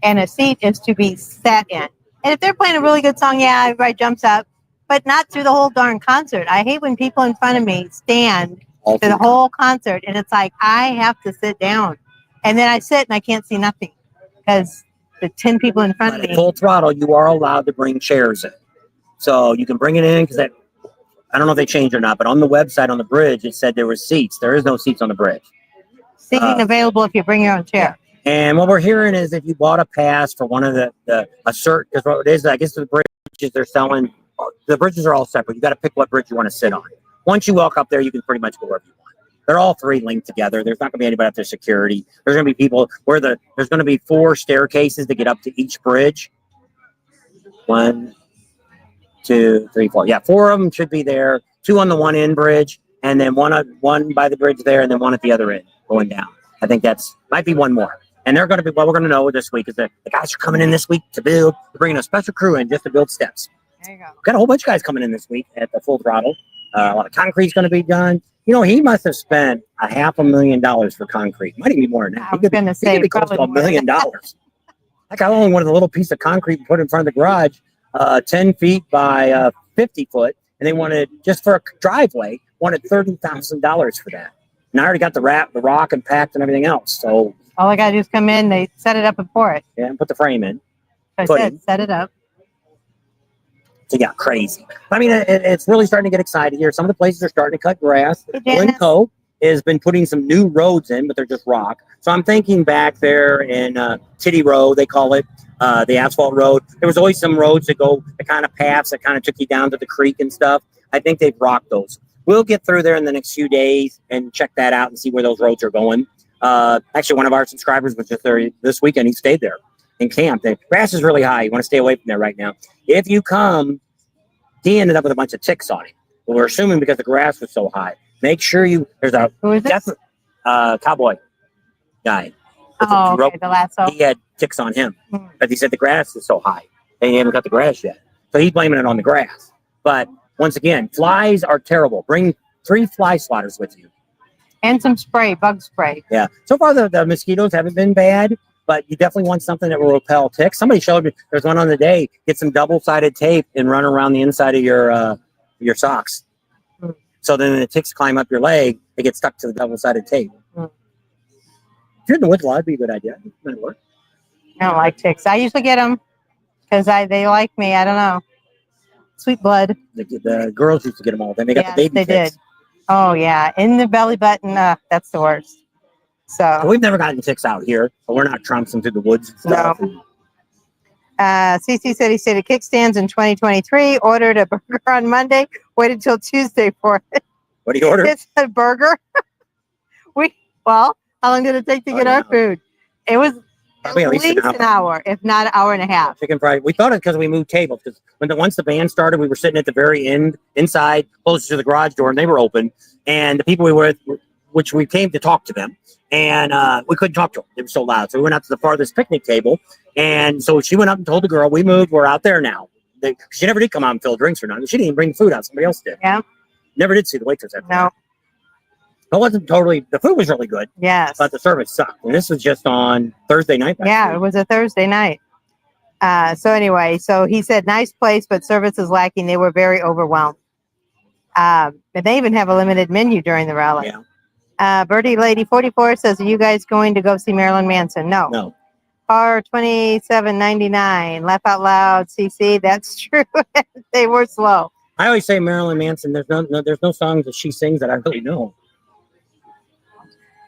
and a seat is to be sat in. And if they're playing a really good song, yeah, everybody jumps up, but not through the whole darn concert. I hate when people in front of me stand through the whole concert, and it's like I have to sit down. And then I sit and I can't see nothing because the 10 people in front of me. Full throttle, you are allowed to bring chairs in. So you can bring it in because I don't know if they changed or not, but on the website on the bridge, it said there were seats. There is no seats on the bridge. Seating available if you bring your own chair. And what we're hearing is if you bought a pass for one of the cert, because what it is, I guess the bridges they're selling, the bridges are all separate. You got to pick what bridge you want to sit on. Once you walk up there, you can pretty much go wherever you want. They're all three linked together. There's not going to be anybody up there security. There's going to be people there's going to be 4 staircases to get up to each bridge. 1, 2, 3, 4. Yeah, 4 of them should be there. 2 on the one end bridge, and then one by the bridge there, and then one at the other end going down. I think might be one more. And they're going to be, what we're going to know this week is that the guys are coming in this week to build. We're bringing a special crew in just to build steps. There you go. We've got a whole bunch of guys coming in this week at the full throttle. A lot of concrete's going to be done. You know, he must have spent $500,000 for concrete. Might even be more than that. I was going to say he could be close to $1 million. Like I only wanted a little piece of concrete put in front of the garage, 10 feet by 50 foot, and they wanted just for a driveway wanted $30,000 for that. And I already got the rock and packed and everything else. So all I got to do is come in, they set it up and pour it. Yeah, and put the frame in. I said, set it up. So yeah, crazy. I mean, it's really starting to get excited here. Some of the places are starting to cut grass. Glencoe has been putting some new roads in, but they're just rock. So I'm thinking back there in Titty Road, they call it, the asphalt road. There was always some roads that kind of paths that kind of took you down to the creek and stuff. I think they've rocked those. We'll get through there in the next few days and check that out and see where those roads are going. Actually, one of our subscribers was just there this weekend. He stayed there and camped. The grass is really high. You want to stay away from there right now. If you come, he ended up with a bunch of ticks on him. Well, we're assuming because the grass was so high. Make sure there's a Who is this? Cowboy guy. Oh, okay, the lasso. He had ticks on him, but he said the grass is so high. They haven't cut the grass yet. So he's blaming it on the grass. But once again, flies are terrible. Bring 3 fly swatters with you. And some spray, bug spray. Yeah. So far, the mosquitoes haven't been bad, but you definitely want something that will repel ticks. Somebody showed me, there's one on the day, get some double-sided tape and run around the inside of your socks. So then the ticks climb up your leg, they get stuck to the double-sided tape. If you're in the woods, well, that'd be a good idea. It might work. I don't like ticks. I usually get them because they like me. I don't know. Sweet blood. The girls used to get them all. Then they got the baby ticks. Did. Oh, yeah. In the belly button. That's the worst. So we've never gotten ticks out here, but we're not trouncing through the woods and stuff. No. CC said he stayed at Kickstands in 2023, ordered a burger on Monday, waited till Tuesday for it. What do you order? It's a burger. How long did it take to get our food? It was at least an hour, if not an hour and a half. Chicken fried. We thought it because we moved tables. Because once the band started, we were sitting at the very end, inside, closest to the garage door, and they were open. And the people we were with, which we came to talk to them, and we couldn't talk to them. They were so loud. So we went out to the farthest picnic table, and so she went up and told the girl, "We moved. We're out there now." She never did come out and fill drinks or nothing. She didn't even bring food out. Somebody else did. Yeah. Never did see the waitress after No. that. It wasn't totally. The food was really good. Yes. But the service sucked. And this was just on Thursday night. Yeah, it was a Thursday night. So anyway, he said, nice place, but service is lacking. They were very overwhelmed. And they even have a limited menu during the rally. Yeah. Birdie Lady 44 says, are you guys going to go see Marilyn Manson? No. No. Car 2799. Laugh out loud, CC. That's true. They were slow. I always say Marilyn Manson. There's no songs that she sings that I really know.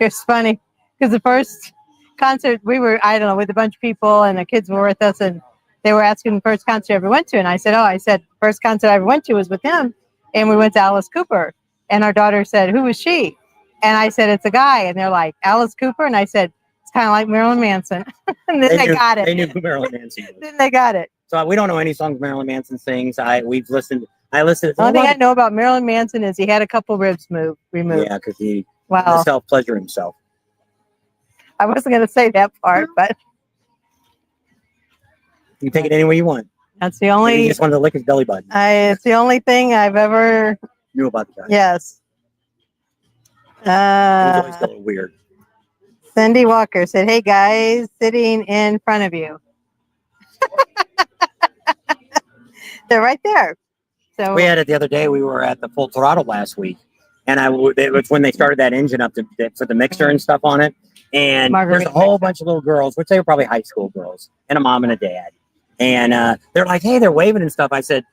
It's funny because the first concert we were, I don't know, with a bunch of people and the kids were with us and they were asking the first concert I ever went to. And I said, first concert I ever went to was with him. And we went to Alice Cooper. And our daughter said, who was she? And I said, it's a guy. And they're like, Alice Cooper? And I said, it's kind of like Marilyn Manson. And then they got it. They knew who Marilyn Manson was. Then they got it. So we don't know any songs Marilyn Manson sings. We've listened. I listened. The only thing I know about Marilyn Manson is he had a couple ribs removed. Yeah, because he Wow. self-pleasure himself. I wasn't going to say that part, but You can take it any way you want. that's the He only. just wanted to lick his belly button. It's the only thing I've ever. Knew about the guy. Yes. He's always a little weird. Cindy Walker said, "Hey guys, sitting in front of you." They're right there. So We had it the other day. We were at the Full Throttle last week, and it was when they started that engine up for the mixer and stuff on it. And Margarita there's a whole mixer. bunch of little girls, which they were probably high school girls, and a mom and a dad. And they're like, "Hey," they're waving and stuff. I said,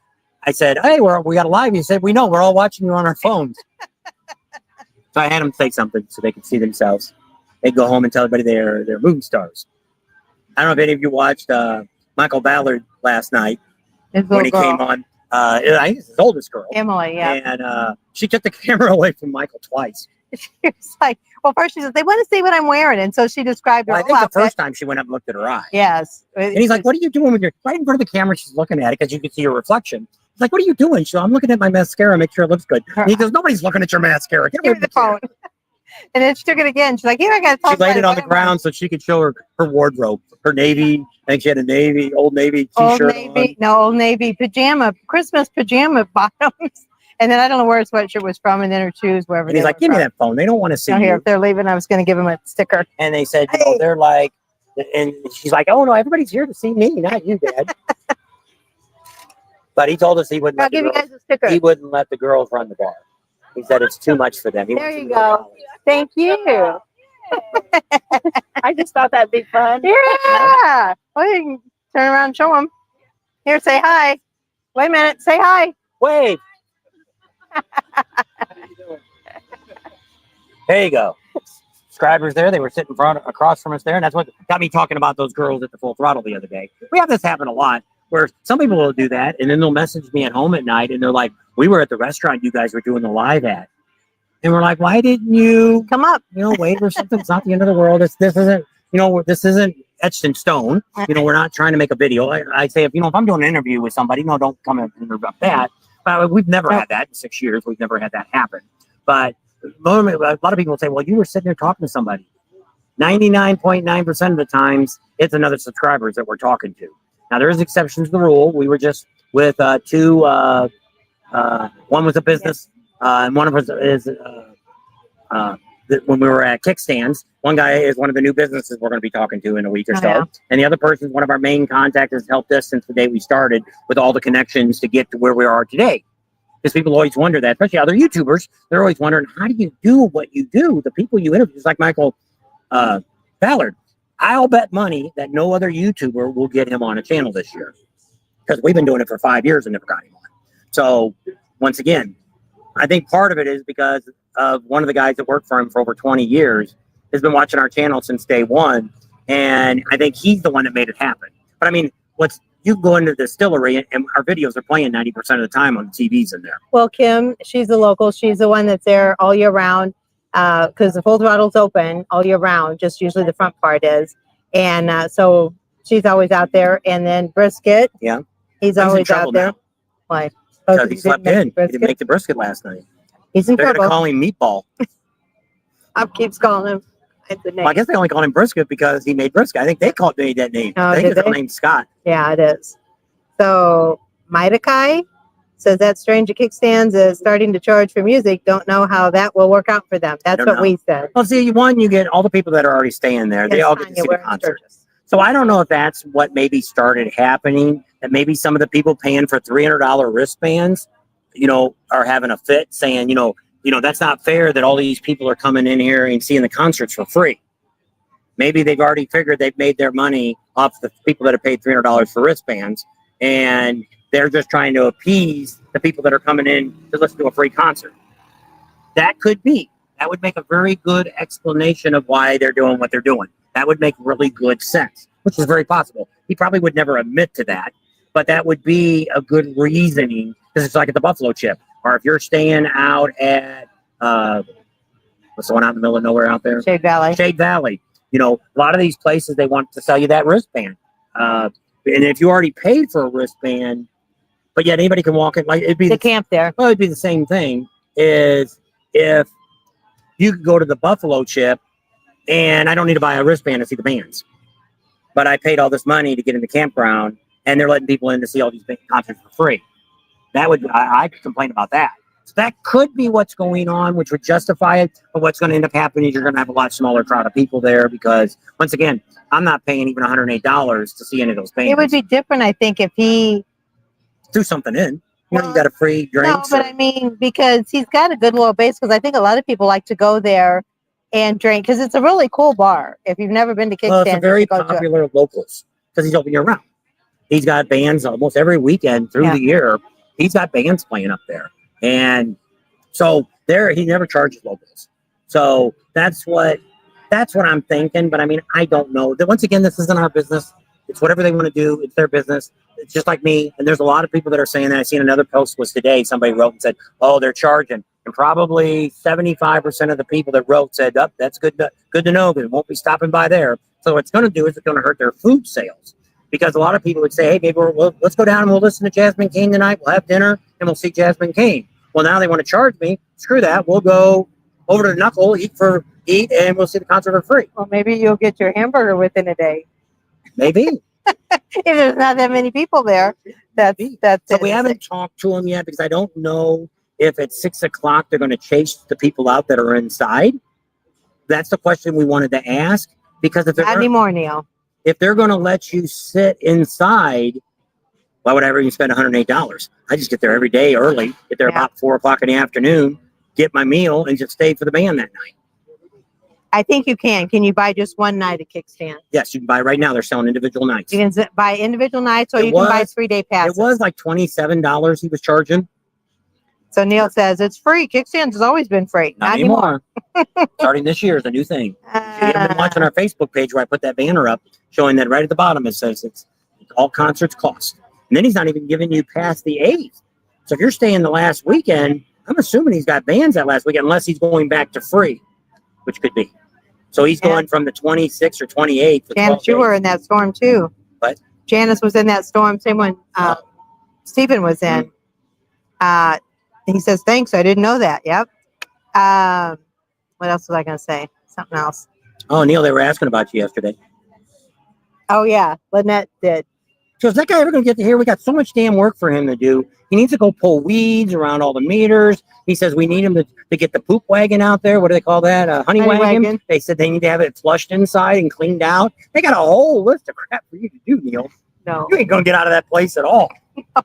"Hey, we got a live." He said, "We know. We're all watching you on our phones." So I had them say something so they could see themselves. They'd go home and tell everybody they're movie stars. I don't know if any of you watched Michael Ballard last night when he came on. I think it's his oldest girl. Emily, yeah. And she took the camera away from Michael twice. She was like, well, first she said, they want to see what I'm wearing. And so she described her Well, I whole think the outfit. first time she went up and looked at her eye. Yes. And he's like, "What are you doing with your..." Right in front of the camera, she's looking at it because you can see her reflection. He's like, "What are you doing?" She's like, "I'm looking at my mascara, make sure it looks good." And he goes, "Nobody's looking at your mascara. Get away Give me the phone. And then she took it again. She's like, "Here, I got to talk She laid about it on the ground so she could show her wardrobe. Her Navy, I think she had a Old Navy Old t-shirt Navy, no, Old Navy pajama, Christmas pajama bottoms. And then I don't know where his sweatshirt was from, and then her shoes, wherever. And he's like, "Give me that phone. They don't want to see So here, you." if they're leaving, I was going to give him a sticker. And they said, they're like, and she's like, "Oh no, everybody's here to see me, not you, Dad." But he told us he wouldn't. I'll give you guys a sticker. He wouldn't let the girls run the bar. He said it's too much for them. There you go. Thank you. I just thought that'd be fun. Yeah. Well, you can turn around and show them. Here, say hi. Wait a minute. Say hi. Wave. There you go. Subscribers there. They were sitting across from us there, and that's what got me talking about those girls at the Full Throttle the other day. We have this happen a lot, where some people will do that, and then they'll message me at home at night, and they're like, "We were at the restaurant you guys were doing the live at," and we're like, "Why didn't you come up? Wait or something? It's not the end of the world. This isn't, this isn't etched in stone. We're not trying to make a video." I say, if I'm doing an interview with somebody, don't come and interrupt that. But we've never had that in 6 years. We've never had that happen. But a lot of people will say, "Well, you were sitting there talking to somebody." 99.9% of the times, it's another subscribers that we're talking to. Now, there is exceptions to the rule. We were just with two. One was a business, and one of us is when we were at Kickstands. One guy is one of the new businesses we're going to be talking to in a week or so. Yeah. And the other person is one of our main contacts, has helped us since the day we started with all the connections to get to where we are today. Because people always wonder that, especially other YouTubers, they're always wondering, how do you do what you do? The people you interview, like Michael Ballard. I'll bet money that no other YouTuber will get him on a channel this year, because we've been doing it for 5 years and never got him on. So once again, I think part of it is because of one of the guys that worked for him for over 20 years has been watching our channel since day one. And I think he's the one that made it happen. But I mean, you go into the distillery and our videos are playing 90% of the time on the TVs in there. Well, Kim, she's the local. She's the one that's there all year round, because the Full Throttle's open all year round. Just usually the front part is. And so she's always out there. And then Brisket. Yeah. He's always out there. Now. Why? Because he slept in. He didn't make the brisket last night. He's in They're trouble. going to call him Meatball. I keeps calling him. Well, I guess they only call him Brisket because he made brisket. I think they made that name. Oh, I think his name's Scott. Yeah, it is. So Maidakai says that Stranger Kickstands is starting to charge for music. Don't know how that will work out for them. That's what we said. Well, see, you get all the people that are already staying there. They all get to see the concert. So I don't know if that's what maybe started happening, that maybe some of the people paying for $300 wristbands, are having a fit saying, that's not fair that all these people are coming in here and seeing the concerts for free. Maybe they've already figured they've made their money off the people that have paid $300 for wristbands, and they're just trying to appease the people that are coming in to listen to a free concert. That could be. That would make a very good explanation of why they're doing what they're doing. That would make really good sense, which is very possible. He probably would never admit to that, but that would be a good reasoning, because it's like at the Buffalo Chip, or if you're staying out at, what's the one out in the middle of nowhere out there? Shade Valley. Shade Valley. A lot of these places, they want to sell you that wristband. And if you already paid for a wristband, but yet anybody can walk it. Like it'd be The camp there. well, it'd be the same thing. Is if you could go to the Buffalo Chip and I don't need to buy a wristband to see the bands, but I paid all this money to get in the campground, and they're letting people in to see all these big concerts for free. That would I could complain about that. So that could be what's going on, which would justify it. But what's going to end up happening is you're going to have a lot smaller crowd of people there because, once again, I'm not paying even $108 to see any of those bands. It would be different, I think, if he threw something in. Well, You got a free drink. No, but I mean, because he's got a good loyal base. Because I think a lot of people like to go there and drink because it's a really cool bar. If you've never been to Kickstand, Well, it's a very you should go to it. popular locals because he's open year round. He's got bands almost every weekend through the year. He's got bands playing up there, and so there he never charges locals. So that's what I'm thinking. But I mean, I don't know. Once again, this isn't our business. It's whatever they want to do. It's their business. It's just like me. And there's a lot of people that are saying that. I seen another post was today. Somebody wrote and said, "Oh, they're charging." And probably 75% of the people that wrote said, "Oh, that's good to know because it won't be stopping by there." So what it's going to do is it's going to hurt their food sales. Because a lot of people would say, "Hey, maybe let's go down and we'll listen to Jasmine Kane tonight. We'll have dinner and we'll see Jasmine Kane." Well, now they want to charge me. Screw that. We'll go over to the Knuckle, eat, and we'll see the concert for free. Well, maybe you'll get your hamburger within a day. Maybe. If there's not that many people there, that's So it. we haven't talked to them yet because I don't know if at 6 o'clock they're going to chase the people out that are inside. That's the question we wanted to ask. Because if Not anymore, Neil. if they're going to let you sit inside, why would I ever even spend $108? I just get there every day early, get there about 4 o'clock in the afternoon, get my meal, and just stay for the band that night. I think you can. Can you buy just one night at Kickstand? Yes, you can buy right now. They're selling individual nights. You can buy individual nights, or It you can buy was- 3-day passes. It was like $27 he was charging. So Neil says it's free. Kickstands has always been free. Not anymore. Starting this year is a new thing. If you haven't been watching our Facebook page where I put that banner up showing that right at the bottom, it says it's all concerts cost. And then he's not even giving you past the 8th. So if you're staying the last weekend, I'm assuming he's got bands that last weekend, unless he's going back to free, which could be. So he's going from the 26th or 28th. to Janice, 12 you were days. in that storm too. What? Janice was in that storm. Same one Stephen was in. He says, "Thanks. I didn't know that." Yep. What else was I going to say? Something else. Oh, Neil, they were asking about you yesterday. Oh yeah, Lynette did. So is that guy ever going to get to here? We got so much damn work for him to do. He needs to go pull weeds around all the meters. He says we need him to get the poop wagon out there. What do they call that? Honey wagon. They said they need to have it flushed inside and cleaned out. They got a whole list of crap for you to do, Neil. No, You ain't going to get out of that place at all.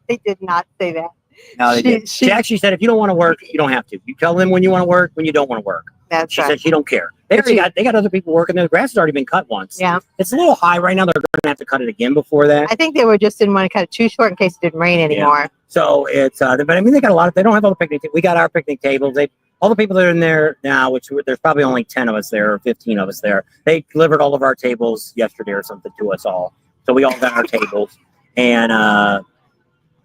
they did not say that. No, they did. She actually said if you don't want to work, you don't have to. You tell them when you want to work, when you don't want to work. That's She right. said she don't care. They got other people working there. The grass has already been cut once. Yeah. It's a little high right now. They're going to have to cut it again before that. I think they were just didn't want to cut it too short in case it didn't rain anymore. So it's, but I mean, they got a lot of, they don't have all the picnic, we got our picnic tables. All the people that are in there now, which there's probably only 10 of us there or 15 of us there. They delivered all of our tables yesterday or something to us all. So we all got our tables and,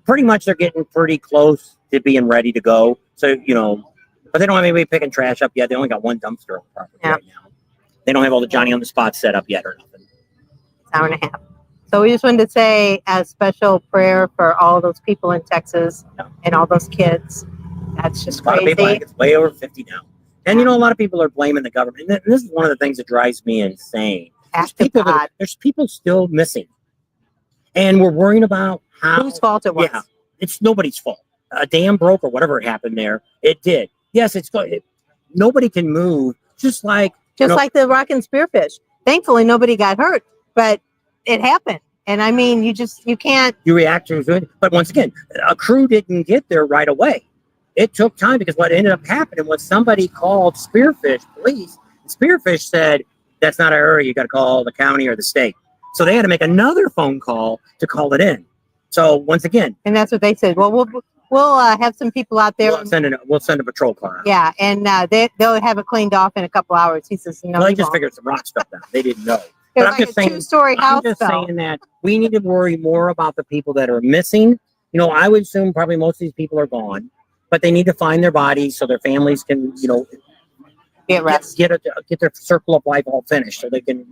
pretty much they're getting pretty close to being ready to go. So, but they don't have anybody picking trash up yet. They only got one dumpster on the property right now. They don't have all the Johnny on the spot set up yet or nothing. Hour and a half. So we just wanted to say a special prayer for all those people in Texas and all those kids. That's just A lot of people, I crazy. think it's way over 50 now. And, a lot of people are blaming the government. And this is one of the things that drives me insane. Ask to God. There's people still missing. And we're worrying about how. Whose fault it was. Yeah, it's nobody's fault. A dam broke or whatever happened there. It did. Yes, nobody can move. Just like the rock and spearfish. Thankfully, nobody got hurt, but it happened. And I mean, you can't. you react to it. But once again, a crew didn't get there right away. It took time because what ended up happening was somebody called Spearfish police. Spearfish said, "That's not our area. You got to call the county or the state." So they had to make another phone call to call it in. So once again, And that's what they said. Well, we'll have some people out there. we'll send a patrol car out. Yeah, and they'll have it cleaned off in a couple hours. He says, "No, Well, they we just won't." figured some rock stuff out. They didn't know. It But was I'm like just a saying, 2-story house. I'm just though. saying that we need to worry more about the people that are missing. I would assume probably most of these people are gone, but they need to find their bodies so their families can, Get rest. get their circle of life all finished so they can,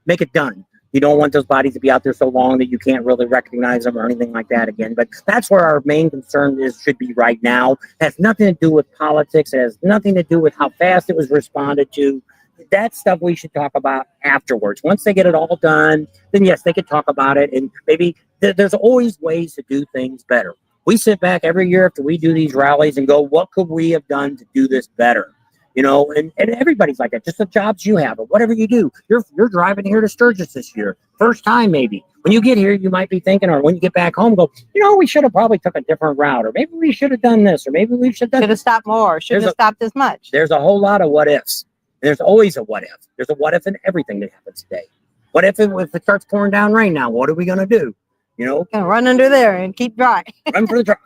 make it done. You don't want those bodies to be out there so long that you can't really recognize them or anything like that again. But that's where our main concern should be right now. It has nothing to do with politics. It has nothing to do with how fast it was responded to. That stuff we should talk about afterwards. Once they get it all done, then yes, they could talk about it. And maybe there's always ways to do things better. We sit back every year after we do these rallies and go, what could we have done to do this better? You know, and everybody's like that. Just the jobs you have or whatever you do. You're driving here to Sturgis this year. First time, maybe. When you get here, you might be thinking, or when you get back home, go, you know, we should have probably took a different route, or maybe we should have done this, or maybe we should have stopped more, should have stopped as much. There's a whole lot of what ifs. There's always a what if. There's a what if in everything that happens today. What if it starts pouring down rain now? What are we going to do? You know, gonna run under there and keep dry. Run for the dry.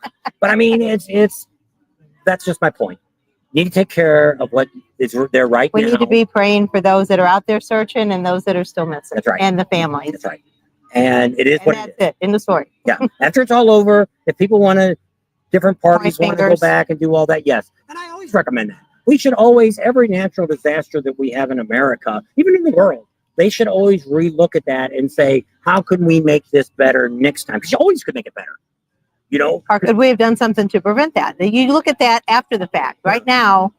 But I mean, that's just my point. You need to take care of what is there right now. We need to be praying for those that are out there searching and those that are still missing. That's right. And the families. That's right. And it is what it is. That's it. In the story. Yeah. After it's all over, if people want to, different parties want to go back and do all that, yes. And I always recommend that. We should always, every natural disaster that we have in America, even in the world, they should always relook at that and say, how can we make this better next time? Because you always could make it better. You know, or could we have done something to prevent that? You look at that after the fact. Right now,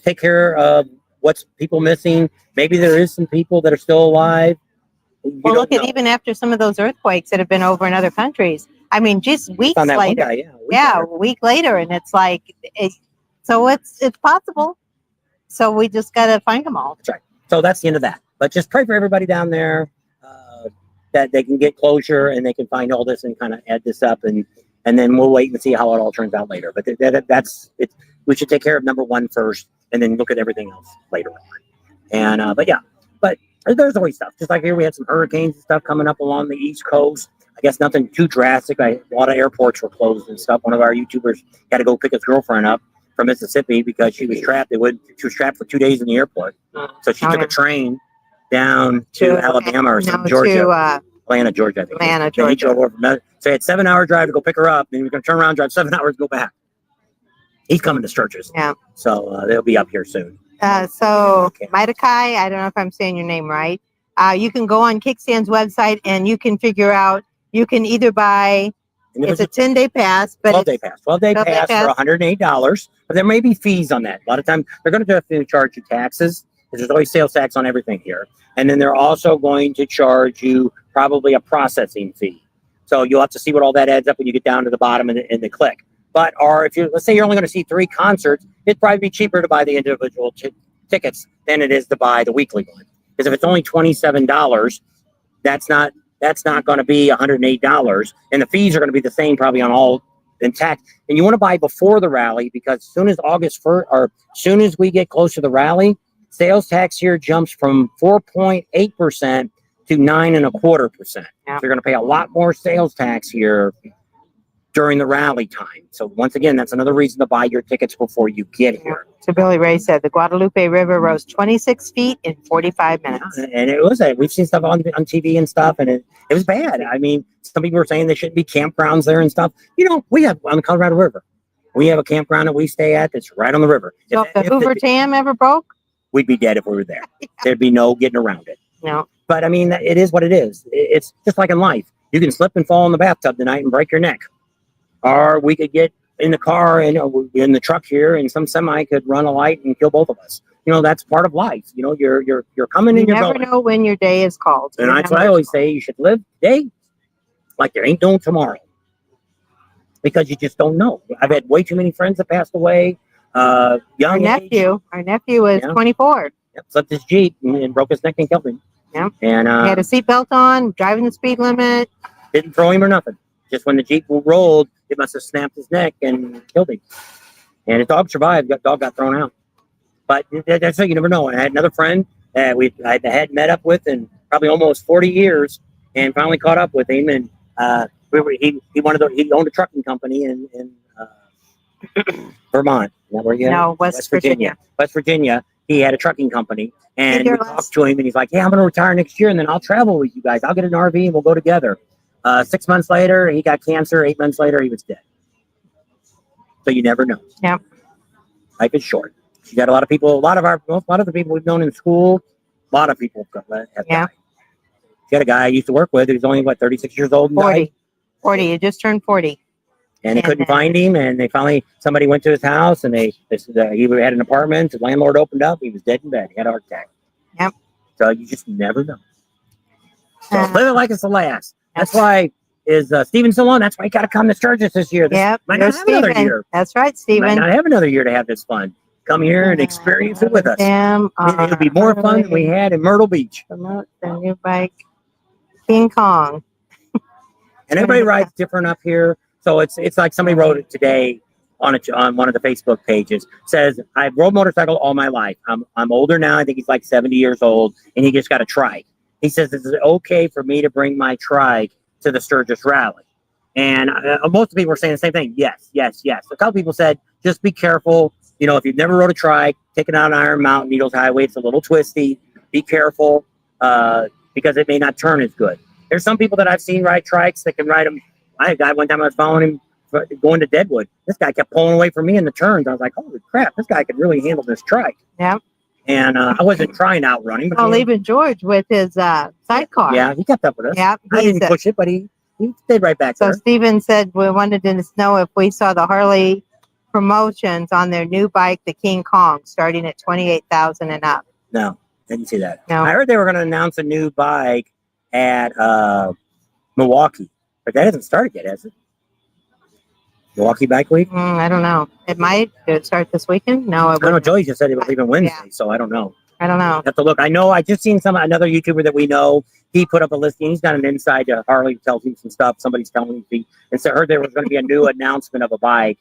take care of what's people missing. Maybe there is some people that are still alive. Well, look at even after some of those earthquakes that have been over in other countries. I mean, just weeks later. A week later, and it's like, so it's possible. So we just got to find them all. That's right. So that's the end of that. But just pray for everybody down there that they can get closure and they can find all this and kind of add this up, and then we'll wait and see how it all turns out later. But that's it. We should take care of number one first, and then look at everything else later on. And but there's always stuff. Just like here, we had some hurricanes and stuff coming up along the East Coast. I guess nothing too drastic. A lot of airports were closed and stuff. One of our YouTubers had to go pick his girlfriend up from Mississippi because she was trapped. She was trapped for 2 days in the airport. So she took a train down to Alabama or some Georgia. Atlanta, Georgia, I think. Atlanta, Georgia. So he had 7-hour drive to go pick her up, and he was going to turn around, drive 7 hours, to go back. He's coming to Sturgis. Yeah. So they'll be up here soon. Maidakai, I don't know if I'm saying your name right. You can go on Kickstand's website and you can figure out, you can either buy, it's a 10-day pass, but 12-day pass. 12-day pass for $108. But there may be fees on that. A lot of times they're going to have to charge you taxes, because there's always sales tax on everything here. And then they're also going to charge you probably a processing fee. So you'll have to see what all that adds up when you get down to the bottom in the click. But if let's say you're only going to see 3 concerts, it'd probably be cheaper to buy the individual tickets than it is to buy the weekly one. Because if it's only $27, that's not going to be $108, and the fees are going to be the same probably on all intact. And you want to buy before the rally, because as soon as August 1st, or as soon as we get close to the rally, sales tax here jumps from 4.8% to 9.25%. Yeah. So you're going to pay a lot more sales tax here during the rally time. So once again, that's another reason to buy your tickets before you get here. So Billy Ray said the Guadalupe River rose 26 feet in 45 minutes. Yeah, and it was we've seen stuff on TV and stuff, and it was bad. I mean, some people were saying there shouldn't be campgrounds there and stuff. You know, we have on the Colorado River, we have a campground that we stay at that's right on the river. So if the Hoover Dam ever broke, we'd be dead if we were there. Yeah. There'd be no getting around it. No. But I mean, it is what it is. It's just like in life. You can slip and fall in the bathtub tonight and break your neck. Or we could get in the car and in the truck here, and some semi could run a light and kill both of us. You know, that's part of life. You know, you're coming and you're going. You never know when your day is called. And that's what I always say. You should live today like there ain't no tomorrow, because you just don't know. I've had way too many friends that passed away. Young Our nephew was 24. Yep, slipped his Jeep and broke his neck and killed him. Yeah. And he had a seatbelt on, driving the speed limit. Didn't throw him or nothing. Just when the Jeep rolled, it must have snapped his neck and killed him. And his dog survived. The dog got thrown out. But that's what you never know. I had another friend that I had met up with in probably almost 40 years, and finally caught up with him. And he owned a trucking company in Vermont. Is that where you No, West Virginia. West Virginia. He had a trucking company, and we talked to him, and he's like, "Yeah, I'm going to retire next year, and then I'll travel with you guys. I'll get an RV, and we'll go together." 6 months later, he got cancer. 8 months later, he was dead. So you never know. Yeah. Life is short. You got a lot of people. A lot of the people we've known in school. A lot of people have died. She had a guy I used to work with who's only, what, 36 years old and 40. died? 40. He just turned 40. And they couldn't And, find him, and they finally, somebody went to his house, and he had an apartment, the landlord opened up, he was dead in bed, he had a heart attack. Yep. So you just never know. So Uh, live it like it's the last. That's why, is Steven still on? That's why you got to come to Sturgis this year. This Yep. might There's not have another Steven. year. That's right, Might Steven. not have another year to have this fun. Come here and experience it with us. It'll be more fun than we had in Myrtle Beach. Promote the new bike, King Kong. And everybody rides different up here. So it's like somebody wrote it today on one of the Facebook pages. Says, I've rode motorcycle all my life. I'm older now. I think he's like 70 years old, and he just got a trike. He says, is it okay for me to bring my trike to the Sturgis rally? And most people were saying the same thing. Yes, yes, yes. A couple people said, just be careful. You know, if you've never rode a trike, take it out on Iron Mountain, Needles Highway, it's a little twisty. Be careful because it may not turn as good. There's some people that I've seen ride trikes that can ride them. I had a guy one time I was following him going to Deadwood. This guy kept pulling away from me in the turns. I was like, holy crap, this guy could really handle this trike. Yeah. And I wasn't trying to outrun him. But Oh, even George with his sidecar. yeah, he kept up with us. Yeah. I didn't push it, but he stayed right back So there. Steven said we wanted to know if we saw the Harley promotions on their new bike, the King Kong, starting at 28,000 and up. No, didn't see that. No. I heard they were going to announce a new bike at Milwaukee, but that hasn't started yet, has it? Milwaukee Bike Week? I don't know. It might. Did it start this weekend? No, it I don't know. wouldn't. Joey just said it was leaving Wednesday, so I don't know. I don't know. I have to look. I know. I just seen another YouTuber that we know. He put up a listing. He's got an inside to Harley, tells him some stuff. Somebody's telling me, and so I heard there was going to be a new announcement of a bike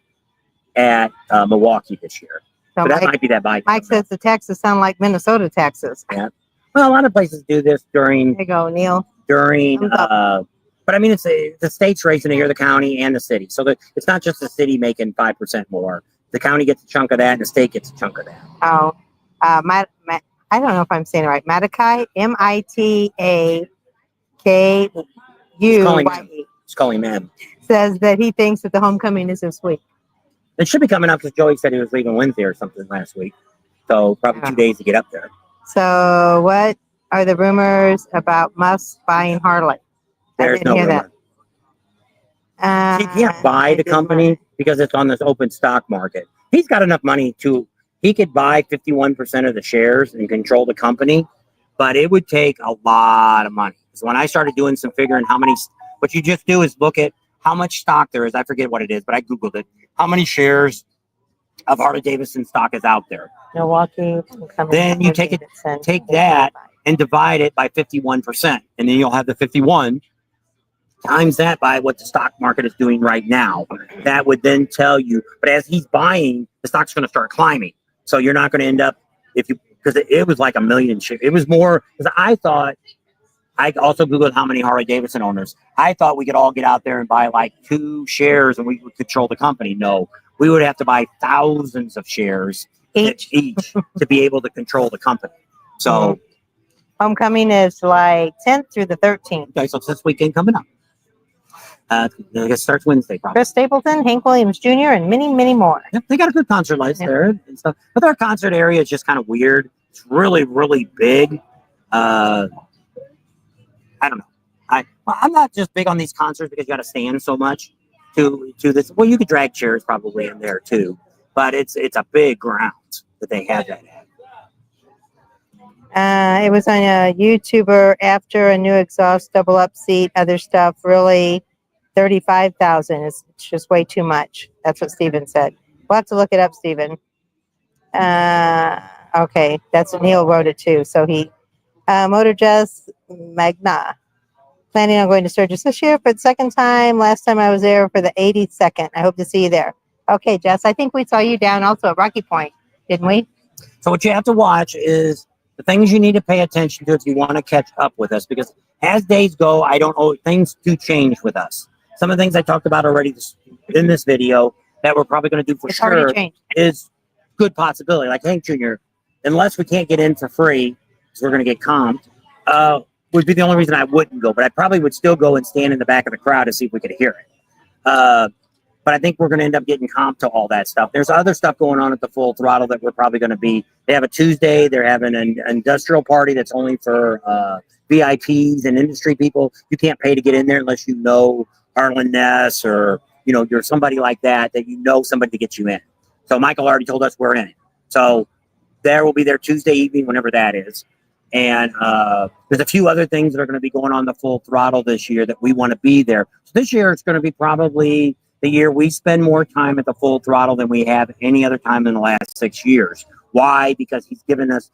at Milwaukee this year. So So that Mike, might be that bike. Mike says the taxes sound like Minnesota taxes. Yeah. Well, a lot of places do this during There you go, Neil. during. Thumbs But I mean, it's the state's raising it here, the county and the city. So it's not just the city making 5% more. The county gets a chunk of that, and the state gets a chunk of that. Oh, I don't know if I'm saying it right. Matakai, Mitaku Just call him M. says that he thinks that the homecoming is this week. It should be coming up because Joey said he was leaving Wednesday or something last week. So probably 2 days to get up there. So what are the rumors about Musk buying Harley? There's no rumor. He can't buy the company because it's on this open stock market. He's got enough money he could buy 51% of the shares and control the company, but it would take a lot of money. So when I started doing some figuring what you just do is look at how much stock there is. I forget what it is, but I Googled it. How many shares of Harley-Davidson stock is out there? Milwaukee. Then you take that and divide it by 51%. And then you'll have the 51 times that by what the stock market is doing right now. That would then tell you, but as he's buying, the stock's going to start climbing. So you're not going to end up, because it was like 1 million shares. It was more, because I also Googled how many Harley-Davidson owners. I thought we could all get out there and buy like 2 shares and we would control the company. No, we would have to buy thousands of shares each to be able to control the company. So homecoming is like 10th through the 13th. okay, so it's this weekend coming up. It starts Wednesday, probably. Chris Stapleton, Hank Williams Jr., and many, many more. Yep, they got a good concert list there and stuff. But their concert area is just kind of weird. It's really, really big. I don't know. I'm not just big on these concerts because you got to stand so much to this. Well, you could drag chairs probably in there too, but it's a big ground that they have that at. It was on a YouTuber after a new exhaust double up seat, other stuff. Really, 35,000 is just way too much. That's what Steven said. We'll have to look it up, Steven. Okay, that's Neil wrote it too. So he, Motor Jess Magna, planning on going to Sturgis this year for the second time. Last time I was there for the 82nd. I hope to see you there. Okay, Jess, I think we saw you down also at Rocky Point, didn't we? So what you have to watch is the things you need to pay attention to if you want to catch up with us, because as days go, things do change with us. Some of the things I talked about already in this video that we're probably going to do for sure is good possibility. Like Hank Jr., unless we can't get in for free, because we're going to get comped, would be the only reason I wouldn't go. But I probably would still go and stand in the back of the crowd to see if we could hear it. But I think we're going to end up getting comp to all that stuff. There's other stuff going on at the Full Throttle that we're probably going to be. They have a Tuesday. They're having an industrial party that's only for VIPs and industry people. You can't pay to get in there unless you know Harlan Ness or, you know, you're somebody like that you know somebody to get you in. So Michael already told us we're in it. So there will be there Tuesday evening, whenever that is. And there's a few other things that are going to be going on the Full Throttle this year that we want to be there. So this year it's going to be probably the year we spend more time at the Full Throttle than we have any other time in the last 6 years. Why? Because he's giving us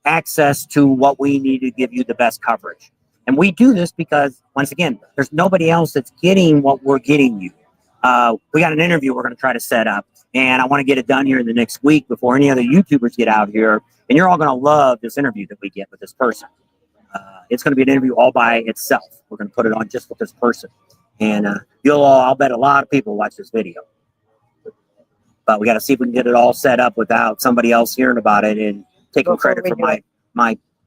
access to what we need to give you the best coverage. And we do this because, once again, there's nobody else that's getting what we're getting you. We got an interview we're going to try to set up, and I want to get it done here in the next week before any other YouTubers get out here. And you're all going to love this interview that we get with this person. It's going to be an interview all by itself. We're going to put it on just with this person. And I'll bet a lot of people watch this video. But we got to see if we can get it all set up without somebody else hearing about it and taking credit for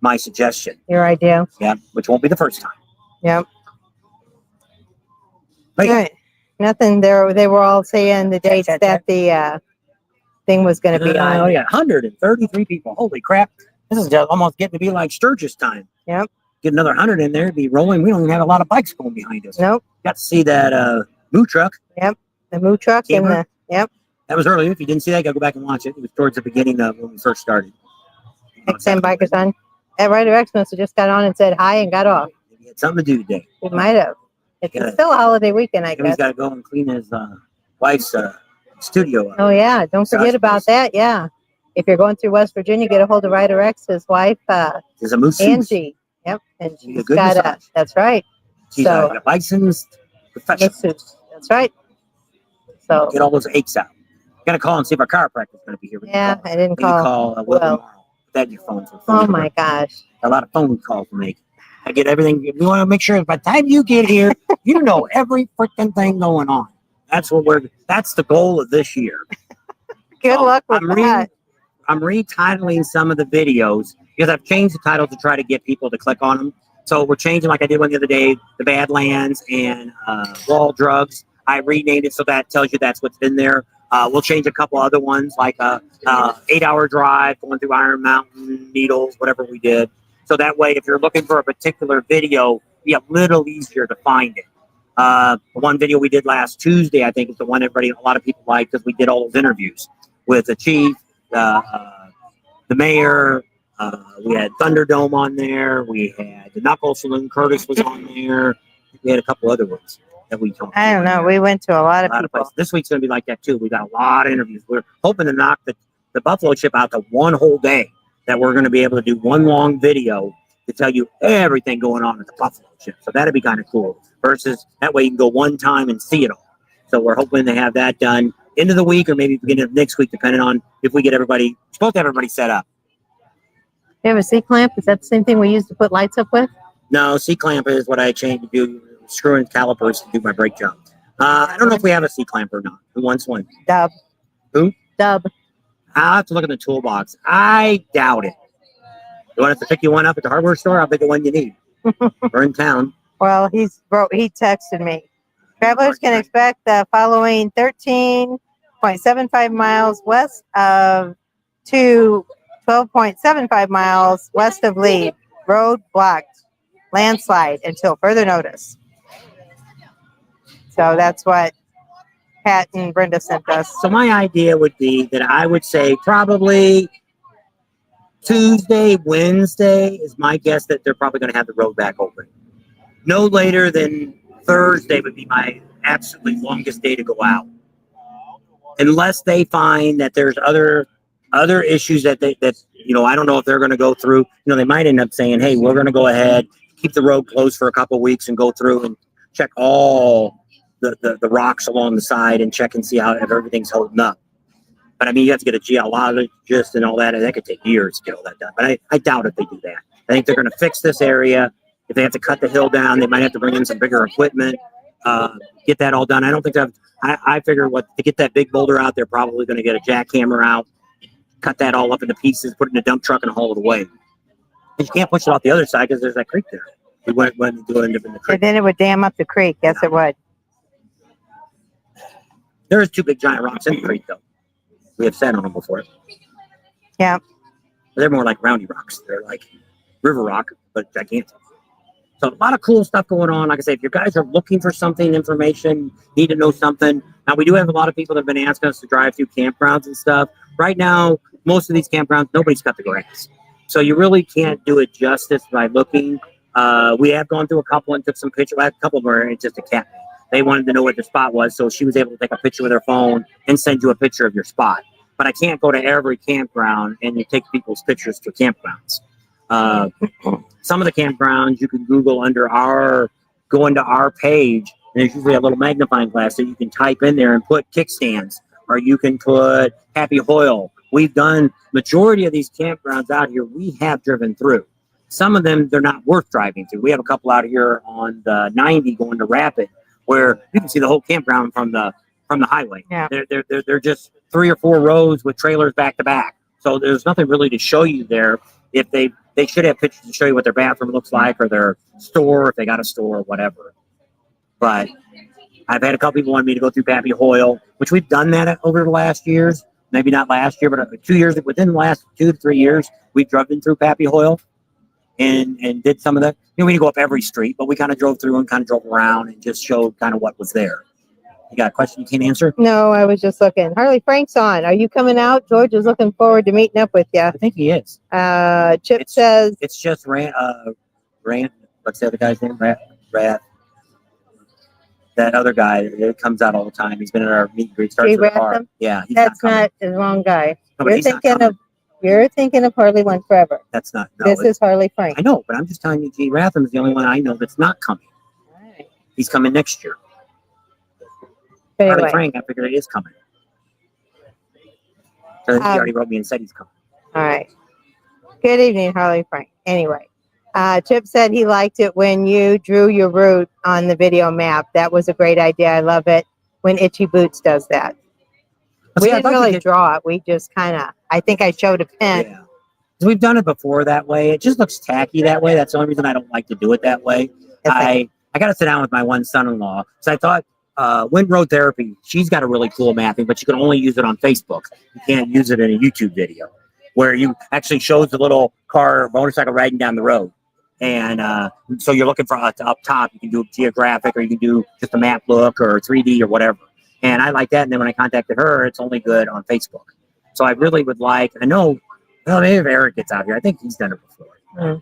my suggestion. Your idea. Yeah, which won't be the first time. Yep. But Right. Nothing there. They were all saying the dates that the thing was going to be on. Oh, yeah, 133 people. Holy crap. This is just almost getting to be like Sturgis time. Yep. Get another 100 in there, be rolling. We don't even have a lot of bikes going behind us. Nope. Got to see that moo truck. Yep. The moo truck and Camera. yep. That was early. If you didn't see that, go back and watch it. It was towards the beginning of when we first started. XM bikers on. At Rider X must have just got on and said hi and got off. He had something to do today. It might have. It's Yeah. still a holiday weekend, I He's guess. got to go and clean his wife's studio up. Oh yeah, don't forget Massage about place. that. Yeah, if you're going through West Virginia, get a hold of Rider X, his wife There's a moose. Angie. Yep, and She's a she's good got a. massage. That's right. She's So- a licensed professional. Masseuse. That's right. So Get all those aches out. Got to call and see if our chiropractor's going to be here. We yeah, can call. I didn't We can call. call Will Will. tomorrow. Put that in your phone. Oh my gosh. A lot of phone calls to make. I get everything. We want to make sure by the time you get here, you know every freaking thing going on. That's that's the goal of this year. Good So, luck with that. I'm retitling some of the videos because I've changed the title to try to get people to click on them. So we're changing, like I did one the other day, the Badlands and Wall Drugs. I renamed it so that tells you that's what's in there. We'll change a couple other ones, like 8-hour drive going through Iron Mountain, Needles, whatever we did. So that way, if you're looking for a particular video, it'll be a little easier to find it. The one video we did last Tuesday, I think, is the one a lot of people like because we did all those interviews with the chief, the mayor. We had Thunderdome on there. We had the Knuckle Saloon. Curtis was on there. We had a couple other ones that we talked I don't know. We went to a lot of people. places. This week's going to be like that too. We got a lot of interviews. We're hoping to knock the Buffalo chip out to one whole day, that we're going to be able to do one long video to tell you everything going on at the Buffalo chip. So that'd be kind of cool. Versus that way you can go one time and see it all. So we're hoping to have that done end of the week or maybe beginning of next week, depending on if we get everybody. We're supposed to have everybody set up. You have a C-clamp? Is that the same thing we used to put lights up with? No, C-clamp is what I changed to do, screwing calipers to do my brake job. I don't know if we have a C-clamp or not. Who wants one? Dub. Who? Dub. I'll have to look in the toolbox. I doubt it. You want us to pick you one up at the hardware store? I'll pick the one you need. We're in town. Well, he texted me. Travelers can expect the following 13.75 miles west of to 12.75 miles west of Lead. Road blocked. Landslide until further notice. So that's what Pat and Brenda sent us. So my idea would be that I would say probably Tuesday, Wednesday is my guess that they're probably going to have the road back open. No later than Thursday would be my absolutely longest day to go out. Unless they find that there's other issues that I don't know if they're going to go through. They might end up saying, hey, we're going to go ahead, keep the road closed for a couple of weeks and go through and check all the rocks along the side and check and see if everything's holding up. But I mean, you have to get a geologist and all that, and that could take years to get all that done. But I doubt if they do that. I think they're going to fix this area. If they have to cut the hill down, they might have to bring in some bigger equipment, get that all done. I don't think I figure to get that big boulder out, they're probably going to get a jackhammer out, cut that all up into pieces, put it in a dump truck and haul it away. And you can't push it off the other side because there's that creek there. We went to do it in the creek. And then it would dam up the creek. Yes, it would. There's 2 big giant rocks in the creek, though. We have sat on them before. Yeah. They're more like roundy rocks. They're like river rock, but gigantic. So a lot of cool stuff going on. Like I say, if you guys are looking for something, information, need to know something. Now, we do have a lot of people that have been asking us to drive through campgrounds and stuff. Right now, most of these campgrounds, nobody's cut the grass. So you really can't do it justice by looking. We have gone through a couple and took some pictures. A couple of them are just a cat. They wanted to know what the spot was, so she was able to take a picture with her phone and send you a picture of your spot. But I can't go to every campground and you take people's pictures to campgrounds. Some of the campgrounds you can Google go into our page, and there's usually a little magnifying glass that you can type in there and put kickstands, or you can put Happy Hoyle. We've done majority of these campgrounds out here. We have driven through. Some of them, they're not worth driving through. We have a couple out here on the 90 going to Rapid, where you can see the whole campground from the highway. Yeah. They're just 3 or 4 rows with trailers back to back. So there's nothing really to show you there. If they should have pictures to show you what their bathroom looks like, or their store, if they got a store or whatever. But I've had a couple people want me to go through Pappy Hoyle, which we've done that over the last years. Maybe not last year, but 2 years, within the last 2 to 3 years, we've driven through Pappy Hoyle and did some of that. We didn't go up every street, but we kind of drove through and kind of drove around and just showed kind of what was there. You got a question you can't answer? No, I was just looking. Harley Frank's on. Are you coming out? George is looking forward to meeting up with you. I think he is. Chip says It's just Rant. What's the other guy's name? Rat. That other guy that comes out all the time. He's been in our meet and greet. Starts Jay with a car. Rantham? Yeah, he's that's not not the wrong guy. No, but You're he's not thinking coming. you're thinking of Harley One Forever. That's not. No, This is Harley Frank. I know, but I'm just telling you, G. Ratham is the only one I know that's not coming. Right. He's coming next year. But Harley anyway, Frank, I figured he is coming. So he already wrote me and said he's coming. all right. Good evening, Harley Frank. Anyway, Chip said he liked it when you drew your route on the video map. That was a great idea. I love it when Itchy Boots does that. We didn't really draw it. We just kind of, I think I showed a pen. Yeah. We've done it before that way. It just looks tacky that way. That's the only reason I don't like to do it that way. I got to sit down with my one son-in-law. So I thought, Wind Road Therapy, she's got a really cool mapping, but you can only use it on Facebook. You can't use it in a YouTube video where you actually shows the little car, motorcycle riding down the road. And so you're looking for up top, you can do geographic, or you can do just a map look or 3D or whatever. And I like that. And then when I contacted her, it's only good on Facebook. So I really would like, I know, well, maybe if Eric gets out here, I think he's done it before. Mm.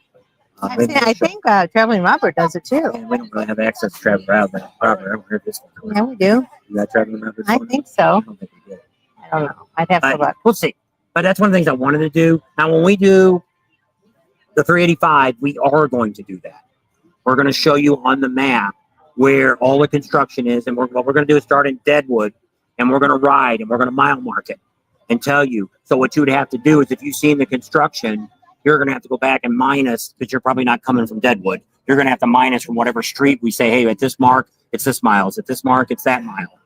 I think Traveling Robert does it too. And we don't really have access to Traveling Robert. I haven't heard this one. Yeah, we do. You got Traveling Robert? I think so. I don't think we did. I don't know. I'd have to look. We'll see. But that's one of the things I wanted to do. Now, when we do the 385, we are going to do that. We're going to show you on the map where all the construction is. And what we're going to do is start in Deadwood, and we're going to ride, and we're going to mile mark it and tell you. So what you would have to do is, if you've seen the construction, you're going to have to go back and minus, because you're probably not coming from Deadwood. You're going to have to minus from whatever street we say, hey, at this mark, it's this miles. At this mark, it's that mile.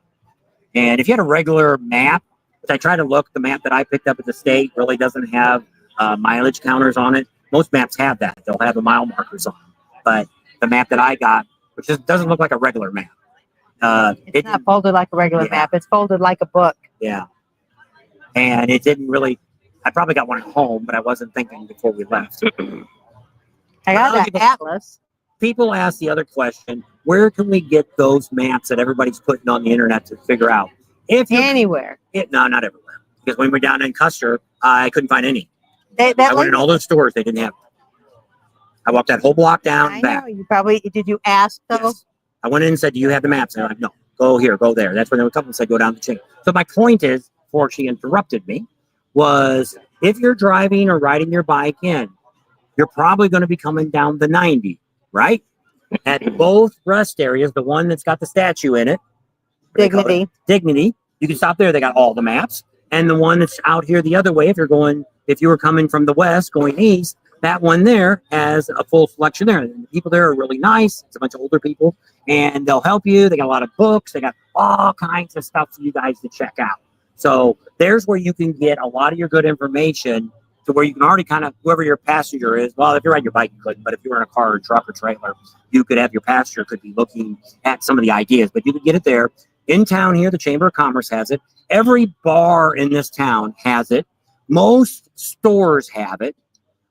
And if you had a regular map, which I try to look, the map that I picked up at the state really doesn't have mileage counters on it. Most maps have that. They'll have the mile markers on them. But the map that I got, which just doesn't look like a regular map. It's not folded like a regular map. It's folded like a book. Yeah. And it didn't really, I probably got one at home, but I wasn't thinking before we left. I got that atlas. People ask the other question, where can we get those maps that everybody's putting on the internet to figure out? Anywhere. No, not everywhere. Because when we were down in Custer, I couldn't find any. I went in all those stores, they didn't have them. I walked that whole block down and back. Know, you probably, did you ask though? Yes. I went in and said, do you have the maps? And they're like, no, go here, go there. That's when there were a couple said, go down the chain. So my point is, before she interrupted me, was if you're driving or riding your bike in, you're probably going to be coming down the 90, right? At both rest areas, the one that's got the statue in it, Dignity, you can stop there. They got all the maps. And the one that's out here the other way, if you were coming from the west going east, that one there has a full selection there. And the people there are really nice. It's a bunch of older people, and they'll help you. They got a lot of books. They got all kinds of stuff for you guys to check out. So there's where you can get a lot of your good information, to where you can already kind of, whoever your passenger is, well, if you're riding your bike, you couldn't, but if you're in a car or truck or trailer, you could have your passenger could be looking at some of the ideas, but you can get it there. In town here, the Chamber of Commerce has it. Every bar in this town has it. Most stores have it.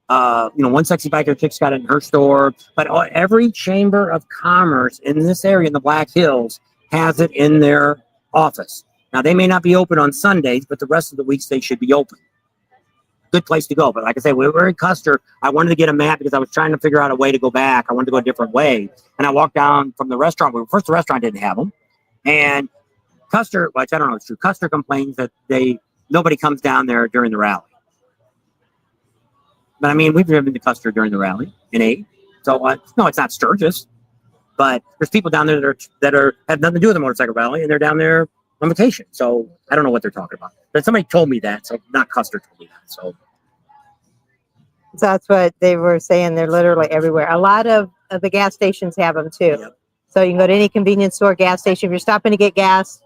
One sexy biker chick's got it in her store, but every Chamber of Commerce in this area in the Black Hills has it in their office. Now, they may not be open on Sundays, but the rest of the weeks they should be open. Good place to go. But like I say, we were in Custer. I wanted to get a map because I was trying to figure out a way to go back. I wanted to go a different way. And I walked down from the restaurant. First, the restaurant didn't have them. And Custer, which I don't know if it's true, Custer complains that nobody comes down there during the rally. But I mean, we've driven to Custer during the rally in 8. So no, it's not Sturgis, but there's people down there that have nothing to do with the motorcycle rally, and they're down there on vacation. So I don't know what they're talking about. But somebody told me that, so not Custer told me that. So that's what they were saying. They're literally everywhere. A lot of the gas stations have them too. Yep. So you can go to any convenience store, gas station. If you're stopping to get gas,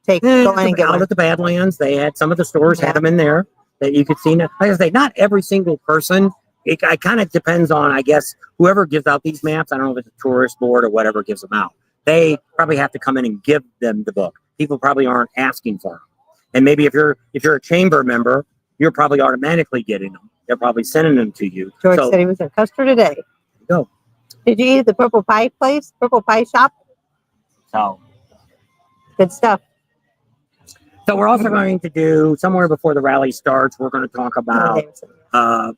go in and get out one. at the Badlands, they had some of the stores had them in there that you could see. Like I say, not every single person. It kind of depends on, I guess, whoever gives out these maps. I don't know if it's a tourist board or whatever gives them out. They probably have to come in and give them the book. People probably aren't asking for them. And maybe if you're a chamber member, you're probably automatically getting them. They're probably sending them to you. George said he was in Custer today. Go. Did you eat at the Purple Pie place? Purple Pie shop? So Good stuff. So we're also going to do, somewhere before the rally starts, we're going to talk about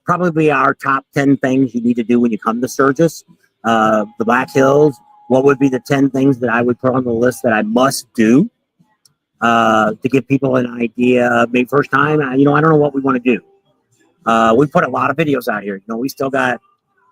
probably our top 10 things you need to do when you come to Sturgis. The Black Hills, what would be the 10 things that I would put on the list that I must do to give people an idea. Maybe first time, I don't know what we want to do. We put a lot of videos out here. We still got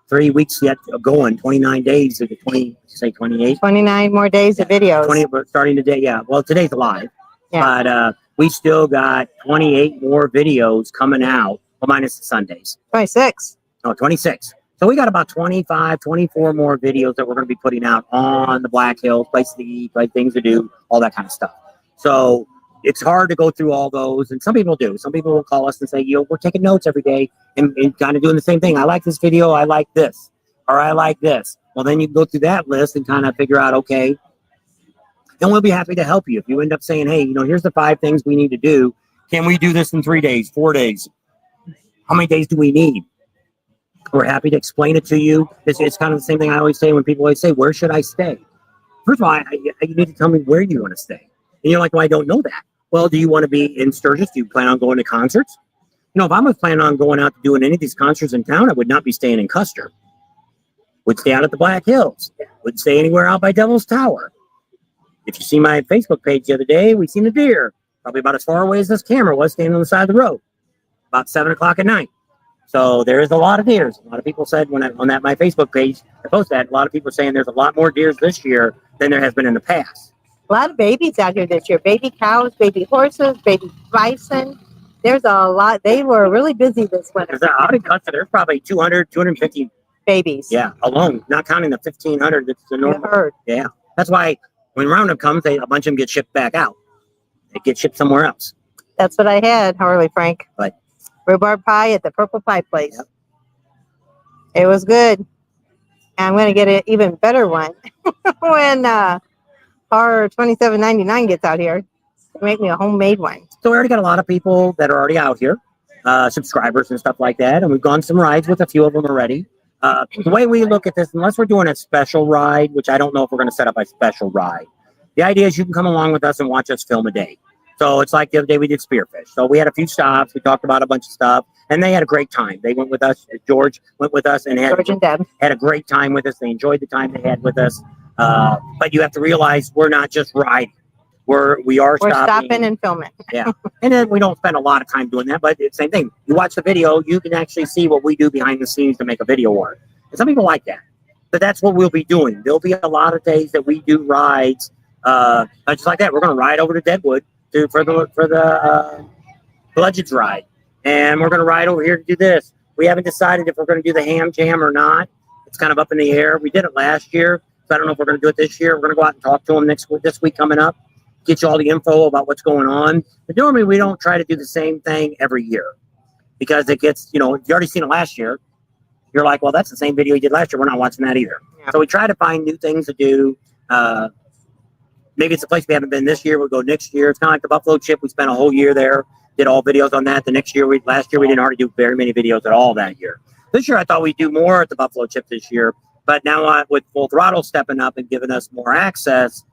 3 weeks yet going, 29 days to the 28? 29 more days of videos. 20, starting today, yeah. Well, today's live. Yeah. But we still got 28 more videos coming out, well, minus the Sundays. 26. No, 26. So we got about 25, 24 more videos that we're going to be putting out on the Black Hills, places to eat, like things to do, all that kind of stuff. So it's hard to go through all those, and some people do. Some people will call us and say, we're taking notes every day and kind of doing the same thing. I like this video, I like this, or I like this. Well, then you can go through that list and kind of figure out, okay, and we'll be happy to help you. If you end up saying, hey, here's the 5 things we need to do. Can we do this in 3 days, 4 days? How many days do we need? We're happy to explain it to you. It's kind of the same thing I always say when people always say, where should I stay? First of all, you need to tell me where you want to stay. And you're like, well, I don't know that. Well, do you want to be in Sturgis? Do you plan on going to concerts? If I was planning on going out to doing any of these concerts in town, I would not be staying in Custer. Would stay out at the Black Hills. Would stay anywhere out by Devil's Tower. If you see my Facebook page the other day, we seen a deer, probably about as far away as this camera was, standing on the side of the road, about 7 o'clock at night. So there is a lot of deers. A lot of people said my Facebook page, I posted that, a lot of people are saying there's a lot more deers this year than there has been in the past. A lot of babies out here this year. Baby cows, baby horses, baby bison. There's a lot. They were really busy this winter. Out in Custer, there's probably 200, 250 babies. Yeah, alone, not counting the 1,500 that's the normal herd. Yeah, that's why when Roundup comes, a bunch of them get shipped back out. They get shipped somewhere else. That's what I had, Harley Frank. But rhubarb pie at the Purple Pie place. Yep. It was good. And I'm going to get an even better one when our $27.99 gets out here. Make me a homemade one. So we already got a lot of people that are already out here, subscribers and stuff like that. And we've gone some rides with a few of them already. The way we look at this, unless we're doing a special ride, which I don't know if we're going to set up a special ride, the idea is you can come along with us and watch us film a day. So it's like the other day we did Spearfish. So we had a few stops. We talked about a bunch of stuff, and they had a great time. They went with us. George went with us and had a great time with us. They enjoyed the time they had with us. But you have to realize we're not just riding. We're stopping and filming. Yeah. And then we don't spend a lot of time doing that, but it's the same thing. You watch the video, you can actually see what we do behind the scenes to make a video work. And some people like that. But that's what we'll be doing. There'll be a lot of days that we do rides just like that. We're going to ride over to Deadwood for the Bludgeons ride. And we're going to ride over here to do this. We haven't decided if we're going to do the ham jam or not. It's kind of up in the air. We did it last year, so I don't know if we're going to do it this year. We're going to go out and talk to them this week coming up. Get you all the info about what's going on. But normally we don't try to do the same thing every year because it gets, you already seen it last year. You're like, well, that's the same video you did last year. We're not watching that either. Yeah. So we try to find new things to do, maybe it's a place we haven't been this year. We'll go next year. It's kind of like the Buffalo Chip. We spent a whole year there, did all videos on that. The next year, last year we didn't hardly do very many videos at all that year. This year I thought we'd do more at the Buffalo Chip this year, but now with Full Throttle stepping up and giving us more access,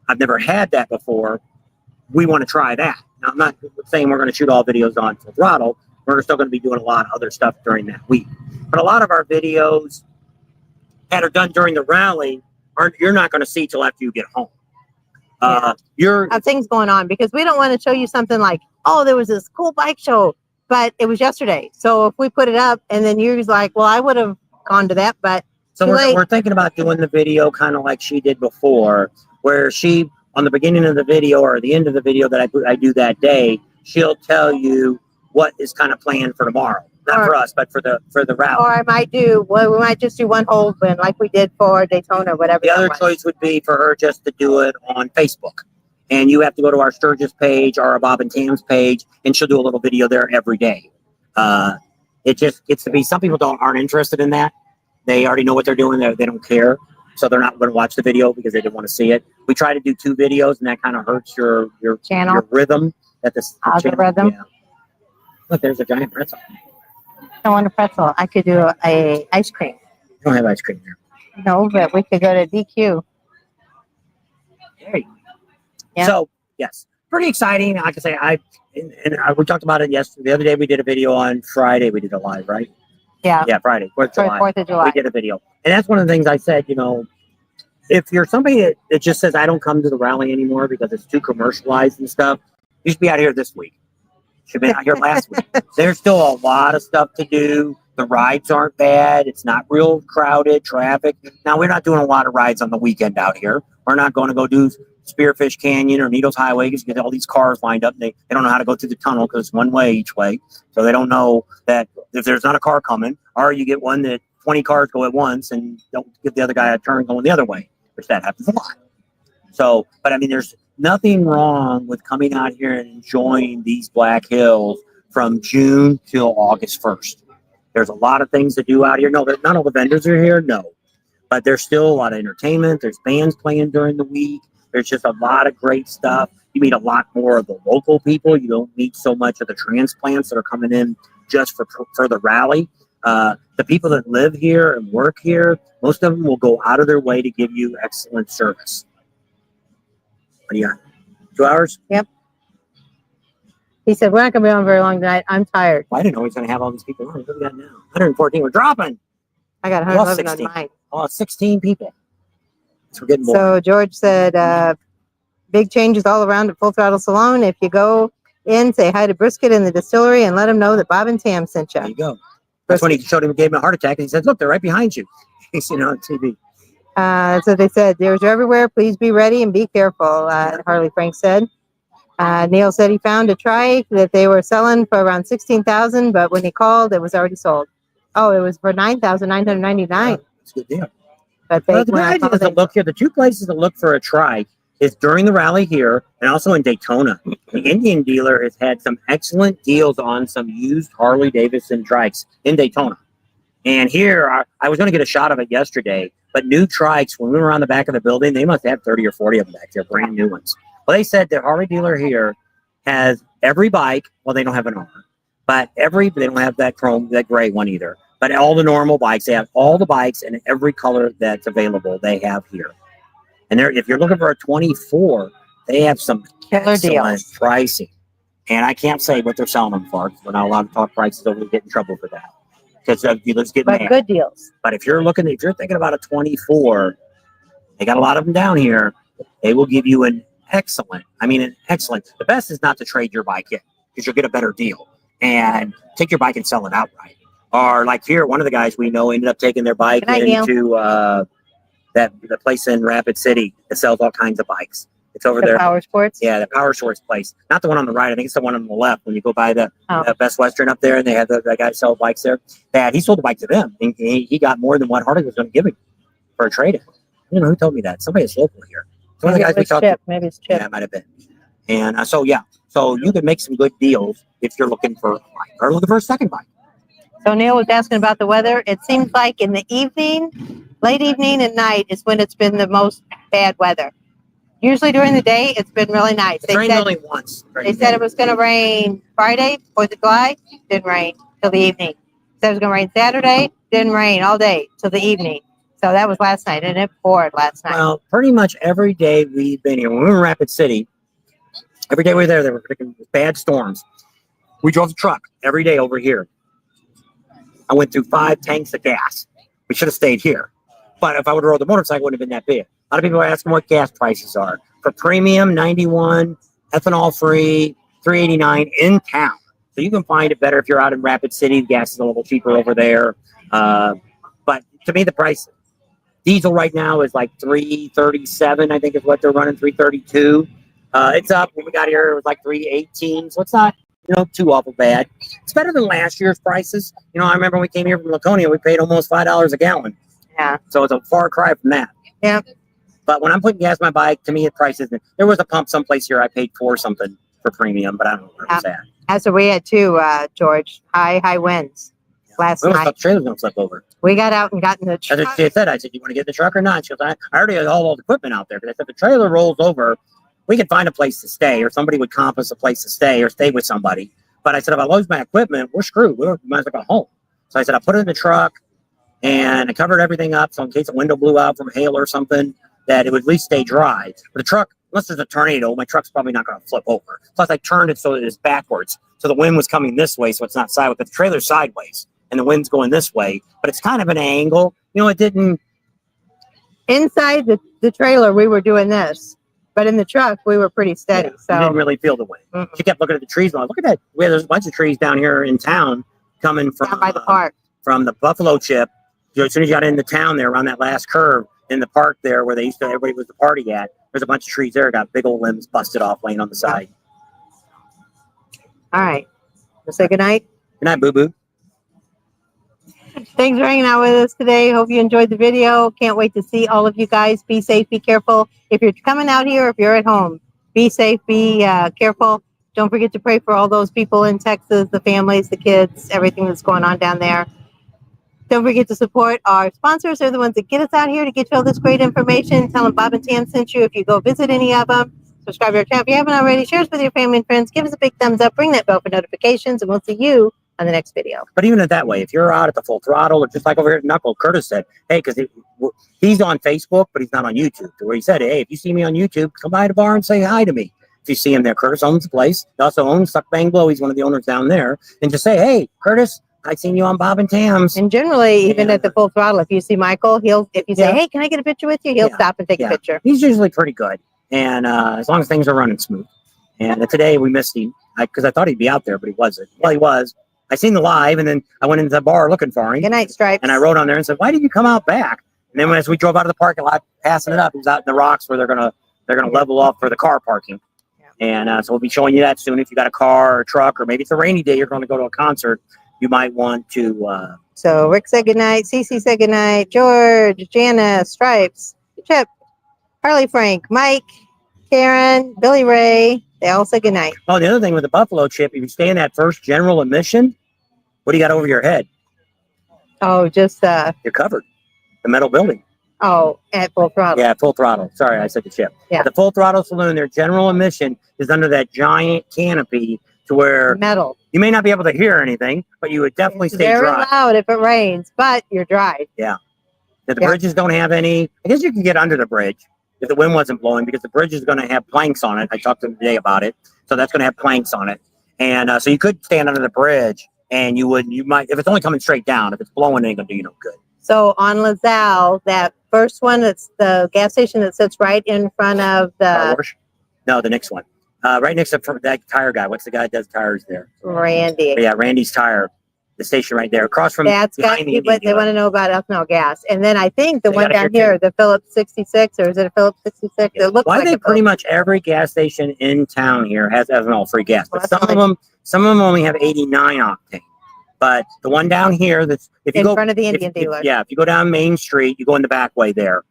I've never had that before. We want to try that. Now, I'm not saying we're going to shoot all videos on Full Throttle. We're still going to be doing a lot of other stuff during that week. But a lot of our videos that are done during the rally you're not going to see till after you get home. Have things going on, because we don't want to show you something like, oh, there was this cool bike show, but it was yesterday. So if we put it up and then you're like, well, I would have gone to that, but so we're thinking about doing the video kind of like she did before, where she, on the beginning of the video or the end of the video that I do that day, she'll tell you what is kind of planned for tomorrow. Not for us, but for the rally. Or we might just do one whole one like we did for Daytona, whatever. The other choice would be for her just to do it on Facebook. And you have to go to our Sturgis page or our Bob and Tam's page, and she'll do a little video there every day. It just gets to be, some people aren't interested in that. They already know what they're doing. They don't care. So they're not going to watch the video because they didn't want to see it. We try to do 2 videos, and that kind of hurts your channel, your rhythm. Rhythm. Yeah. Look, there's a giant pretzel. I want a pretzel. I could do a ice cream. We don't have ice cream here. No, but we could go to DQ. There you go. Yeah. So, yes, pretty exciting. Like I say, we talked about it yesterday. The other day we did a video on Friday. We did a live, right? Yeah. Yeah, Friday, 4th of July. We did a video. And that's one of the things I said, if you're somebody that just says, I don't come to the rally anymore because it's too commercialized and stuff, you should be out here this week. Should have been out here last week. There's still a lot of stuff to do. The rides aren't bad. It's not real crowded traffic. Now, we're not doing a lot of rides on the weekend out here. We're not going to go do Spearfish Canyon or Needles Highway because you get all these cars lined up. And they don't know how to go through the tunnel because it's one way each way. So they don't know that if there's not a car coming, or you get one that 20 cars go at once and don't give the other guy a turn going the other way, which that happens a lot. So, but I mean, there's nothing wrong with coming out here and enjoying these Black Hills from June till August 1st. There's a lot of things to do out here. No, not all the vendors are here. No, but there's still a lot of entertainment. There's bands playing during the week. There's just a lot of great stuff. You meet a lot more of the local people. You don't meet so much of the transplants that are coming in just for the rally. The people that live here and work here, most of them will go out of their way to give you excellent service. What do you got? 2 hours? Yep. He said, we're not going to be on very long tonight. I'm tired. Well, I didn't know he's going to have all these people on. What do we got now? 114. We're dropping. I got 111 on mine. Oh, 16 people. So we're getting bored. So George said, big changes all around at Full Throttle Salon. If you go in, say hi to Brisket in the distillery and let him know that Bob and Tam sent you. There you go. That's when he showed him, gave him a heart attack, and he said, look, they're right behind you. He's seen it on TV. So they said, deers are everywhere. Please be ready and be careful, Harley Frank said. Neil said he found a trike that they were selling for around $16,000, but when he called, it was already sold. Oh, it was for $9,999. That's a good deal. But the good idea is to look here. The 2 places to look for a trike is during the rally here and also in Daytona. The Indian dealer has had some excellent deals on some used Harley-Davidson trikes in Daytona. And here, I was going to get a shot of it yesterday, but new trikes, when we were on the back of the building, they must have 30 or 40 of them back there, brand new ones. Well, they said the Harley dealer here has every bike. Well, they don't have an armor, but they don't have that gray one either. But all the normal bikes, they have all the bikes in every color that's available. They have here, and if you're looking for a 24, they have some excellent pricing. And I can't say what they're selling them for. We're not allowed to talk prices, or we get in trouble for that because dealers get mad. Good deals. But if you're thinking about a 24, they got a lot of them down here. They will give you an excellent. The best is not to trade your bike in because you'll get a better deal and take your bike and sell it outright. Or like here, one of the guys we know ended up taking their bike into the place in Rapid City that sells all kinds of bikes. It's over there. Power Sports? Yeah, the Power Sports place. Not the one on the right. I think it's the one on the left when you go by the Best Western up there, and they have the guy sell bikes there. He sold the bike to them. And he got more than what Harley was going to give him for a trade-in. I don't know who told me that. Somebody that's local here. One of the guys we talked to. Maybe it's Chip. Yeah, it might have been. And so you can make some good deals if you're looking for a bike or looking for a second bike. So Neil was asking about the weather. It seems like in the evening, late evening and night is when it's been the most bad weather. Usually during the day, it's been really nice. It's rained only once. They said it was going to rain Friday, 4th of July. Didn't rain till the evening. Said it was going to rain Saturday. Didn't rain all day till the evening. So that was last night, and it poured last night. Well, pretty much every day we've been here. When we were in Rapid City, every day we were there, they were predicting bad storms. We drove the truck every day over here. I went through 5 tanks of gas. We should have stayed here. But if I would have rode the motorcycle, it wouldn't have been that big. A lot of people are asking what gas prices are. For premium, 91, ethanol free, 389 in town. So you can find it better if you're out in Rapid City. Gas is a little cheaper over there. But to me, the price, diesel right now is like 337, I think is what they're running, 332. It's up. When we got here, it was like 318. So it's not, too awful bad. It's better than last year's prices. I remember when we came here from Laconia, we paid almost $5 a gallon. Yeah. So it's a far cry from that. Yeah. But when I'm putting gas in my bike, to me, the price isn't. There was a pump someplace here I paid for something for premium, but I don't know where it's at. That's what we had too, George. High winds last night. The trailer's going to flip over. We got out and got in the truck. That's what she said. I said, you want to get in the truck or not? She goes, I already had all the equipment out there. Because I said, the trailer rolls over, we could find a place to stay, or somebody would comp us a place to stay, or stay with somebody. But I said, if I lose my equipment, we're screwed. We might as well go home. So I said, I put it in the truck, and I covered everything up, so in case a window blew out from hail or something, that it would at least stay dry. But the truck, unless there's a tornado, my truck's probably not going to flip over. Plus, I turned it so that it's backwards. So the wind was coming this way, so it's not sideways. But the trailer's sideways, and the wind's going this way. But it's kind of an angle. It didn't... Inside the trailer, we were doing this. But in the truck, we were pretty steady. Yeah, so you didn't really feel the wind. Mm-mm. She kept looking at the trees. Look at that. There's a bunch of trees down here in town coming from... down by the park. From the Buffalo Chip. As soon as you got into town there, around that last curve in the park there where everybody was to party at, there's a bunch of trees there, got big old limbs busted off laying on the side. All right. We'll say goodnight. Good night, boo-boo. Thanks for hanging out with us today. Hope you enjoyed the video. Can't wait to see all of you guys. Be safe, be careful. If you're coming out here, if you're at home, be safe, be careful. Don't forget to pray for all those people in Texas, the families, the kids, everything that's going on down there. Don't forget to support our sponsors. They're the ones that get us out here to get you all this great information. Tell them Bob and Tam sent you if you go visit any of them. Subscribe to our channel if you haven't already. Share us with your family and friends. Give us a big thumbs up. Ring that bell for notifications, and we'll see you on the next video. But even that way, if you're out at the Full Throttle, or just like over here at Knuckle, Curtis said, hey, because he's on Facebook, but he's not on YouTube. Where he said, hey, if you see me on YouTube, come by the bar and say hi to me. If you see him there, Curtis owns the place. He also owns Suck Bang Blow. He's one of the owners down there. And just say, hey, Curtis, I seen you on Bob and Tam's. And generally, even at the Full Throttle, if you see Michael, if you say, hey, can I get a picture with you? He'll stop and take a picture. He's usually pretty good. And as long as things are running smooth. And today we missed him because I thought he'd be out there, but he wasn't. Well, he was. I seen the live, and then I went into the bar looking for him. Good night, Stripes. And I wrote on there and said, why did you come out back? And then as we drove out of the parking lot, passing it up, he was out in the rocks where they're gonna level off for the car parking. And so we'll be showing you that soon. If you got a car or a truck, or maybe it's a rainy day, you're going to go to a concert, you might want to. So Rick said goodnight. Cece said goodnight. George, Janice, Stripes, Chip, Harley, Frank, Mike, Karen, Billy Ray. They all said goodnight. Oh, the other thing with the Buffalo Chip, if you stay in that first general admission, what do you got over your head? Oh, just you're covered. The metal building. Oh, at Full Throttle. Yeah, Full Throttle. Sorry, I said the Chip. Yeah. At the Full Throttle Saloon, their general admission is under that giant canopy to where metal. You may not be able to hear anything, but you would definitely stay very dry. Loud if it rains, but you're dry. Yeah. The bridges don't have any. I guess you can get under the bridge if the wind wasn't blowing, because the bridge is going to have planks on it. I talked to them today about it. So that's going to have planks on it. And so you could stand under the bridge, and you might, if it's only coming straight down, if it's blowing, it ain't going to do you no good. So on LaSalle, that first one, that's the gas station that sits right in front of the... No, the next one. Right next to that tire guy. What's the guy that does tires there? Randy. Yeah, Randy's Tire. The station right there. Across from that's got people, they want to know about ethanol gas. And then I think the one down here, the Phillips 66, or is it a Phillips 66? It looks like pretty much every gas station in town here has ethanol-free gas. But some of them only have 89 octane. But the one down here, that's if you in go front of the Indian dealer. If you go down Main Street, you go in the back way there.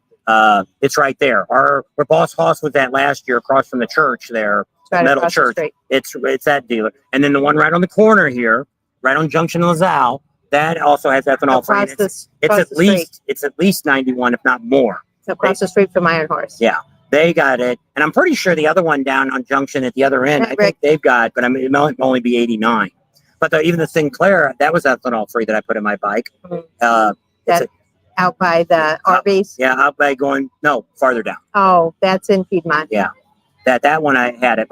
It's right there. Where Boss Hoss was at last year, across from the church there, right metal church. It's that dealer. And then the one right on the corner here, right on Junction LaSalle, that also has ethanol free. It's at least 91, if not more. So across the street from Iron Horse. Yeah. They got it, and I'm pretty sure the other one down on Junction at the other end, I Rick. think they've got, but I mean, it might only be 89. But even the Sinclair, that was ethanol free that I put in my bike. Mhm. It's That out by the Arby's. yeah, out by going farther down. Oh, that's in Piedmont. Yeah, that one I had it.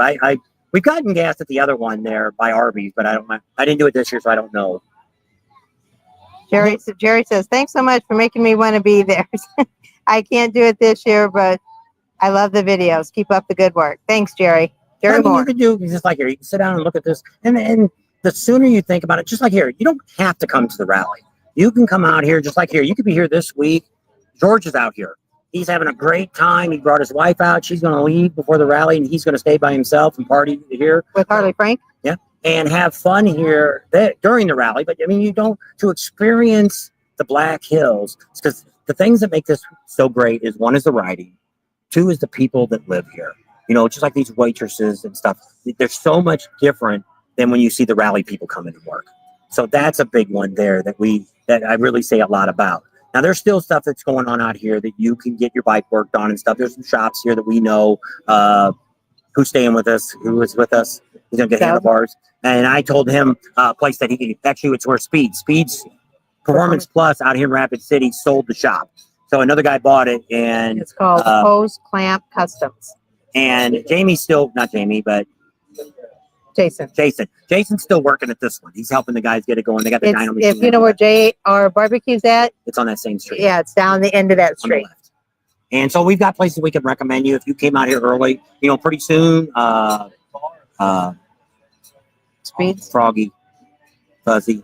We've gotten gas at the other one there by Arby's, but I didn't do it this year, so I don't know. Jerry says, thanks so much for making me want to be there. I can't do it this year, but I love the videos. Keep up the good work. Thanks, Jerry. Jerry I mean, Moore. you can do just like here. You can sit down and look at this, and the sooner you think about it, just like here, you don't have to come to the rally. You can come out here, just like here. You could be here this week. George is out here. He's having a great time. He brought his wife out. She's going to leave before the rally, and he's going to stay by himself and party here With Harley Frank? Yeah, and have fun here during the rally. But I mean, you don't to experience the Black Hills, because the things that make this so great is one is the riding, two is the people that live here. You know, just like these waitresses and stuff. They're so much different than when you see the rally people coming to work. So that's a big one there that I really say a lot about. Now, there's still stuff that's going on out here that you can get your bike worked on and stuff. There's some shops here that we know who's staying with us, who is with us. He's going to get handlebars. And I told him a place that he could, actually, it's where Speed's Performance Plus out here in Rapid City sold the shop. So another guy bought it, and It's called Hose Clamp Customs. And Jamie's still, not Jamie, but Jason's still working at this one. He's helping the guys get it going. They got the dyno machine. If you know where JR Barbecue's at, it's on that same street. Yeah, it's down the end of that On the street. left. And so we've got places we can recommend you if you came out here early. You know, pretty soon, Speeds. Froggy, Fuzzy,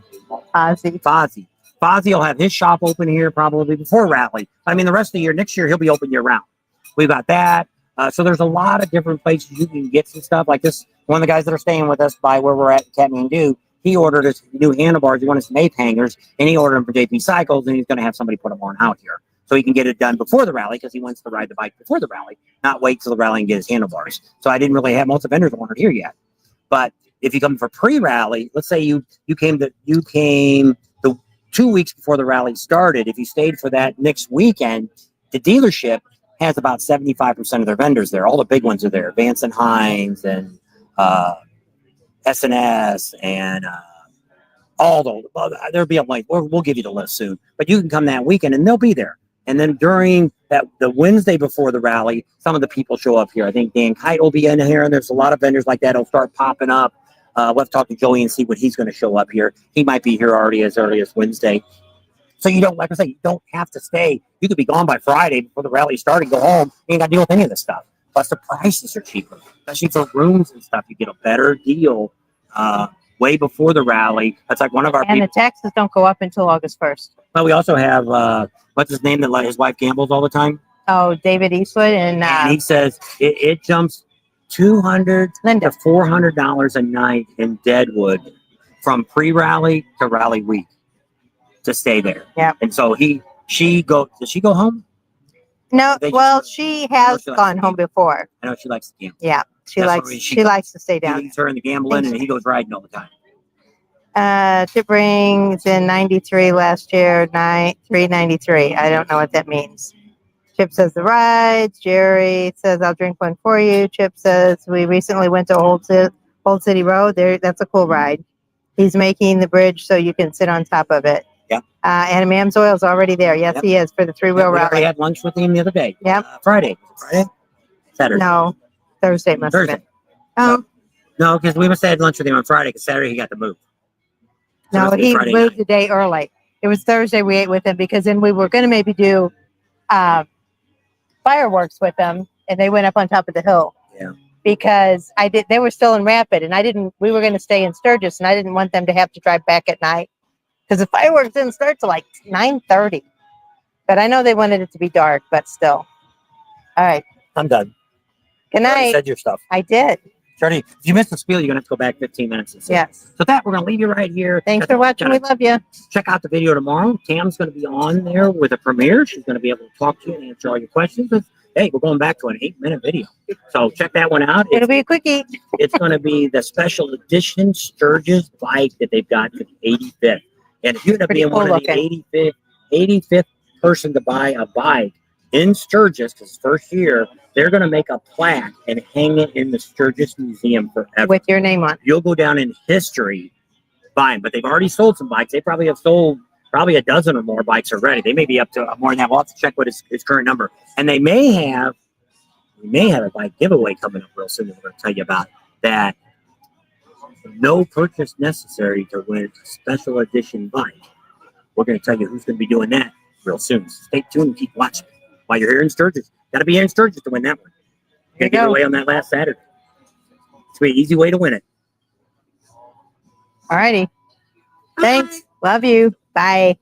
Ozzy. Fozzie will have his shop open here probably before rally. I mean, the rest of the year, next year, he'll be open year round. We've got that. So there's a lot of different places you can get some stuff like this. One of the guys that are staying with us by where we're at Kathmandu, he ordered his new handlebars. He wanted some ape hangers, and he ordered them for JP Cycles, and he's going to have somebody put them on out here so he can get it done before the rally because he wants to ride the bike before the rally, not wait till the rally and get his handlebars. So I didn't really have most of the vendors ordered here yet. But if you come for pre-rally, let's say you came the 2 weeks before the rally started. If you stayed for that next weekend, the dealership has about 75% of their vendors there. All the big ones are there. Vance and Hines and S&S and all those. Well, there'll be a link. We'll give you the list soon. But you can come that weekend and they'll be there. And then during the Wednesday before the rally, some of the people show up here. I think Dan Kite will be in here, and there's a lot of vendors like that will start popping up. We'll have to talk to Joey and see what he's going to show up here. He might be here already as early as Wednesday. So you don't, like I say, you don't have to stay. You could be gone by Friday before the rally started, go home. You ain't got to deal with any of this stuff. Plus the prices are cheaper, especially for rooms and stuff. You get a better deal way before the rally. That's like one of our And the taxes don't go up until August 1st. Well, we also have, what's his name that his wife gambles all the time? Oh, David Eastwood. And he says it jumps $200 Linda. to $400 a night in Deadwood from pre-rally to rally week to stay there. Yeah. And so does she go home? No, They well, just- she has she likes gone to home before. I know she likes to gamble. Yeah, she That's likes where she she goes. likes to stay He down. leaves her in the gambling and he goes riding all the time. Chip rings in 93 last year, 393. I don't know what that means. Chip says the rides. Jerry says I'll drink one for you. Chip says we recently went to Old City Road. That's a cool ride. He's making the bridge so you can sit on top of it. Yeah. And Mam's Oil's already there. Yes, Yep. he is for the three-wheel We already rally. had lunch with him the other day. Yep. Friday. Was it Friday? Saturday. No, Thursday must have Thursday. been. Oh, No, because we must have had lunch with him on Friday because Saturday he got to move. So it no, must be he Friday moved night. the day early. It was Thursday we ate with him because then we were going to maybe do fireworks with them, and they went up on top of the hill. Yeah. Because they were still in Rapid, and we were going to stay in Sturgis, and I didn't want them to have to drive back at night because the fireworks didn't start till like 9:30. But I know they wanted it to be dark, but still. All right. I'm done. Good You already night. said your stuff. I did. Jordy, if you missed the spiel, you're going to have to go back 15 minutes. And see. Yes. So with that, we're going to leave you right here. Thanks for watching. We love you. Check out the video tomorrow. Tam's going to be on there with a premiere. She's going to be able to talk to you and answer all your questions. But, hey, we're going back to an 8-minute video. So check that one out. It'll be a quickie. It's going to be the special edition Sturgis bike that they've got for the 85th. And if you end up Pretty being one cool of the 85th person to buy a bike in Sturgis, because first year, They're going to make a plaque and hang it in the Sturgis Museum forever. With your name on it. You'll go down in history buying, but they've already sold some bikes. They probably have sold probably a dozen or more bikes already. They may be up to more than that. We'll have to check what his current number. And we may have a bike giveaway coming up real soon that we're going to tell you about. That no purchase necessary to win a special edition bike. We're going to tell you who's going to be doing that real soon. So stay tuned and keep watching while you're here in Sturgis. Got to be here in Sturgis to win that one. Going to give it away on that last Saturday. It's going to be an easy way to win it. All righty. Thanks. Love you. Bye.